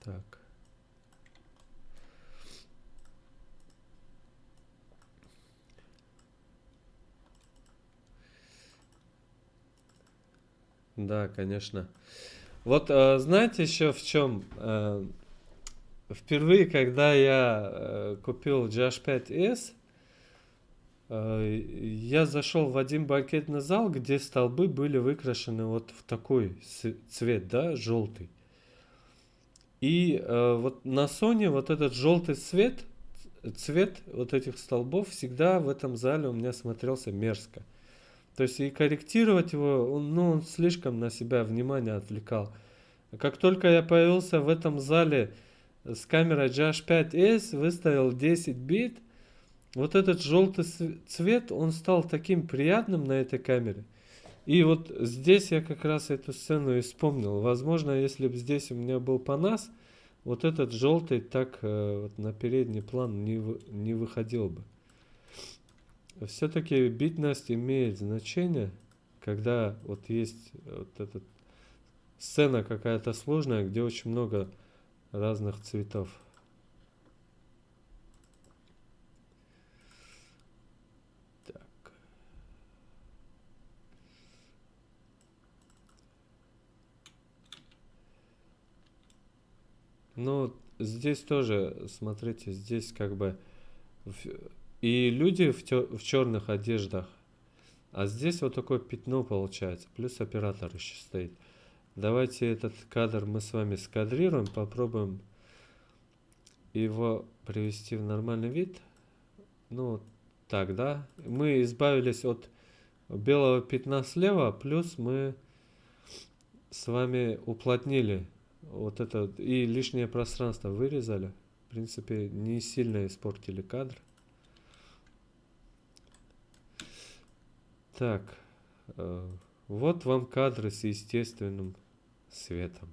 Так. Да, конечно. Вот знаете еще в чем? Впервые, когда я купил GH5S, Я зашел в один банкетный зал, где столбы были выкрашены вот в такой цвет, да, желтый. И вот на Sony вот этот желтый цвет вот этих столбов всегда в этом зале у меня смотрелся мерзко. То есть и корректировать его, он слишком на себя внимание отвлекал. Как только я появился в этом зале с камерой GH5S, выставил 10 бит, вот этот желтый цвет, он стал таким приятным на этой камере. И вот здесь я как раз эту сцену и вспомнил. Возможно, если бы здесь у меня был Панас, вот этот желтый так вот на передний план не выходил бы. Все-таки битность имеет значение, когда вот есть вот эта сцена какая-то сложная, где очень много разных цветов. Так. Ну, здесь тоже, смотрите, здесь как бы и люди в черных одеждах, а здесь вот такое пятно получается, плюс оператор еще стоит. Давайте этот кадр мы с вами скадрируем, попробуем его привести в нормальный вид. Ну, так, да. Мы избавились от белого пятна слева, плюс мы с вами уплотнили вот это и лишнее пространство вырезали. В принципе, не сильно испортили кадр. Так, вот вам кадры с естественным светом.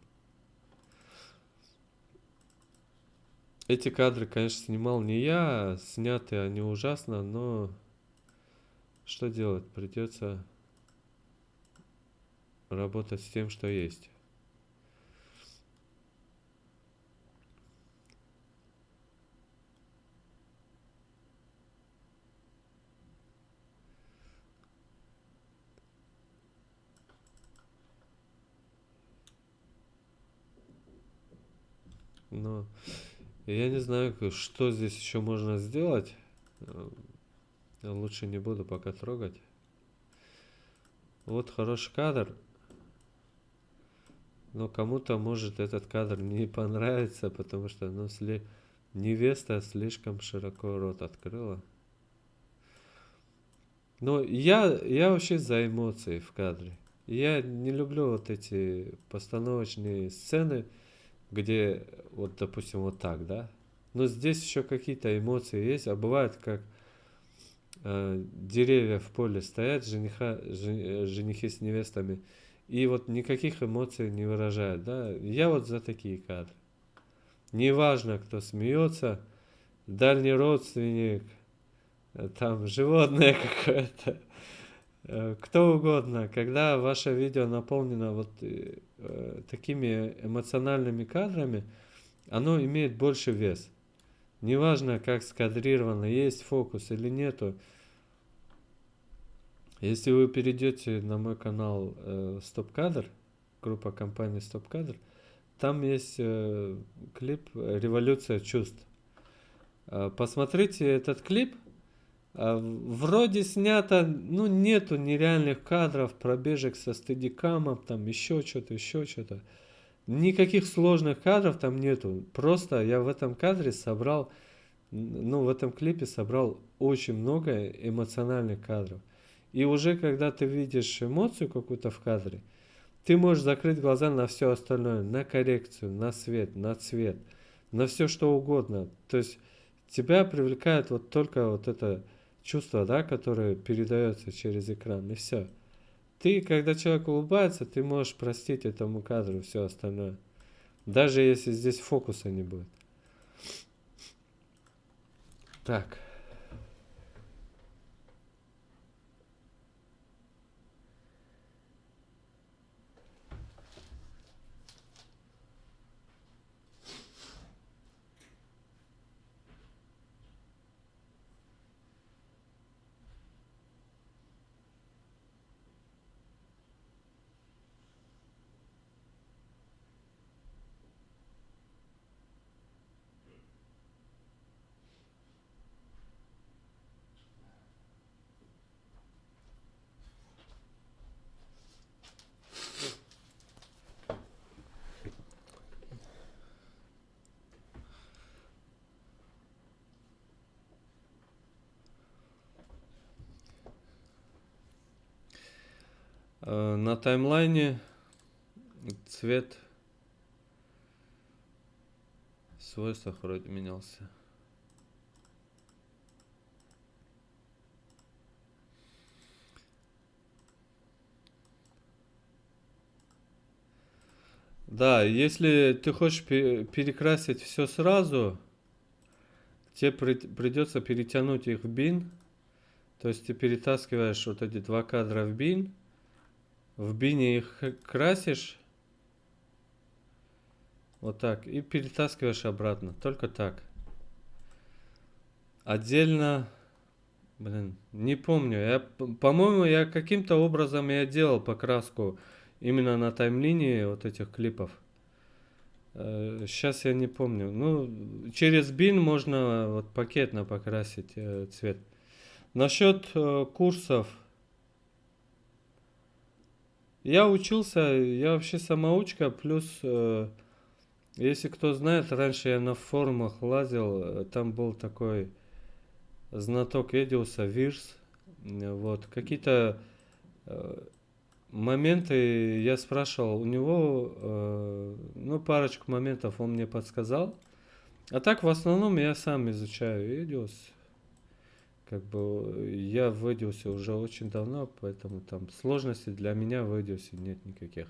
Эти кадры, конечно, снимал не я, сняты они ужасно, но что делать? Придется работать с тем, что есть. Но я не знаю, что здесь еще можно сделать. Лучше не буду пока трогать. Вот хороший кадр. Но кому-то может этот кадр не понравится, потому что невеста слишком широко рот открыла. Но я вообще за эмоции в кадре. Я не люблю вот эти постановочные сцены, где вот, допустим, вот так, да. Но здесь еще какие-то эмоции есть, а бывает, как деревья в поле стоят, женихи с невестами, и вот никаких эмоций не выражают, да. Я вот за такие кадры. Неважно, кто смеется, дальний родственник, там животное какое-то, кто угодно, когда ваше видео наполнено вот такими эмоциональными кадрами, оно имеет больше вес. Неважно, как скадрировано, есть фокус или нету. Если вы перейдете на мой канал Стоп-кадр, группа компании Стоп-кадр, там есть клип «Революция чувств». Посмотрите этот клип. Вроде снято, нету нереальных кадров, пробежек со стедикамом, там еще что-то. Никаких сложных кадров там нету. Просто я в этом кадре собрал, в этом клипе собрал очень много эмоциональных кадров. И уже когда ты видишь эмоцию какую-то в кадре, ты можешь закрыть глаза на все остальное, на коррекцию, на свет, на цвет, на все что угодно. То есть тебя привлекает вот только вот это чувство, да, которое передается через экран, и все. Ты, когда человек улыбается, ты можешь простить этому кадру все остальное. Даже если здесь фокуса не будет. Так. На таймлайне цвет в свойствах вроде менялся. Да, если ты хочешь перекрасить все сразу, тебе придется перетянуть их в бин. То есть ты перетаскиваешь вот эти два кадра в бине их красишь, вот так, и перетаскиваешь обратно, только так. Отдельно, не помню, по-моему, я каким-то образом я делал покраску именно на таймлинии вот этих клипов. Сейчас я не помню. Ну, через бин можно вот пакетно покрасить цвет. Насчет курсов. Я учился, я вообще самоучка, плюс, если кто знает, раньше я на форумах лазил, там был такой знаток Эдиуса, Вирс. Вот, какие-то моменты я спрашивал у него, ну, парочку моментов он мне подсказал. А так, в основном, я сам изучаю Эдиус. Как бы я в Эдиусе уже очень давно, поэтому там сложностей для меня в Эдиусе нет никаких.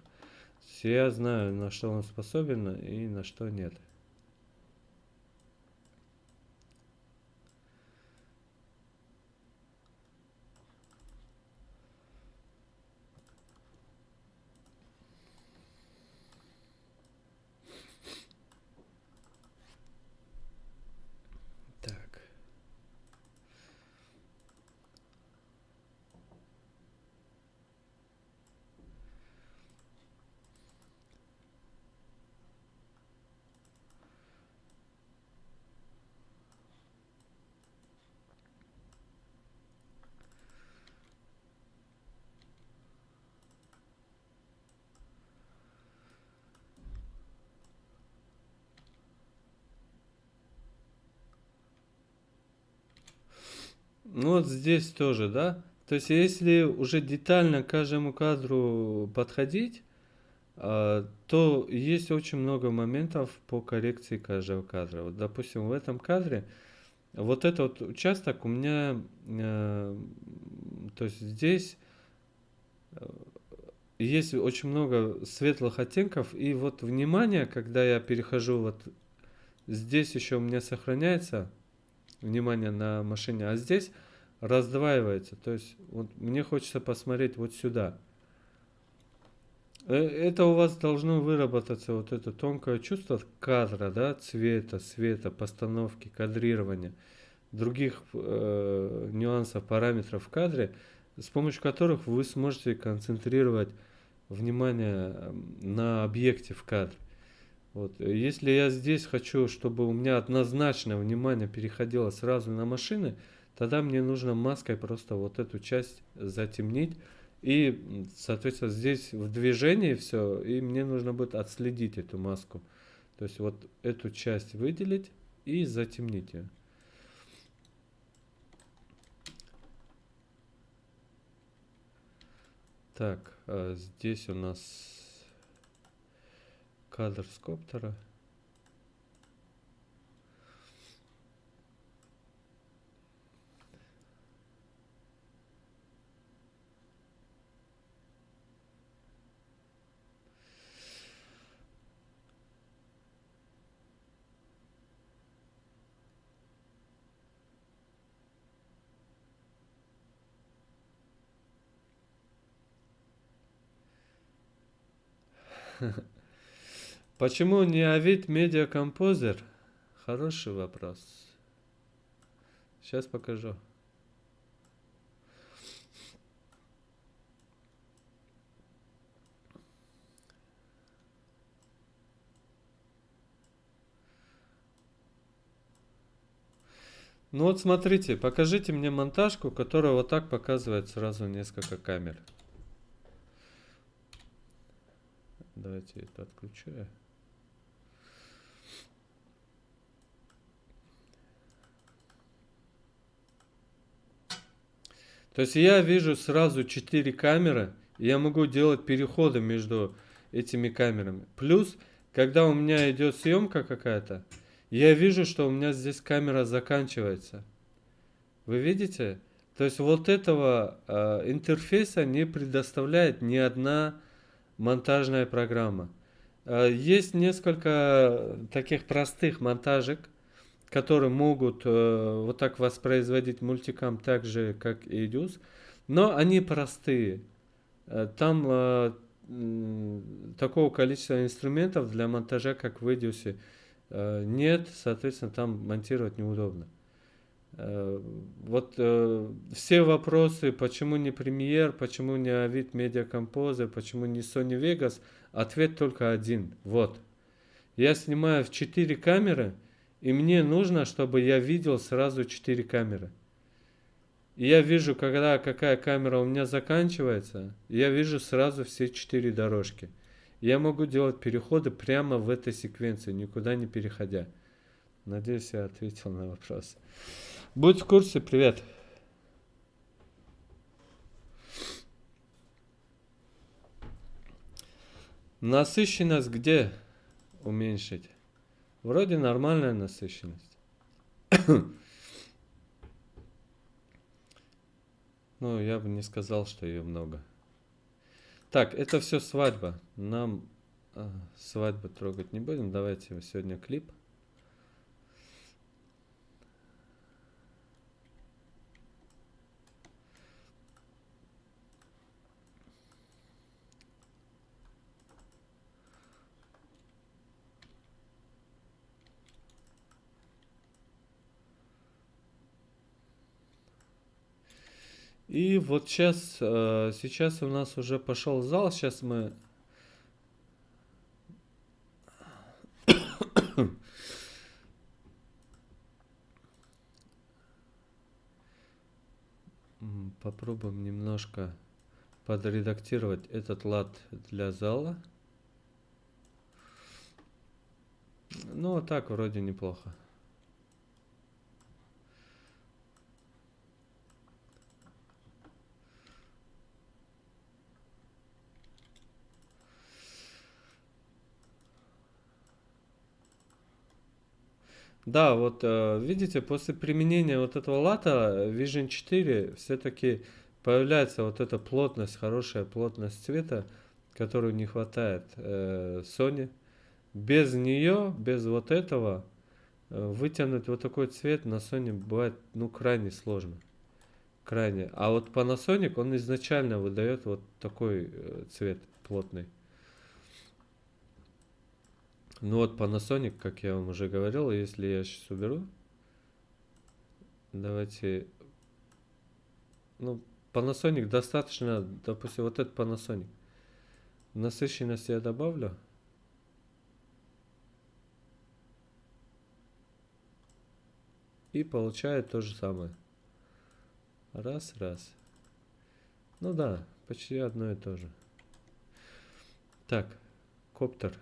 Я знаю, на что он способен и на что нет. Так. Ну вот здесь тоже, да? То есть если уже детально к каждому кадру подходить, то есть очень много моментов по коррекции каждого кадра. Вот, допустим, в этом кадре вот этот вот участок у меня, то есть здесь есть очень много светлых оттенков, и вот внимание, когда я перехожу вот здесь еще у меня сохраняется внимание на машине, а здесь раздваивается. То есть вот мне хочется посмотреть вот сюда. Это у вас должно выработаться вот это тонкое чувство кадра, да, цвета, света, постановки, кадрирования, других нюансов, параметров в кадре, с помощью которых вы сможете концентрировать внимание на объекте в кадре. Вот. Если я здесь хочу, чтобы у меня однозначно внимание переходило сразу на машины, тогда мне нужно маской просто вот эту часть затемнить. И, соответственно, здесь в движении все, и мне нужно будет отследить эту маску. То есть вот эту часть выделить и затемнить ее. Так, здесь у нас кадр с коптера. Почему не Avid Media Composer? Хороший вопрос. Сейчас покажу. Ну вот смотрите, покажите мне монтажку, которая вот так показывает сразу несколько камер. Давайте это отключу я. То есть я вижу сразу 4 камеры, И я могу делать переходы между этими камерами. Плюс, когда у меня идет съемка какая-то, я вижу, что у меня здесь камера заканчивается. Вы видите? То есть вот этого интерфейса не предоставляет ни одна монтажная программа. Есть несколько таких простых монтажек, которые могут вот так воспроизводить мультикам так же, как и Edius, но они простые. Там такого количества инструментов для монтажа, как в Edius, нет, соответственно, там монтировать неудобно. Вот все вопросы, почему не Premiere, почему не Avid Media Composer, почему не Sony Vegas, ответ только один. Вот. Я снимаю в 4 камеры, и мне нужно, чтобы я видел сразу 4 камеры. И я вижу, когда какая камера у меня заканчивается, я вижу сразу все 4 дорожки. Я могу делать переходы прямо в этой секвенции, никуда не переходя. Надеюсь, я ответил на вопрос. Будь в курсе, привет. Насыщенность где уменьшить? Вроде нормальная насыщенность. Ну, я бы не сказал, что ее много. Так, это все свадьба. Нам свадьбу трогать не будем. Давайте сегодня клип. И вот сейчас у нас уже пошел зал. Сейчас мы попробуем немножко подредактировать этот лад для зала. Ну, а так вроде неплохо. Да, вот видите, после применения вот этого лата Vision 4 все-таки появляется вот эта плотность, хорошая плотность цвета, которую не хватает Sony. Без нее, без вот этого, вытянуть вот такой цвет на Sony бывает, ну, крайне сложно. Крайне. А вот Panasonic, он изначально выдает вот такой цвет плотный. Ну вот Panasonic, как я вам уже говорил, если я сейчас уберу, давайте, ну, Panasonic достаточно, допустим, вот этот Panasonic. Насыщенность я добавлю. И получает то же самое. Раз, раз. Ну да, почти одно и то же. Так, коптер.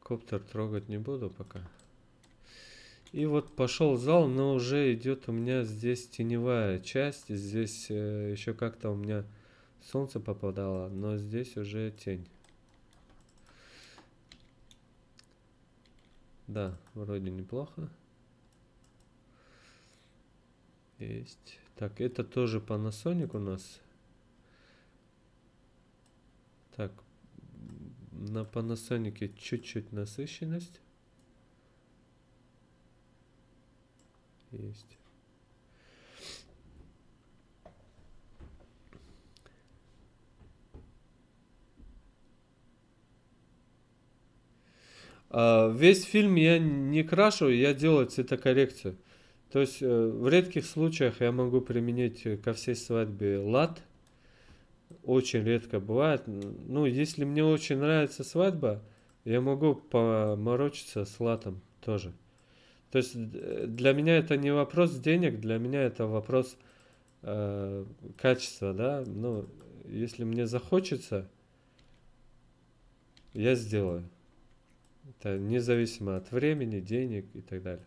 Коптер трогать не буду пока. И вот пошел зал, но уже идет у меня здесь теневая часть. Здесь еще как-то у меня солнце попадало, но здесь уже тень. Да, вроде неплохо. Есть. Так, это тоже Panasonic у нас. Так, на Panasonic чуть-чуть насыщенность. Есть. Весь фильм я не крашу, я делаю цветокоррекцию. То есть в редких случаях я могу применить ко всей свадьбе лад. Очень редко бывает. Ну, если мне очень нравится свадьба, я могу поморочиться с латом тоже. То есть для меня это не вопрос денег, для меня это вопрос качества, да. Ну, если мне захочется, я сделаю. Это независимо от времени, денег и так далее.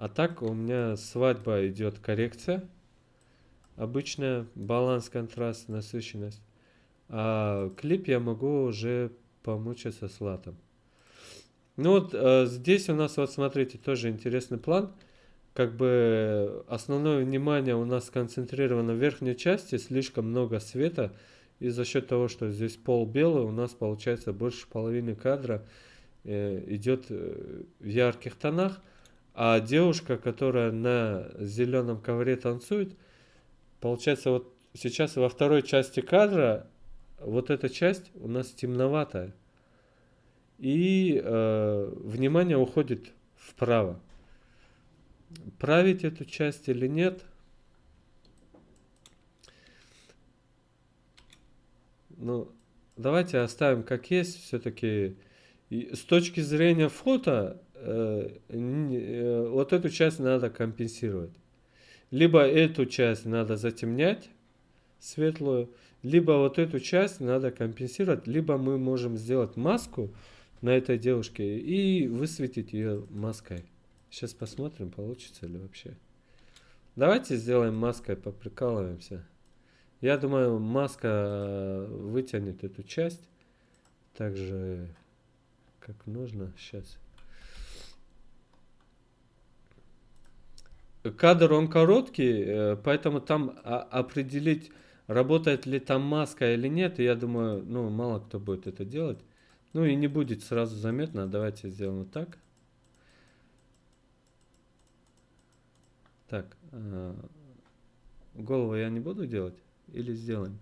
А так у меня свадьба идет коррекция. Обычная баланс, контраст, насыщенность. А клип я могу уже помучиться с латом. Ну вот здесь у нас, вот смотрите, тоже интересный план. Как бы основное внимание у нас сконцентрировано в верхней части, слишком много света. И за счет того, что здесь пол белый, у нас получается больше половины кадра идет в ярких тонах. А девушка, которая на зеленом ковре танцует, получается вот сейчас во второй части кадра вот эта часть у нас темноватая. И внимание уходит вправо. Править эту часть или нет? Ну, давайте оставим как есть. Все-таки с точки зрения фото, вот эту часть надо компенсировать. Либо эту часть надо затемнять, светлую, либо вот эту часть надо компенсировать, либо мы можем сделать маску на этой девушке и высветить ее маской. Сейчас посмотрим, получится ли вообще. Давайте сделаем маской, поприкалываемся. Я думаю, маска вытянет эту часть так же, как нужно. Сейчас. Кадр он короткий, поэтому там определить, работает ли там маска или нет, я думаю, ну, мало кто будет это делать. Ну и не будет сразу заметно. Давайте сделаем вот так. Так, голову я не буду делать? Или сделаем?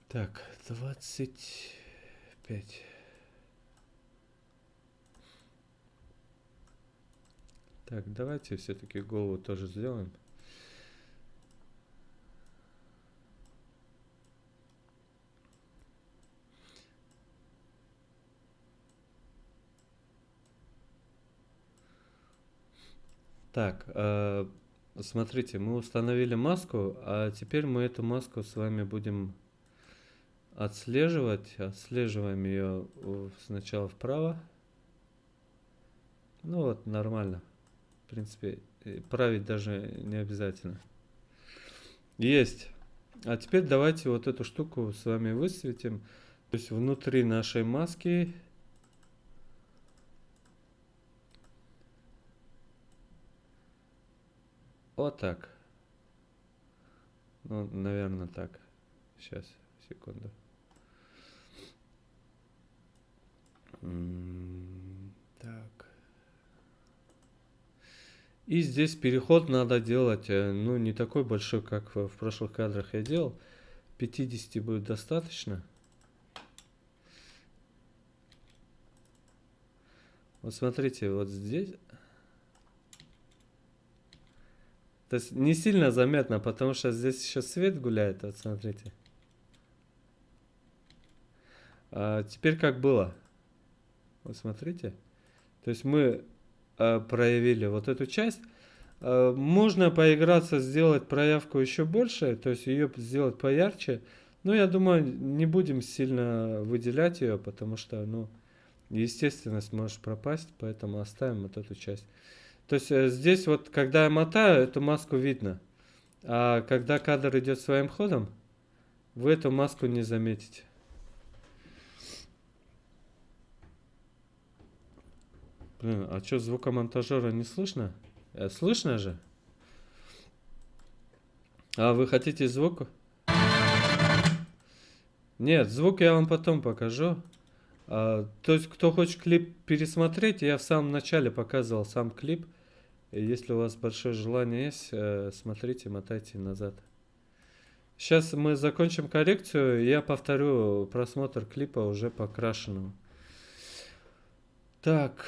Так, 25. Так, давайте все-таки голову тоже сделаем. Так, смотрите, мы установили маску, а теперь мы эту маску с вами будем отслеживать. Отслеживаем ее сначала вправо. Ну вот, нормально. В принципе, править даже не обязательно. Есть. А теперь давайте вот эту штуку с вами высветим. То есть внутри нашей маски. Вот так. Ну, наверное, так. Сейчас, секунду. Так. И здесь переход надо делать, ну, не такой большой, как в прошлых кадрах я делал. 50 будет достаточно. Вот смотрите, вот здесь. То есть не сильно заметно, потому что здесь еще свет гуляет. Вот смотрите. А теперь как было. Вот смотрите. То есть мы проявили вот эту часть. Можно поиграться, сделать проявку еще больше, то есть ее сделать поярче. Но я думаю, не будем сильно выделять ее, потому что, ну, естественность может пропасть, поэтому оставим вот эту часть. То есть здесь вот, когда я мотаю, эту маску видно. А когда кадр идет своим ходом, вы эту маску не заметите. Блин, а что, звукомонтажера не слышно? Слышно же? А вы хотите звук? Нет, звук я вам потом покажу. То есть, кто хочет клип пересмотреть, я в самом начале показывал сам клип. И если у вас большое желание есть, смотрите, мотайте назад. Сейчас мы закончим коррекцию, и я повторю просмотр клипа уже покрашенного. Так.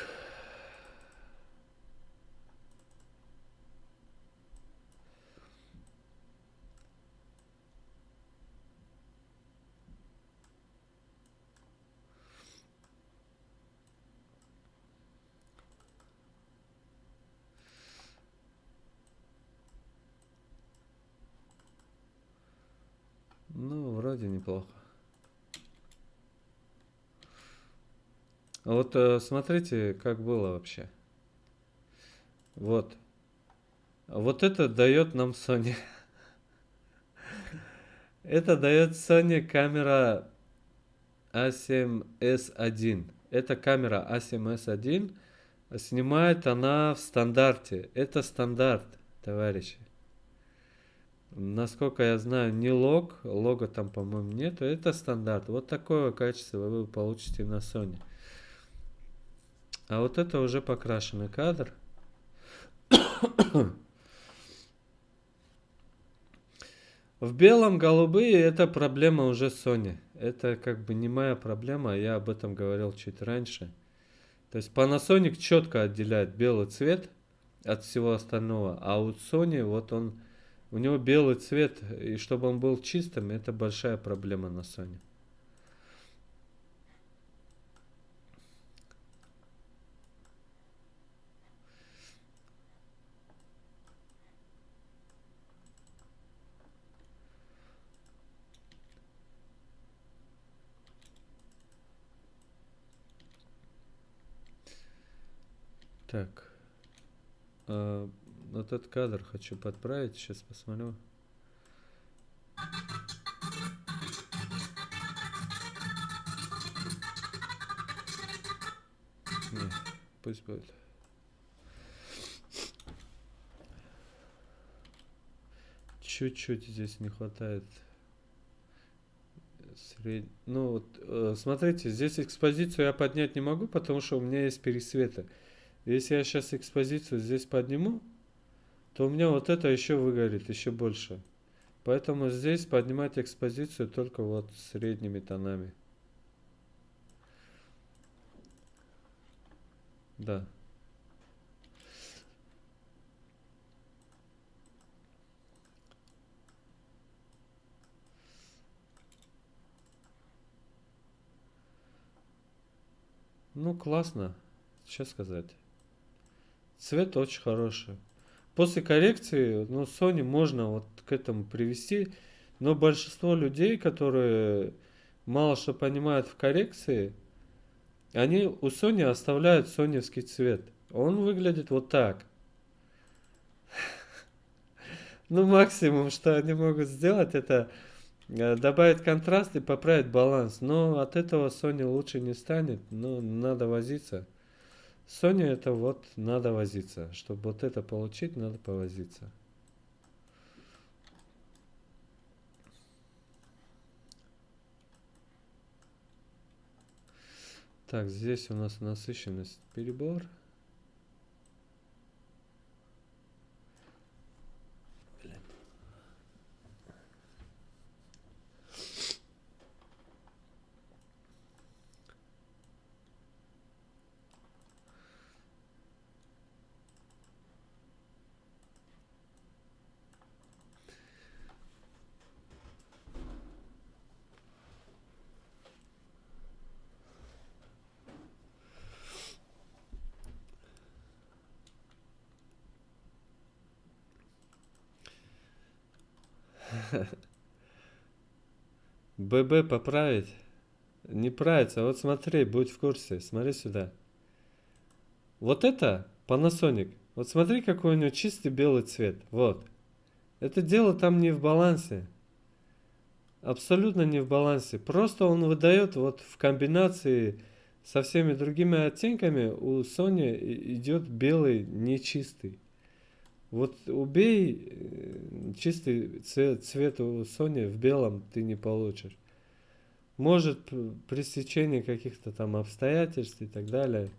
Ну, вроде неплохо. А вот смотрите, как было вообще. Вот. Вот это дает нам Sony. Это дает Sony камера A7S1. Эта камера A7S1 снимает она в стандарте. Это стандарт, товарищи. Насколько я знаю, не лого там, по-моему, нету. Это стандарт. Вот такое качество вы получите на Sony. А вот это уже покрашенный кадр. В белом голубые это проблема уже Sony. Это как бы не моя проблема, я об этом говорил чуть раньше. То есть Panasonic четко отделяет белый цвет от всего остального, а у Sony вот у него белый цвет, и чтобы он был чистым, это большая проблема на Sony. Так, вот этот кадр хочу подправить, сейчас посмотрю. Нет, пусть будет. Чуть-чуть здесь не хватает. Ну вот, смотрите, здесь экспозицию я поднять не могу, потому что у меня есть пересветы. Если я сейчас экспозицию здесь подниму, то у меня вот это еще выгорит, еще больше. Поэтому здесь поднимать экспозицию только вот средними тонами. Да. Ну, классно. Что сказать. Цвет очень хороший. После коррекции, ну, Sony можно вот к этому привести, но большинство людей, которые мало что понимают в коррекции, они у Sony оставляют соневский цвет. Он выглядит вот так. Ну, максимум, что они могут сделать, это добавить контраст и поправить баланс. Но от этого Sony лучше не станет, но надо возиться. Sony это вот надо возиться. Чтобы вот это получить, надо повозиться. Так, здесь у нас насыщенность перебор. ББ поправить? Не правится. Вот смотри, будь в курсе. Смотри сюда. Вот это Panasonic. Вот смотри, какой у него чистый белый цвет. Вот. Это дело там не в балансе. Абсолютно не в балансе. Просто он выдает вот в комбинации со всеми другими оттенками у Sony идет белый нечистый. Вот убей чистый цвет у Sony в белом ты не получишь. Может при стечении каких-то там обстоятельств и так далее,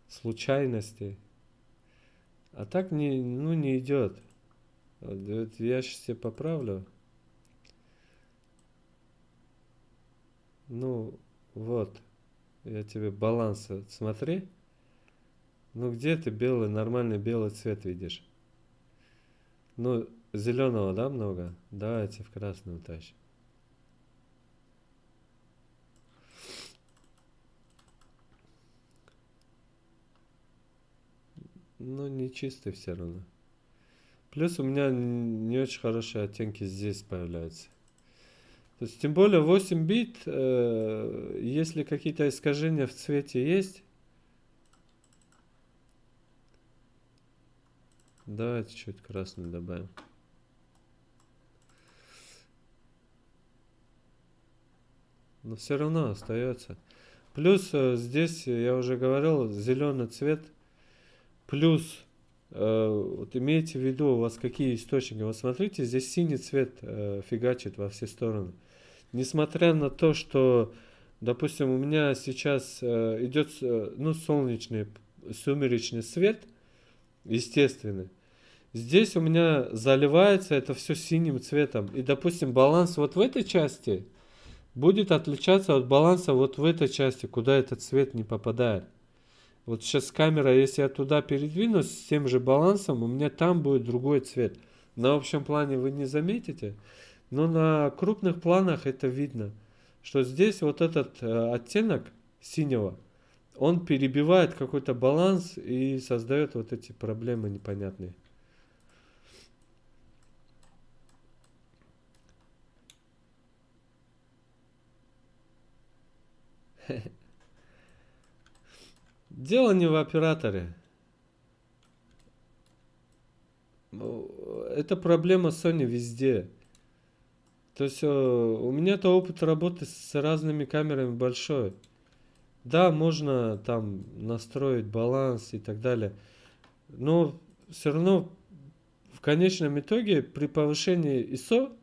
случайностей. А так ну, не идет. Вот я сейчас тебе поправлю. Ну, вот. Я тебе баланс смотри. Ну, где ты белый, нормальный белый цвет видишь? Ну, зеленого, да, много? Давайте в красный утащим. Ну, не чистый все равно. Плюс у меня не очень хорошие оттенки здесь появляются. То есть, тем более 8 бит, если какие-то искажения в цвете есть, Давайте чуть красный добавим. Но все равно остается. Плюс здесь, я уже говорил, зеленый цвет. Плюс, вот имейте в виду, у вас какие источники. Вот смотрите, здесь синий цвет фигачит во все стороны. Несмотря на то, что, допустим, у меня сейчас идет, ну, солнечный, сумеречный свет, естественный. Здесь у меня заливается это все синим цветом. И, допустим, баланс вот в этой части будет отличаться от баланса вот в этой части, куда этот цвет не попадает. Вот сейчас камера, если я туда передвинусь с тем же балансом, у меня там будет другой цвет. На общем плане вы не заметите, но на крупных планах это видно, что здесь вот этот оттенок синего, он перебивает какой-то баланс и создает вот эти проблемы непонятные. Дело не в операторе. Это проблема Sony везде. То есть у меня-то опыт работы с разными камерами большой. Да, можно там настроить баланс и так далее. Но все равно в конечном итоге при повышении ISO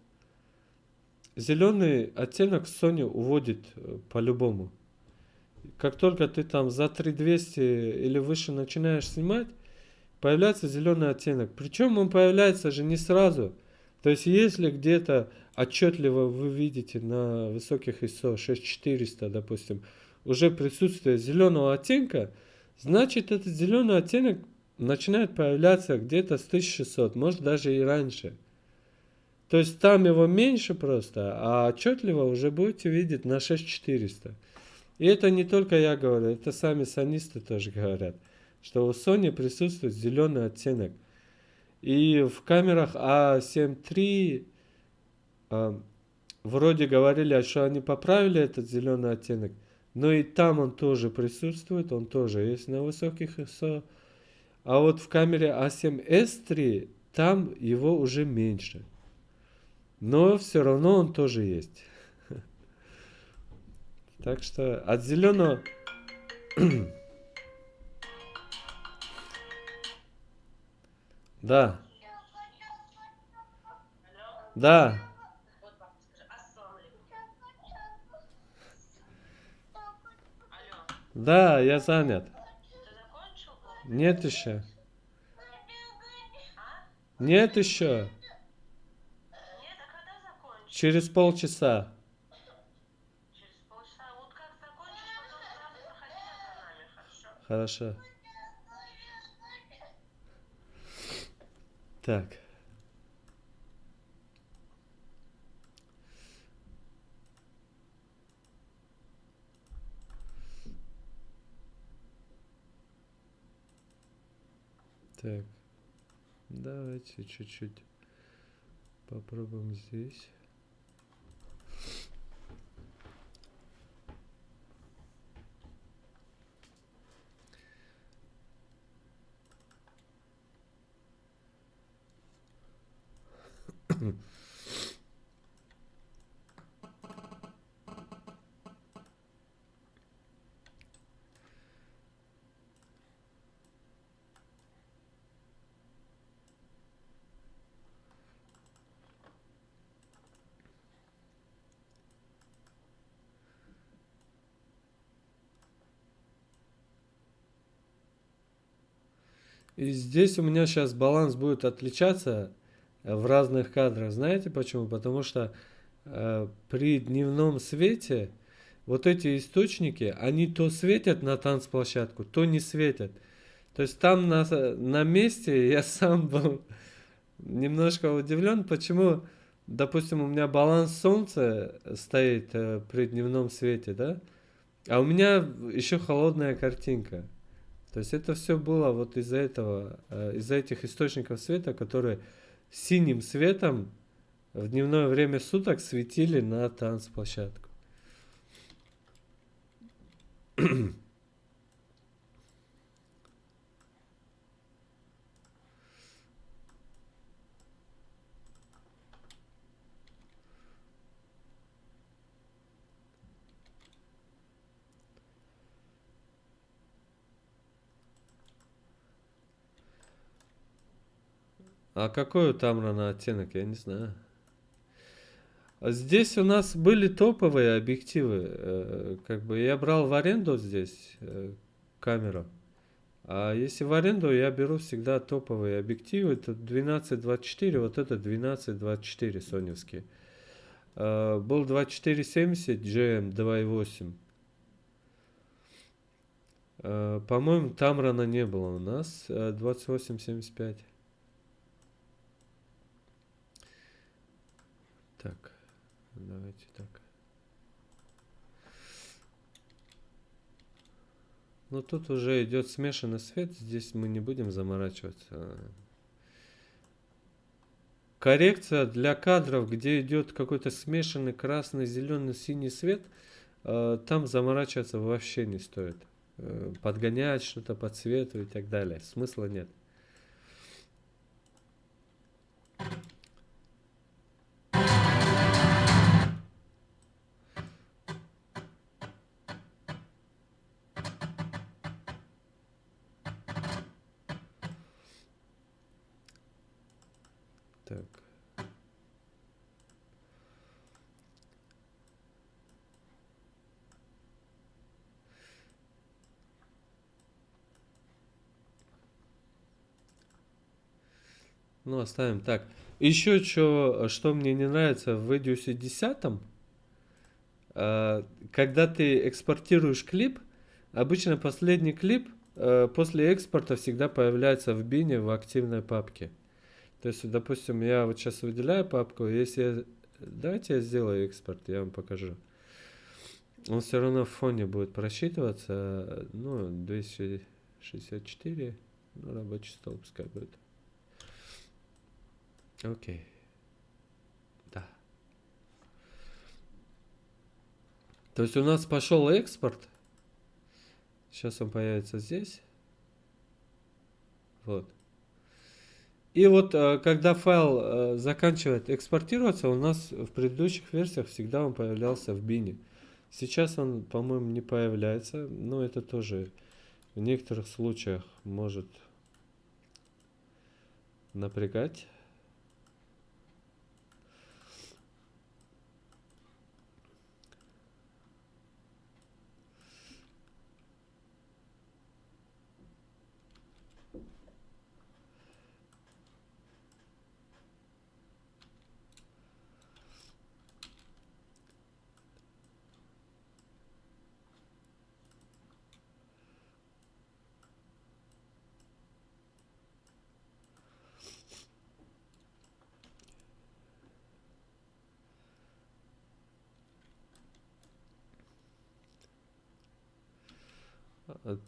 зеленый оттенок Sony уводит по-любому. Как только ты там за 3200 или выше начинаешь снимать, появляется зеленый оттенок. Причем он появляется же не сразу. То есть если где-то отчетливо вы видите на высоких ISO 6400, допустим, уже присутствие зеленого оттенка, значит этот зеленый оттенок начинает появляться где-то с 1600, может даже и раньше. То есть там его меньше просто, а отчетливо уже будете видеть на 6400. И это не только я говорю, это сами сонисты тоже говорят, что у Sony присутствует зеленый оттенок. И в камерах A7 III вроде говорили, что они поправили этот зеленый оттенок, но и там он тоже присутствует, он тоже есть на высоких ISO. А вот в камере A7S III там его уже меньше. Но все равно он тоже есть. Так что от зеленого... Да. Да. Да, я занят. Нет еще. Нет еще. Через полчаса. Хорошо. Так. Так. Давайте чуть-чуть попробуем здесь. И здесь у меня сейчас баланс будет отличаться в разных кадрах. Знаете почему? Потому что при дневном свете вот эти источники, они то светят на танцплощадку, то не светят. То есть там на месте я сам был немножко удивлен, почему, допустим, у меня баланс солнца стоит при дневном свете, да? А у меня еще холодная картинка. То есть это все было вот из-за этого, из-за этих источников света, которые синим светом в дневное время суток светили на танцплощадку. А какой у Тамрана оттенок, я не знаю. А здесь у нас были топовые объективы. Как бы я брал в аренду здесь камеру. А если в аренду, я беру всегда топовые объективы. Это 12-24, вот это 12-24 соневские. Был 24-70 GM 2.8. По-моему, Тамрана не было у нас. 28-75. Так, давайте так. Ну тут уже идет смешанный свет, здесь мы не будем заморачиваться. Коррекция для кадров, где идет какой-то смешанный красный, зеленый, синий свет, там заморачиваться вообще не стоит. Подгонять что-то по цвету и так далее. Смысла нет. Так. Ну, оставим так. Еще что мне не нравится в Edius 10, когда ты экспортируешь клип, обычно последний клип после экспорта всегда появляется в бине в активной папке. То есть, допустим, я вот сейчас выделяю папку, если я... Давайте я сделаю экспорт, я вам покажу. Он все равно в фоне будет просчитываться. Ну, 264. Ну, рабочий стол пускай будет. Окей. Да. То есть у нас пошел экспорт. Сейчас он появится здесь. Вот. И вот когда файл заканчивает экспортироваться, у нас в предыдущих версиях всегда он появлялся в бине. Сейчас он, по-моему, не появляется, но это тоже в некоторых случаях может напрягать.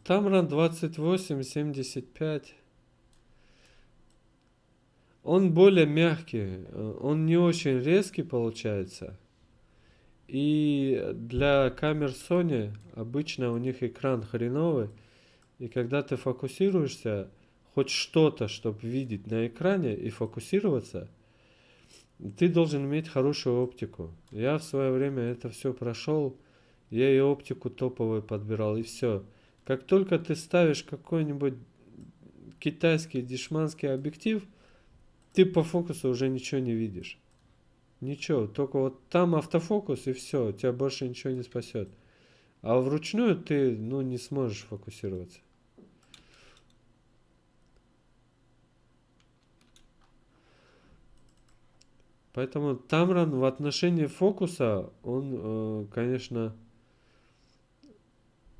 Tamron 2875. Он более мягкий, он не очень резкий получается. И для камер Sony обычно у них экран хреновый. И когда ты фокусируешься, хоть что-то, чтобы видеть на экране и фокусироваться, ты должен иметь хорошую оптику. Я в свое время это все прошел, я и оптику топовую подбирал, и все. Как только ты ставишь какой-нибудь китайский дешманский объектив, ты по фокусу уже ничего не видишь. Ничего, только вот там автофокус и все, тебя больше ничего не спасет. А вручную ты, ну, не сможешь фокусироваться. Поэтому Тамран в отношении фокуса, он, конечно,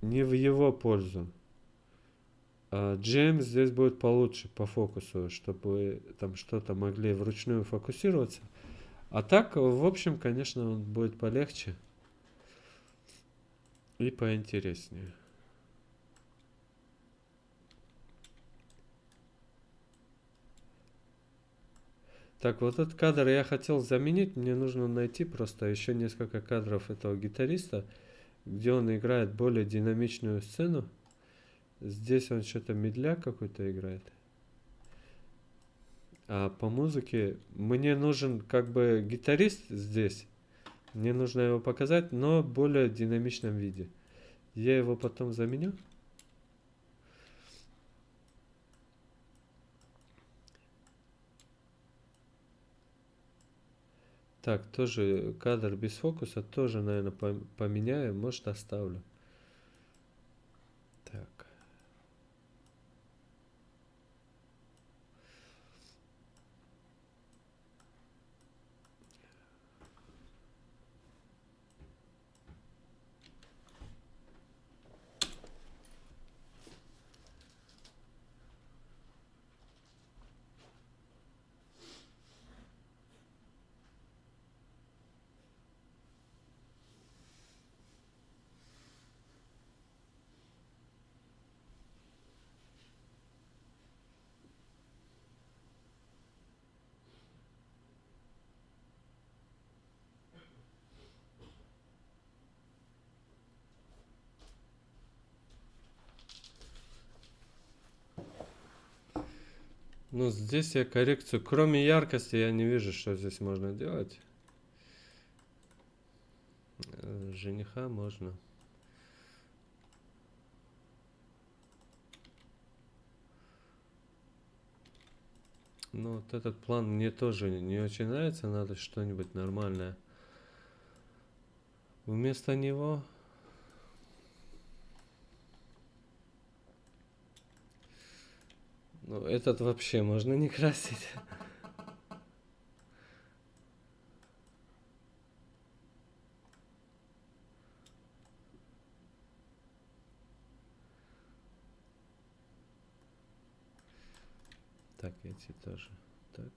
не в его пользу. А GM здесь будет получше по фокусу, чтобы вы там что-то могли вручную фокусироваться. А так, в общем, конечно, он будет полегче и поинтереснее. Так, вот этот кадр я хотел заменить, мне нужно найти просто еще несколько кадров этого гитариста, где он играет более динамичную сцену. Здесь он что-то медляк какой-то играет. А по музыке мне нужен как бы гитарист здесь. Мне нужно его показать, но в более динамичном виде. Я его потом заменю. Так, тоже кадр без фокуса тоже, наверное, поменяю, может оставлю. Так. Ну, здесь я коррекцию, кроме яркости, я не вижу, что здесь можно делать. Жениха можно. Ну, вот этот план мне тоже не очень нравится, надо что-нибудь нормальное. Вместо него... Ну, этот вообще можно не красить. Так, эти тоже. Так.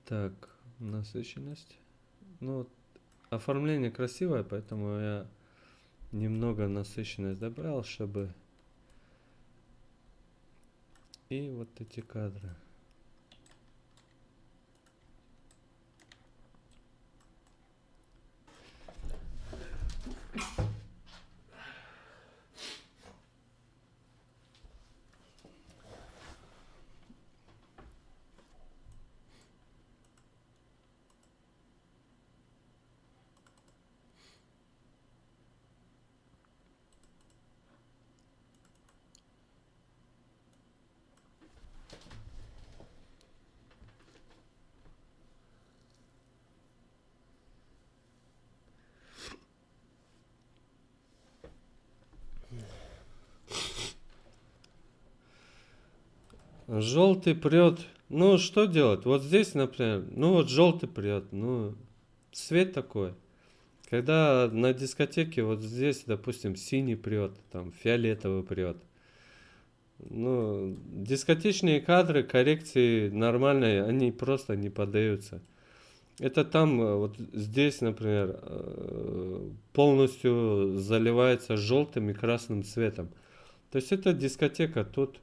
Так, насыщенность. Ну, вот оформление красивое, поэтому я немного насыщенность добавил, чтобы... И вот эти кадры. Желтый прет. Ну, что делать? Вот здесь, например, ну вот желтый прет. Ну, цвет такой. Когда на дискотеке вот здесь, допустим, синий прет, там фиолетовый прет. Ну, дискотечные кадры, коррекции нормальные, они просто не поддаются. Это там, вот здесь, например, полностью заливается желтым и красным цветом. То есть это дискотека. Тут,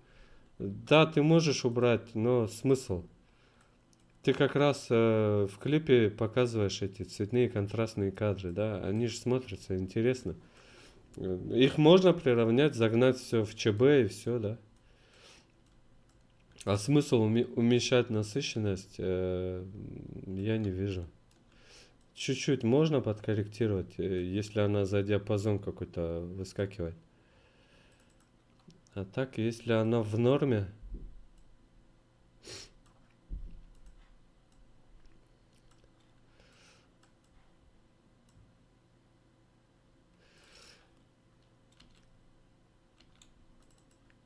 да, ты можешь убрать, но смысл? Ты как раз в клипе показываешь эти цветные контрастные кадры, да, они же смотрятся интересно. Их можно приравнять, загнать все в ЧБ и все, да. А смысл уменьшать насыщенность я не вижу. Чуть-чуть можно подкорректировать, если она за диапазон какой-то выскакивает. А так, если она в норме,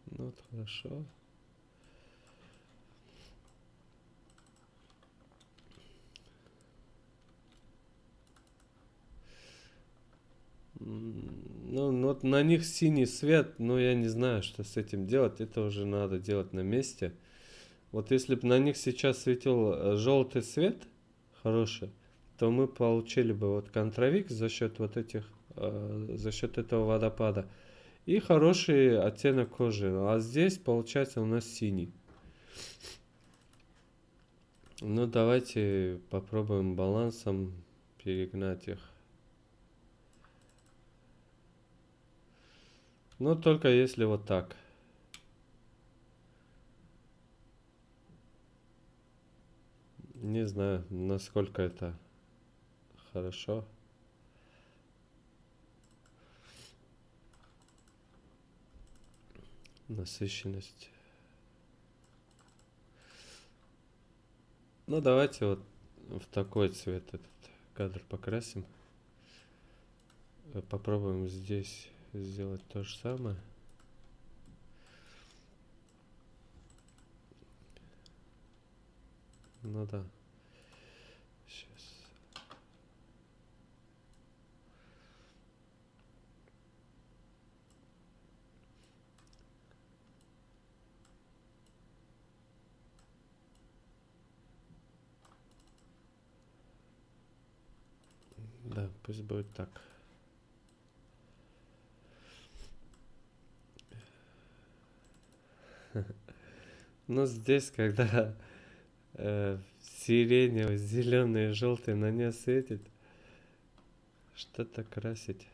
ну вот хорошо. вот на них синий свет, но я не знаю, что с этим делать. Это уже надо делать на месте. Вот если бы на них сейчас светил желтый свет, хороший, то мы получили бы вот контровик за счет вот этих, за счет этого водопада. И хороший оттенок кожи. А здесь получается у нас синий. Ну давайте попробуем балансом перегнать их. Но только если вот так. Не знаю, насколько это хорошо. Насыщенность. Ну давайте вот в такой цвет этот кадр покрасим. Попробуем здесь сделать то же самое. Ну да. Сейчас. Да, пусть будет так. Но здесь, когда сиреневый, зеленый, желтый на нее светит, что-то красить.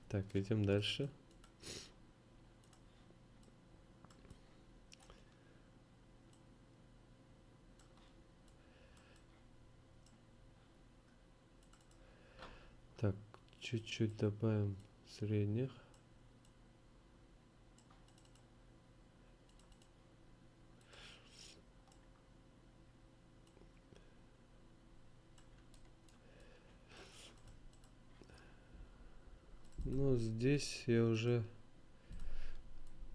Так, идем дальше. Так, чуть-чуть добавим средних. Ну, здесь я уже...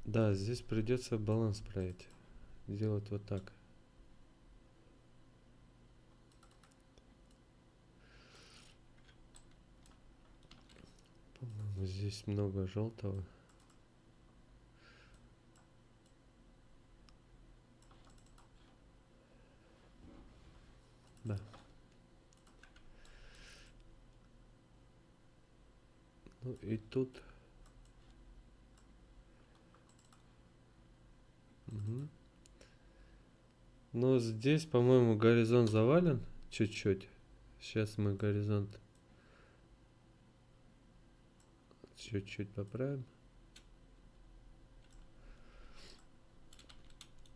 Да, здесь придется баланс править. Делать вот так. По-моему, здесь много желтого. Да. Ну и тут... Угу. Но здесь, по-моему, горизонт завален чуть-чуть. Сейчас мы горизонт чуть-чуть поправим.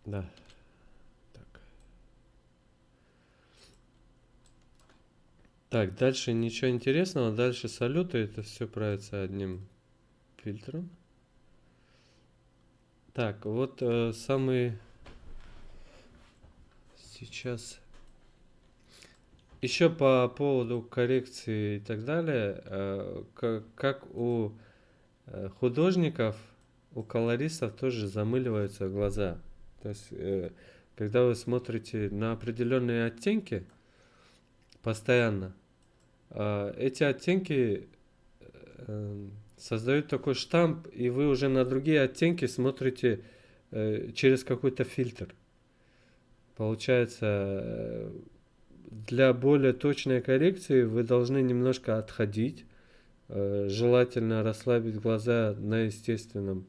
Да. Так. Так, дальше ничего интересного. Дальше салюты. Это все правится одним фильтром. Так, вот самый... Сейчас... Еще по поводу коррекции и так далее. Как у художников, у колористов тоже замыливаются глаза. То есть, когда вы смотрите на определенные оттенки постоянно, эти оттенки создают такой штамп, и вы уже на другие оттенки смотрите через какой-то фильтр. Получается, для более точной коррекции вы должны немножко отходить, желательно расслабить глаза на естественном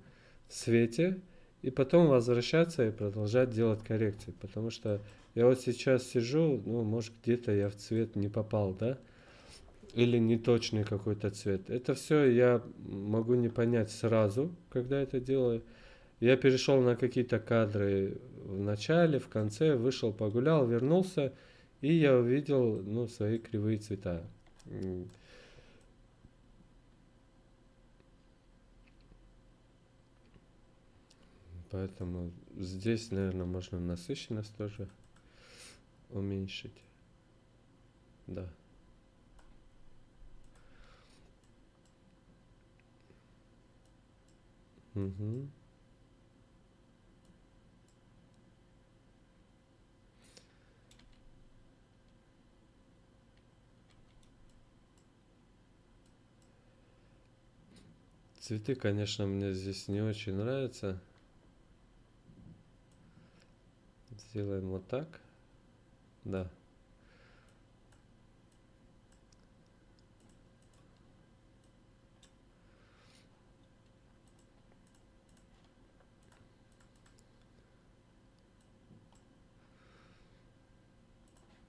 свете, и потом возвращаться и продолжать делать коррекции. Потому что я вот сейчас сижу, ну, может, где-то я в цвет не попал, да? Или неточный какой-то цвет. Это все я могу не понять сразу, когда это делаю. Я перешел на какие-то кадры в начале, в конце, вышел, погулял, вернулся, и я увидел, ну, свои кривые цвета. Поэтому здесь, наверное, можно насыщенность тоже уменьшить. Да. Угу. Цветы, конечно, мне здесь не очень нравятся. Сделаем вот так. Да.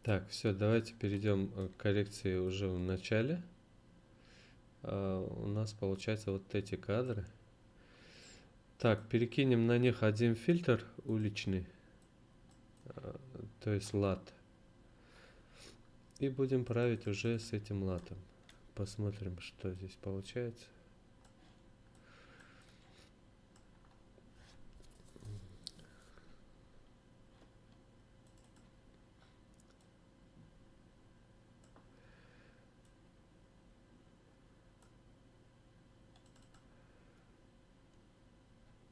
Так, все, давайте перейдем к коррекции уже в начале. У нас получается вот эти кадры. Так, перекинем на них один фильтр уличный, то есть лат. И будем править уже с этим латом. Посмотрим, что здесь получается.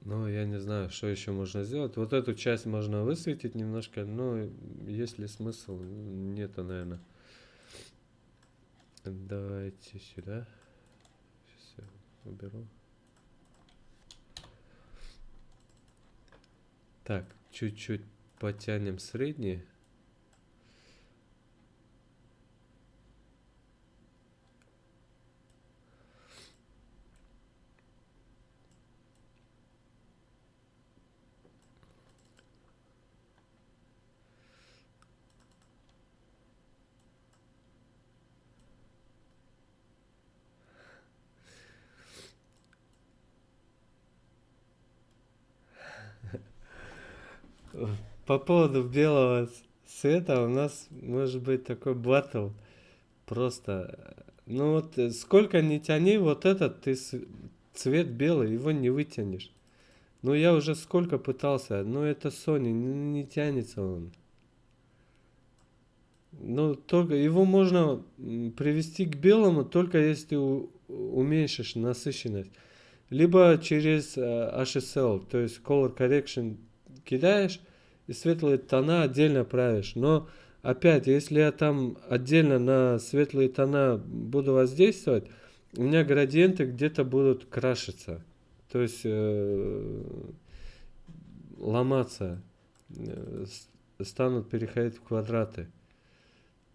Ну, я не знаю, что еще можно сделать. Вот эту часть можно высветить немножко, но есть ли смысл? Нету, наверное. Давайте сюда. Сейчас я уберу. Так, чуть-чуть потянем средний. По поводу белого цвета у нас может быть такой батл. Просто, ну вот сколько ни тяни, вот этот ты цвет белый, его не вытянешь. Ну я уже сколько пытался, но это Sony, не тянется он. Ну только его можно привести к белому, только если ты уменьшишь насыщенность. Либо через HSL, то есть Color Correction кидаешь и светлые тона отдельно правишь. Но опять, если я там отдельно на светлые тона буду воздействовать, у меня градиенты где-то будут крашиться. То есть ломаться, станут переходить в квадраты.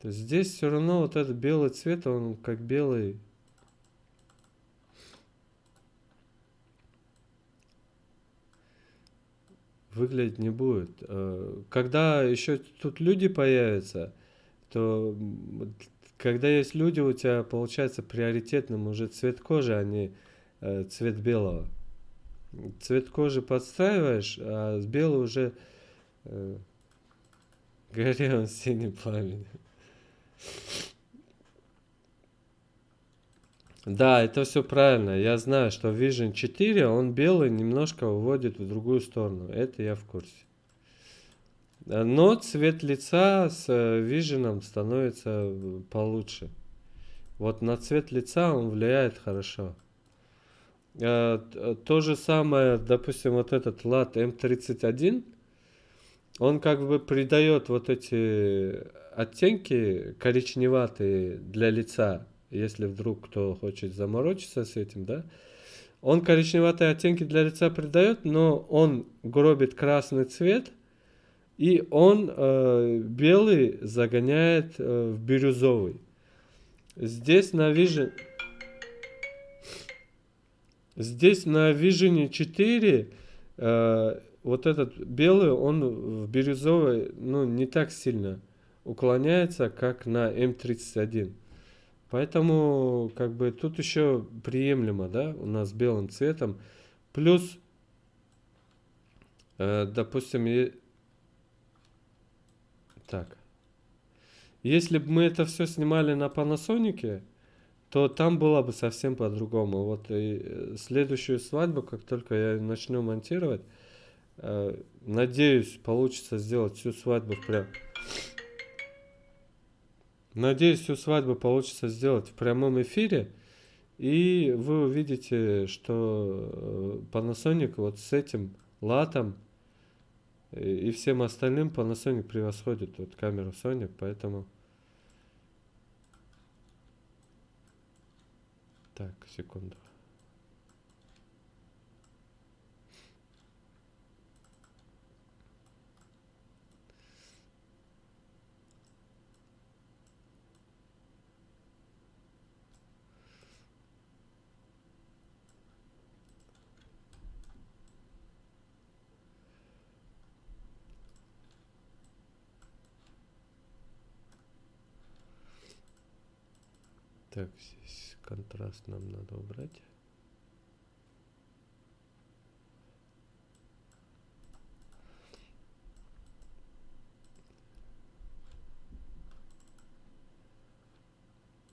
То есть здесь все равно вот этот белый цвет, он как белый. Выглядеть не будет. Когда еще тут люди появятся, то когда есть люди, у тебя получается приоритетным уже цвет кожи, а не цвет белого. Цвет кожи подстраиваешь, а с белого уже горел синий пламень. Да, это все правильно. Я знаю, что Vision 4, он белый немножко уводит в другую сторону. Это я в курсе. Но цвет лица с Vision становится получше. Вот на цвет лица он влияет хорошо. То же самое, допустим, вот этот лат М31, он как бы придает вот эти оттенки коричневатые для лица, если вдруг кто хочет заморочиться с этим, да. Он коричневатые оттенки для лица придает, но он гробит красный цвет, и он белый загоняет в бирюзовый. Здесь на Vision... Здесь на Vision 4 вот этот белый, он в бирюзовый, ну, не так сильно уклоняется, как на М31. Поэтому, как бы, тут еще приемлемо, да, у нас белым цветом. Плюс, допустим, так, если бы мы это все снимали на Panasonic, то там было бы совсем по-другому. Вот и следующую свадьбу, как только я начну монтировать, надеюсь, получится сделать всю свадьбу прям. Надеюсь, всю свадьбу получится сделать в прямом эфире. И вы увидите, что Panasonic вот с этим латом и всем остальным Panasonic превосходит вот камеру Sony, поэтому... Так, секунду. Так, здесь контраст нам надо убрать.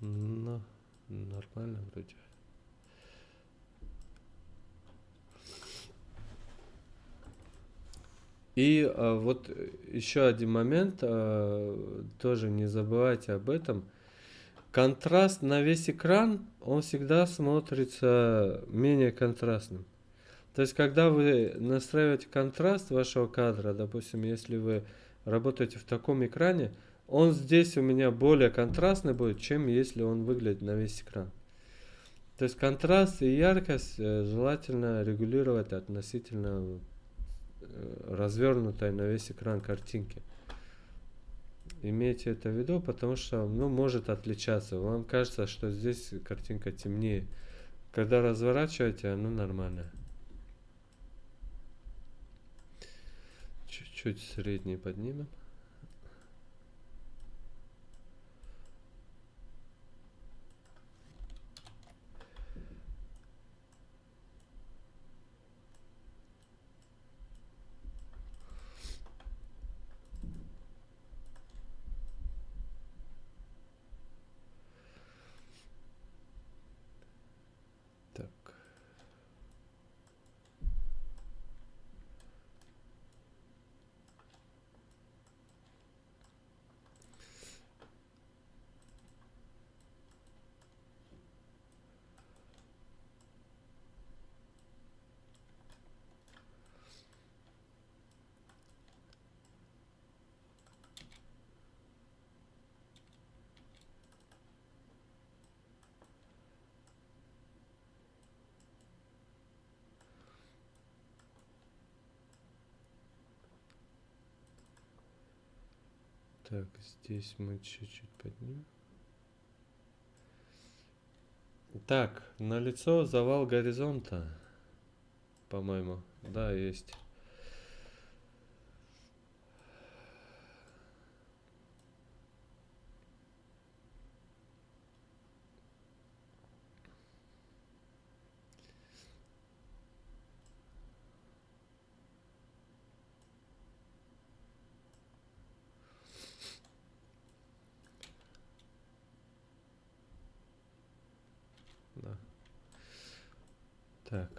Ну, нормально вроде. И вот еще один момент, тоже не забывайте об этом. Контраст на весь экран, он всегда смотрится менее контрастным. То есть, когда вы настраиваете контраст вашего кадра, допустим, если вы работаете в таком экране, он здесь у меня более контрастный будет, чем если он выглядит на весь экран. То есть контраст и яркость желательно регулировать относительно развернутой на весь экран картинки. Имейте это в виду, потому что может отличаться. Вам кажется, что здесь картинка темнее. Когда разворачиваете, оно нормально. Чуть-чуть средний поднимем. Так. Так, здесь мы чуть-чуть поднимем. Так, налицо завал горизонта, по-моему. Да, есть. Да. Так.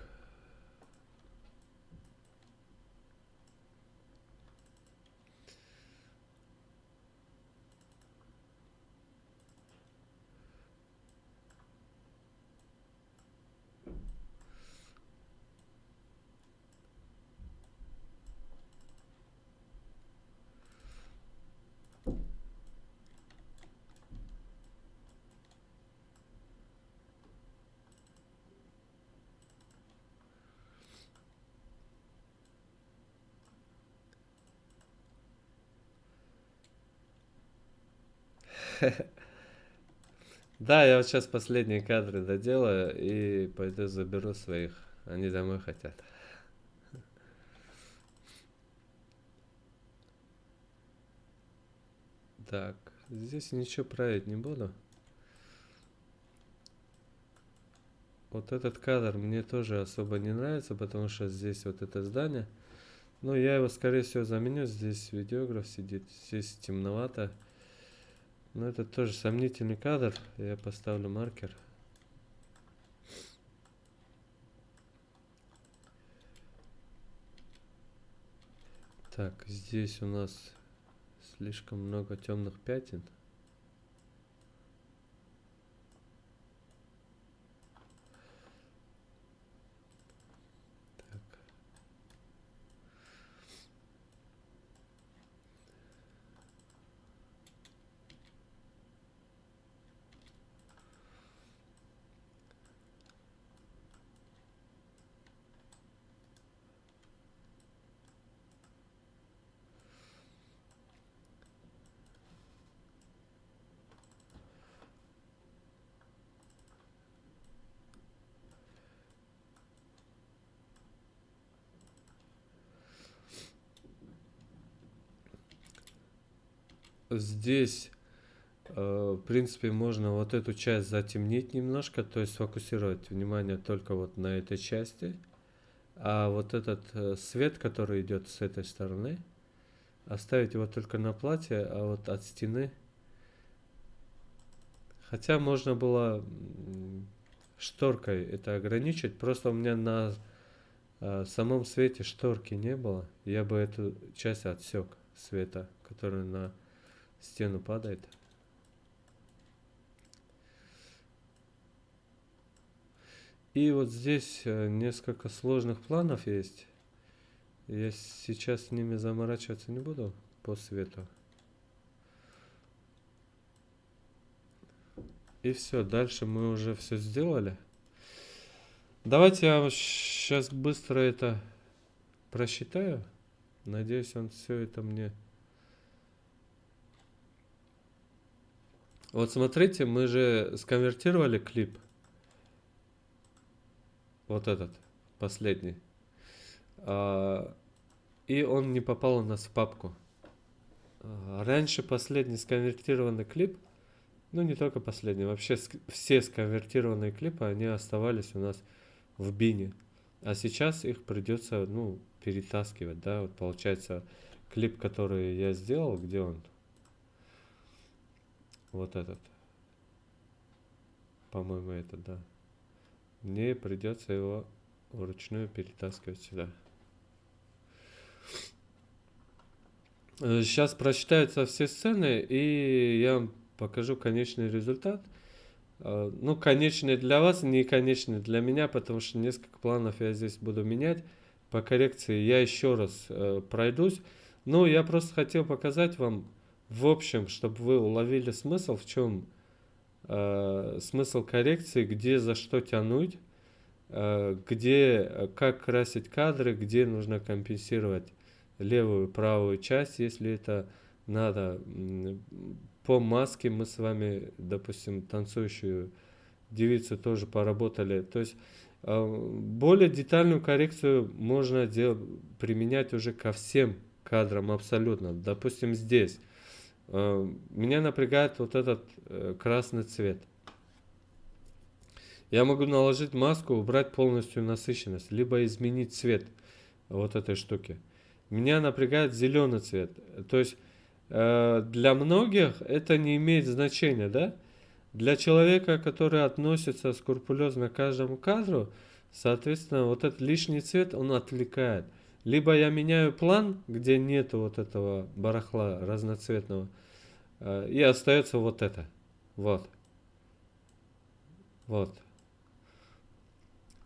Да, я вот сейчас последние кадры доделаю и пойду заберу своих. Они домой хотят. Так, здесь ничего править не буду. Вот этот кадр мне тоже особо не нравится, потому что здесь вот это здание. Но я его, скорее всего, заменю. Здесь видеограф сидит, здесь темновато. Но это тоже сомнительный кадр. Я поставлю маркер. Так, здесь у нас слишком много темных пятен. Так. Здесь В принципе, можно вот эту часть затемнить немножко, то есть сфокусировать внимание только вот на этой части. А вот этот свет, который идет с этой стороны, оставить его только на платье, а вот от стены. Хотя можно было шторкой это ограничить, просто у меня на самом свете шторки не было. Я бы эту часть отсек света, который на стену падает. И вот здесь несколько сложных планов есть. Я сейчас с ними заморачиваться не буду по свету. И все, дальше мы уже все сделали. Давайте я сейчас быстро это просчитаю. Надеюсь, он все это мне... Вот смотрите, мы же сконвертировали клип. Вот этот, последний. И он не попал у нас в папку. Раньше последний сконвертированный клип, ну не только последний, вообще все сконвертированные клипы, они оставались у нас в бине. А сейчас их придется, ну, перетаскивать, да, вот получается клип, который я сделал, где он? Вот этот. По-моему, это, да. Мне придется его вручную перетаскивать сюда. Сейчас прочитаются все сцены, и я вам покажу конечный результат. Ну, конечный для вас, не конечный для меня, потому что несколько планов я здесь буду менять. По коррекции я еще раз пройдусь. Ну, я просто хотел показать вам, в общем, чтобы вы уловили смысл, в чем смысл коррекции, где за что тянуть, где как красить кадры, где нужно компенсировать левую, правую часть, если это надо. По маске мы с вами, допустим, танцующую девицу тоже поработали. То есть более детальную коррекцию можно применять уже ко всем кадрам абсолютно. Допустим, здесь. Меня напрягает вот этот красный цвет. Я могу наложить маску, убрать полностью насыщенность, либо изменить цвет вот этой штуки. Меня напрягает зеленый цвет. То есть для многих это не имеет значения, да? Для человека, который относится скрупулезно к каждому кадру, соответственно, вот этот лишний цвет, он отвлекает. Либо я меняю план, где нету вот этого барахла разноцветного, и остается вот это. Вот. Вот.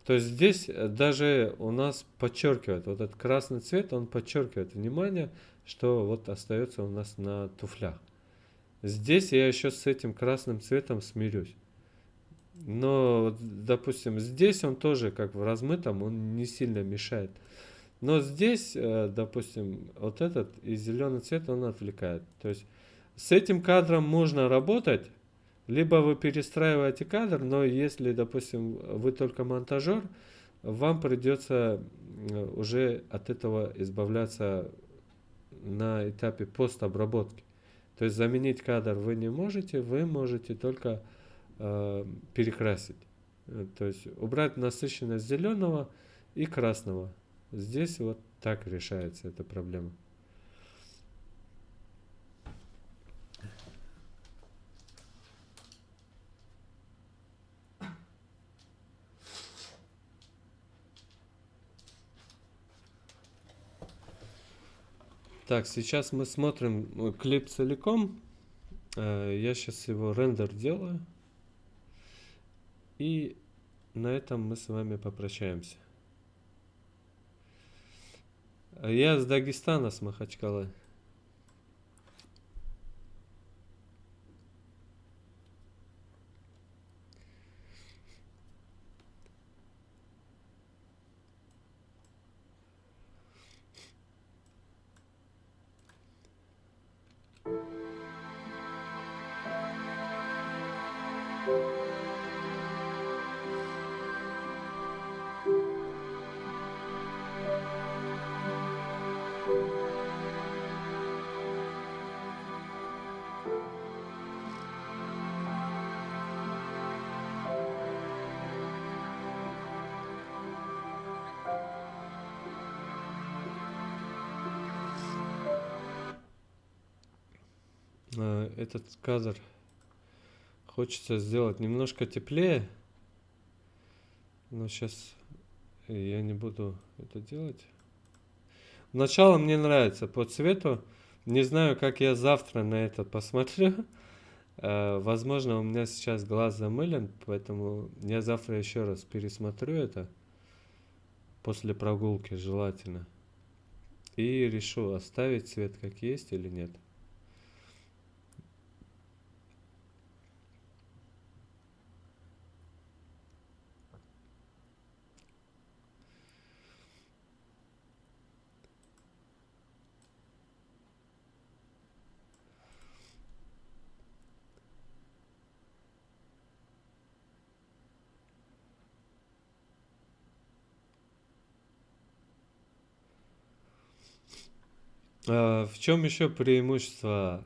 То есть здесь даже у нас подчеркивает, вот этот красный цвет, он подчеркивает внимание, что вот остается у нас на туфлях. Здесь я еще с этим красным цветом смирюсь. Но, допустим, здесь он тоже как в размытом, он не сильно мешает. Но здесь, допустим, вот этот и зеленый цвет, он отвлекает. То есть с этим кадром можно работать, либо вы перестраиваете кадр, но если, допустим, вы только монтажер, вам придется уже от этого избавляться на этапе постобработки. То есть заменить кадр вы не можете, вы можете только перекрасить. То есть убрать насыщенность зеленого и красного. Здесь вот так решается эта проблема. Так, сейчас мы смотрим клип целиком. Я сейчас его рендер делаю. И на этом мы с вами попрощаемся. Я с Дагестана, с Махачкалы. Этот кадр хочется сделать немножко теплее, но сейчас я не буду это делать. Начало мне нравится по цвету. Не знаю, как я завтра на это посмотрю. Возможно, у меня сейчас глаз замылен, поэтому я завтра еще раз пересмотрю это после прогулки желательно. И решу, оставить цвет как есть или нет. В чем еще преимущество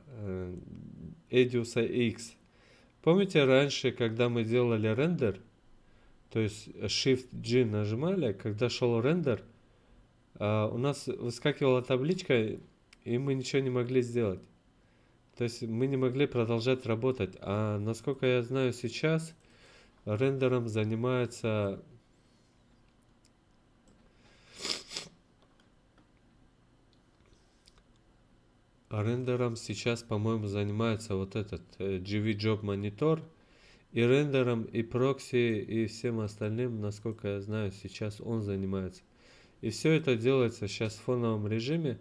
Edius X? Помните раньше, когда мы делали рендер, то есть Shift-G нажимали, когда шел рендер, у нас выскакивала табличка, и мы ничего не могли сделать. То есть мы не могли продолжать работать. А насколько я знаю сейчас, рендером занимается... Рендером сейчас, по-моему, занимается вот этот GV Job Monitor. И рендером, и прокси, и всем остальным, насколько я знаю, сейчас он занимается. И все это делается сейчас в фоновом режиме.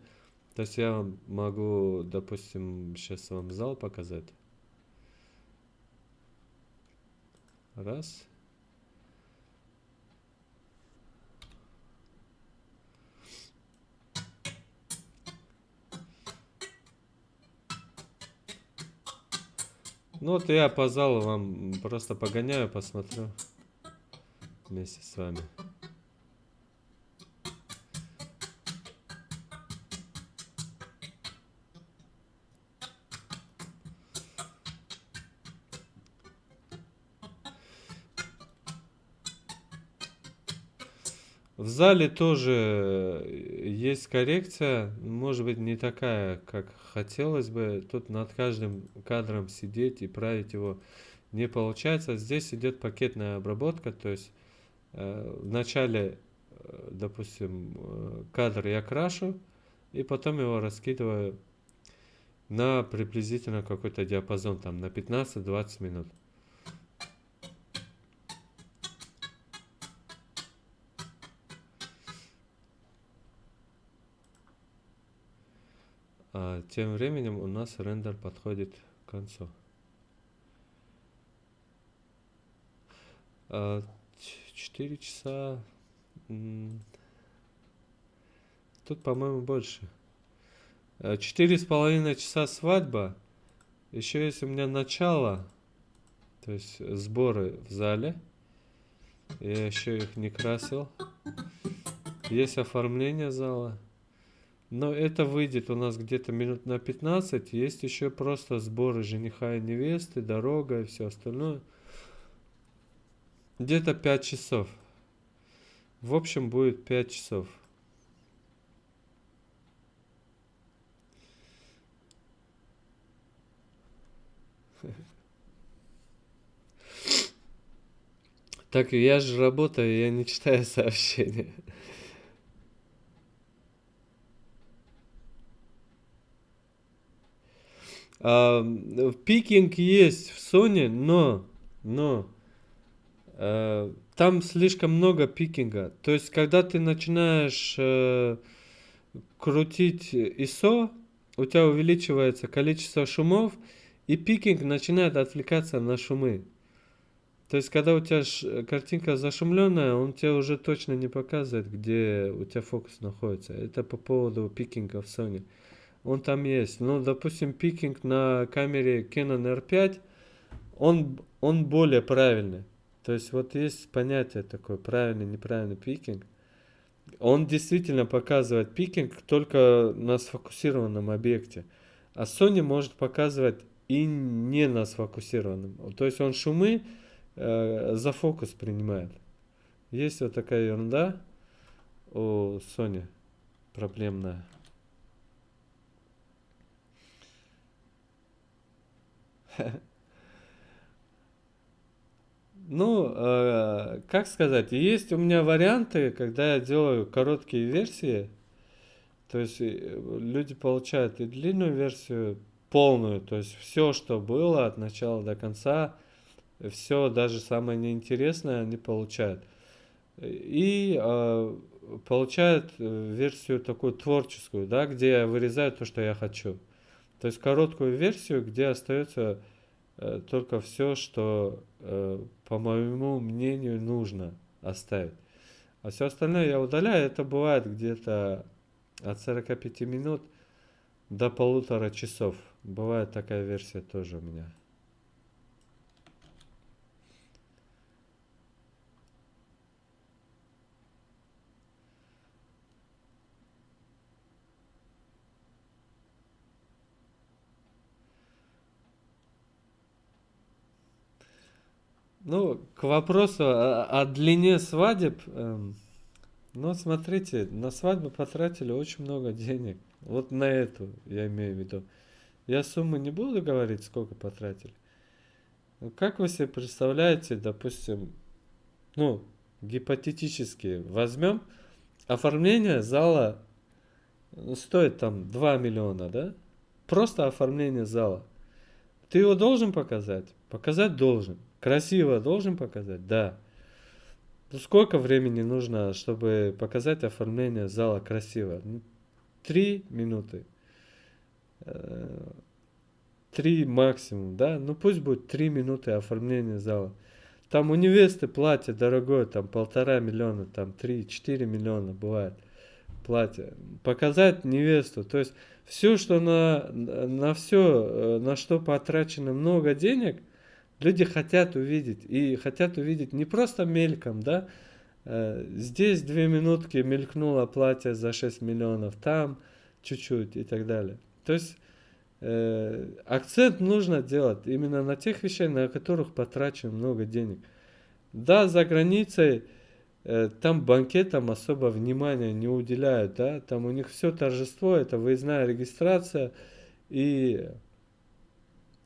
То есть я вам могу, допустим, сейчас вам зал показать. Раз. Ну вот я по залу вам просто погоняю, посмотрю вместе с вами. В зале тоже есть коррекция, может быть не такая, как хотелось бы. Тут над каждым кадром сидеть и править его не получается. Здесь идет пакетная обработка, то есть в начале, допустим, кадр я крашу, и потом его раскидываю на приблизительно какой-то диапазон, там на 15-20 минут. А тем временем у нас рендер подходит к концу. 4 часа. Тут, по-моему, больше. 4,5 часа свадьба. Еще есть у меня начало, то есть сборы в зале. Я еще их не красил. Есть оформление зала. Но это выйдет у нас где-то минут на 15. Есть еще просто сборы жениха и невесты, дорога и все остальное. Где-то 5 часов. В общем, будет 5 часов. Так, я же работаю, я не читаю сообщения. Пикинг есть в Sony, но там слишком много пикинга. То есть, когда ты начинаешь крутить ISO, у тебя увеличивается количество шумов, и пикинг начинает отвлекаться на шумы. То есть, когда у тебя картинка зашумленная, он тебе уже точно не показывает, где у тебя фокус находится. Это по поводу пикинга в Sony. Он там есть. Ну, допустим, пикинг на камере Canon R5, он более правильный. То есть, вот есть понятие такое, правильный, неправильный пикинг. Он действительно показывает пикинг только на сфокусированном объекте. А Sony может показывать и не на сфокусированном. То есть он шумы за фокус принимает. Есть вот такая ерунда у Sony проблемная. Ну, как сказать, есть у меня варианты, когда я делаю короткие версии, то есть люди получают и длинную версию, полную, то есть все, что было от начала до конца, все, даже самое неинтересное они получают. И получают версию такую творческую, да, где я вырезаю то, что я хочу. То есть короткую версию, где остается только все, что, по моему мнению, нужно оставить. А все остальное я удаляю. Это бывает где-то от 45 минут до 1,5 часов. Бывает такая версия тоже у меня. Ну, к вопросу о длине свадеб. Ну, смотрите, на свадьбу потратили очень много денег. Вот на эту я имею в виду. Я суммы не буду говорить, сколько потратили. Ну, как вы себе представляете, допустим, ну, гипотетически возьмем, оформление зала стоит там 2 миллиона, да? Просто оформление зала. Ты его должен показать? Показать должен. Красиво должен показать? Да. Ну, сколько времени нужно, чтобы показать оформление зала красиво? 3 минуты. 3 максимум, да? Ну пусть будет 3 минуты оформления зала. Там у невесты платье дорогое, там 1,5 миллиона, там 3-4 миллиона бывает платье. Показать невесту, то есть все, что на все, на что потрачено много денег, люди хотят увидеть. И хотят увидеть не просто мельком, да? Здесь 2 минутки мелькнуло платье за 6 миллионов, там чуть-чуть и так далее. То есть акцент нужно делать именно на тех вещах, на которых потрачено много денег. Да, за границей там банкетам особо внимания не уделяют, да, там у них все торжество, это выездная регистрация и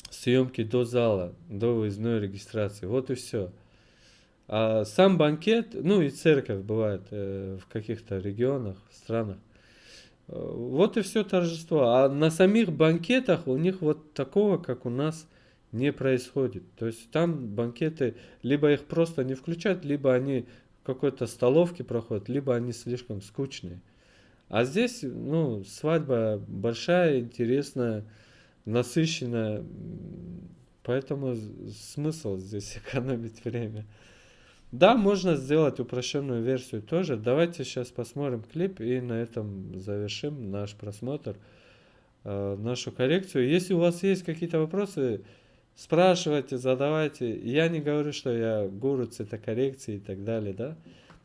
съемки до зала, до выездной регистрации, вот и все. А сам банкет, ну и церковь бывает в каких-то регионах, странах, вот и все торжество. А на самих банкетах у них вот такого, как у нас, не происходит. То есть там банкеты, либо их просто не включают, либо они в какой-то столовке проходят, либо они слишком скучные. А здесь, ну, свадьба большая, интересная, насыщенная, поэтому смысл здесь экономить время. Да, можно сделать упрощенную версию тоже. Давайте сейчас посмотрим клип и на этом завершим наш просмотр, нашу коррекцию. Если у вас есть какие-то вопросы, спрашивайте, задавайте. Я не говорю, что я гуру цветокоррекции и так далее, да.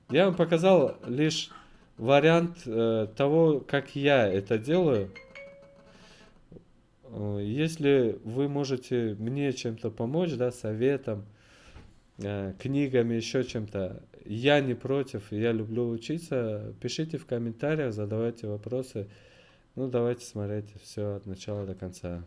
Я вам показал лишь вариант того, как я это делаю. Если вы можете мне чем-то помочь, да, советом, книгами, еще чем-то, я не против, я люблю учиться. Пишите в комментариях, задавайте вопросы. Ну, давайте смотреть все от начала до конца.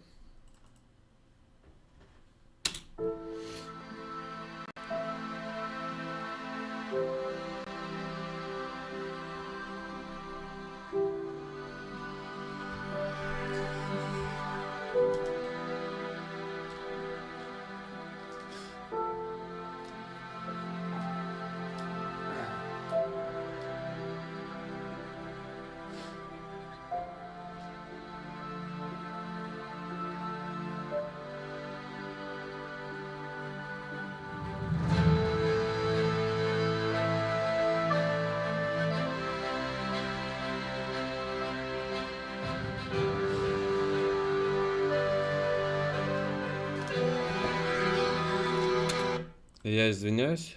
Я извиняюсь.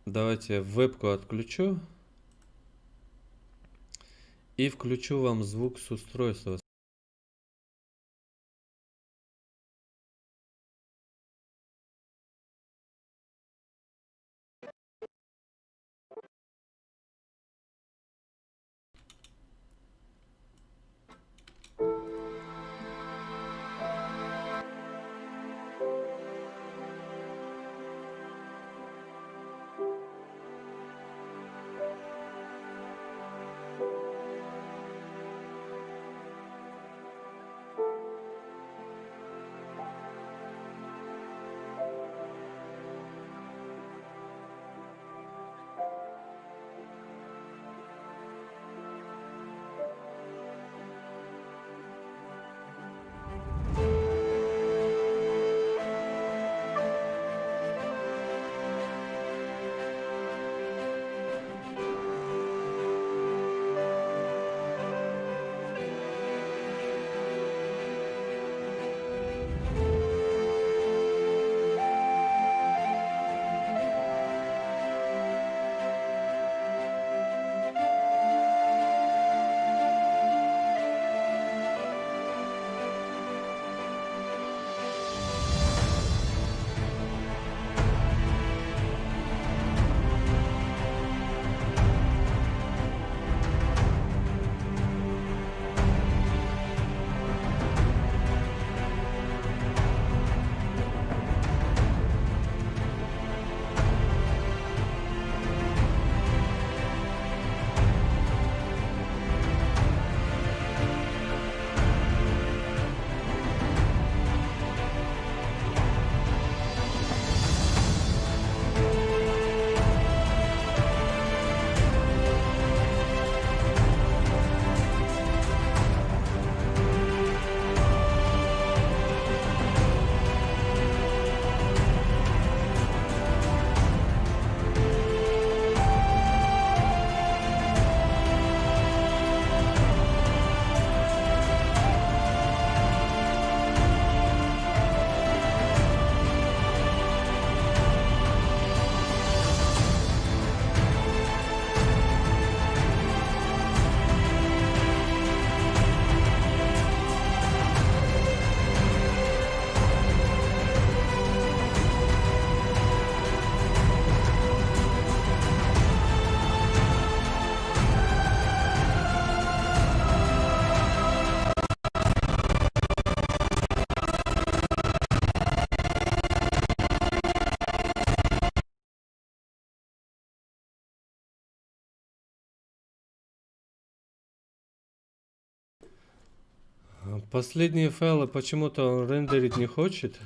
Давайте вебку отключу и включу вам звук с устройства. Последние файлы почему-то он рендерить не хочет.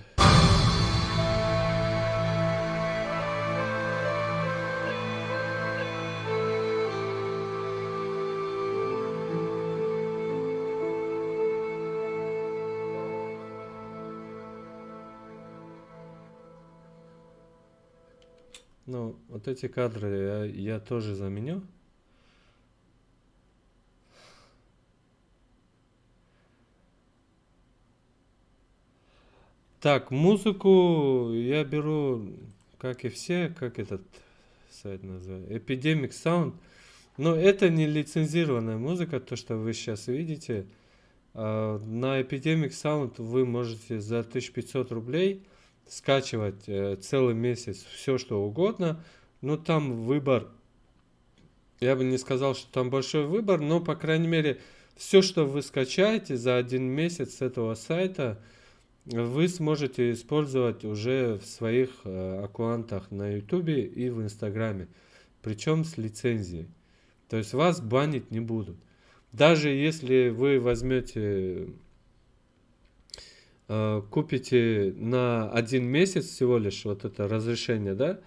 Ну, вот эти кадры я тоже заменю. Так, музыку я беру, как и все, как этот сайт называется, Epidemic Sound. Но это не лицензированная музыка, то, что вы сейчас видите. На Epidemic Sound вы можете за 1500 рублей скачивать целый месяц все, что угодно. Но там выбор, я бы не сказал, что там большой выбор, но, по крайней мере, все, что вы скачаете за один месяц с этого сайта, вы сможете использовать уже в своих аккаунтах на YouTube и в Инстаграме. Причем с лицензией. То есть вас банить не будут. Даже если вы возьмете, купите на один месяц всего лишь вот это разрешение, да,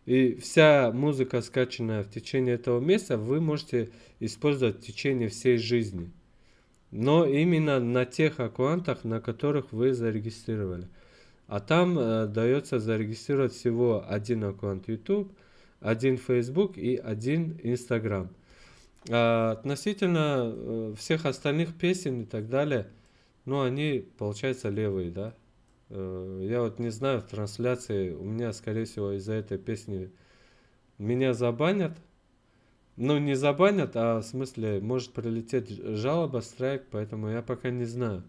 и вся музыка, скачанная в течение этого месяца, вы можете использовать в течение всей жизни. Но именно на тех аккаунтах, на которых вы зарегистрировали. А там дается зарегистрировать всего один аккаунт YouTube, один Facebook и один Instagram. Относительно всех остальных песен и так далее, ну, они, получается, левые, да. Я вот не знаю, в трансляции у меня, скорее всего, из-за этой песни меня забанят. Ну, не забанят, а в смысле, может прилететь жалоба, страйк, поэтому я пока не знаю.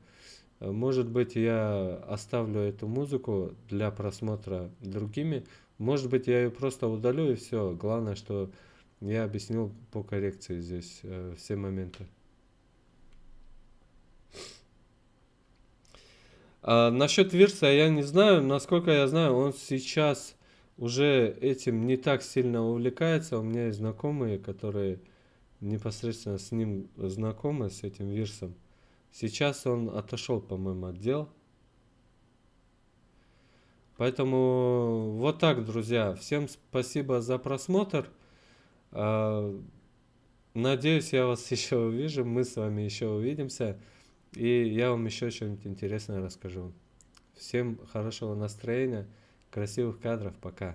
Может быть, я оставлю эту музыку для просмотра другими. Может быть, я ее просто удалю и все. Главное, что я объяснил по коррекции здесь все моменты. Насчет Вирса я не знаю. Насколько я знаю, он сейчас уже этим не так сильно увлекается. У меня есть знакомые, которые непосредственно с ним знакомы, с этим Вирсом. Сейчас он отошел, по-моему, от дел. Поэтому вот так, друзья. Всем спасибо за просмотр. Надеюсь, я вас еще увижу. Мы с вами еще увидимся. И я вам еще что-нибудь интересное расскажу. Всем хорошего настроения, красивых кадров. Пока.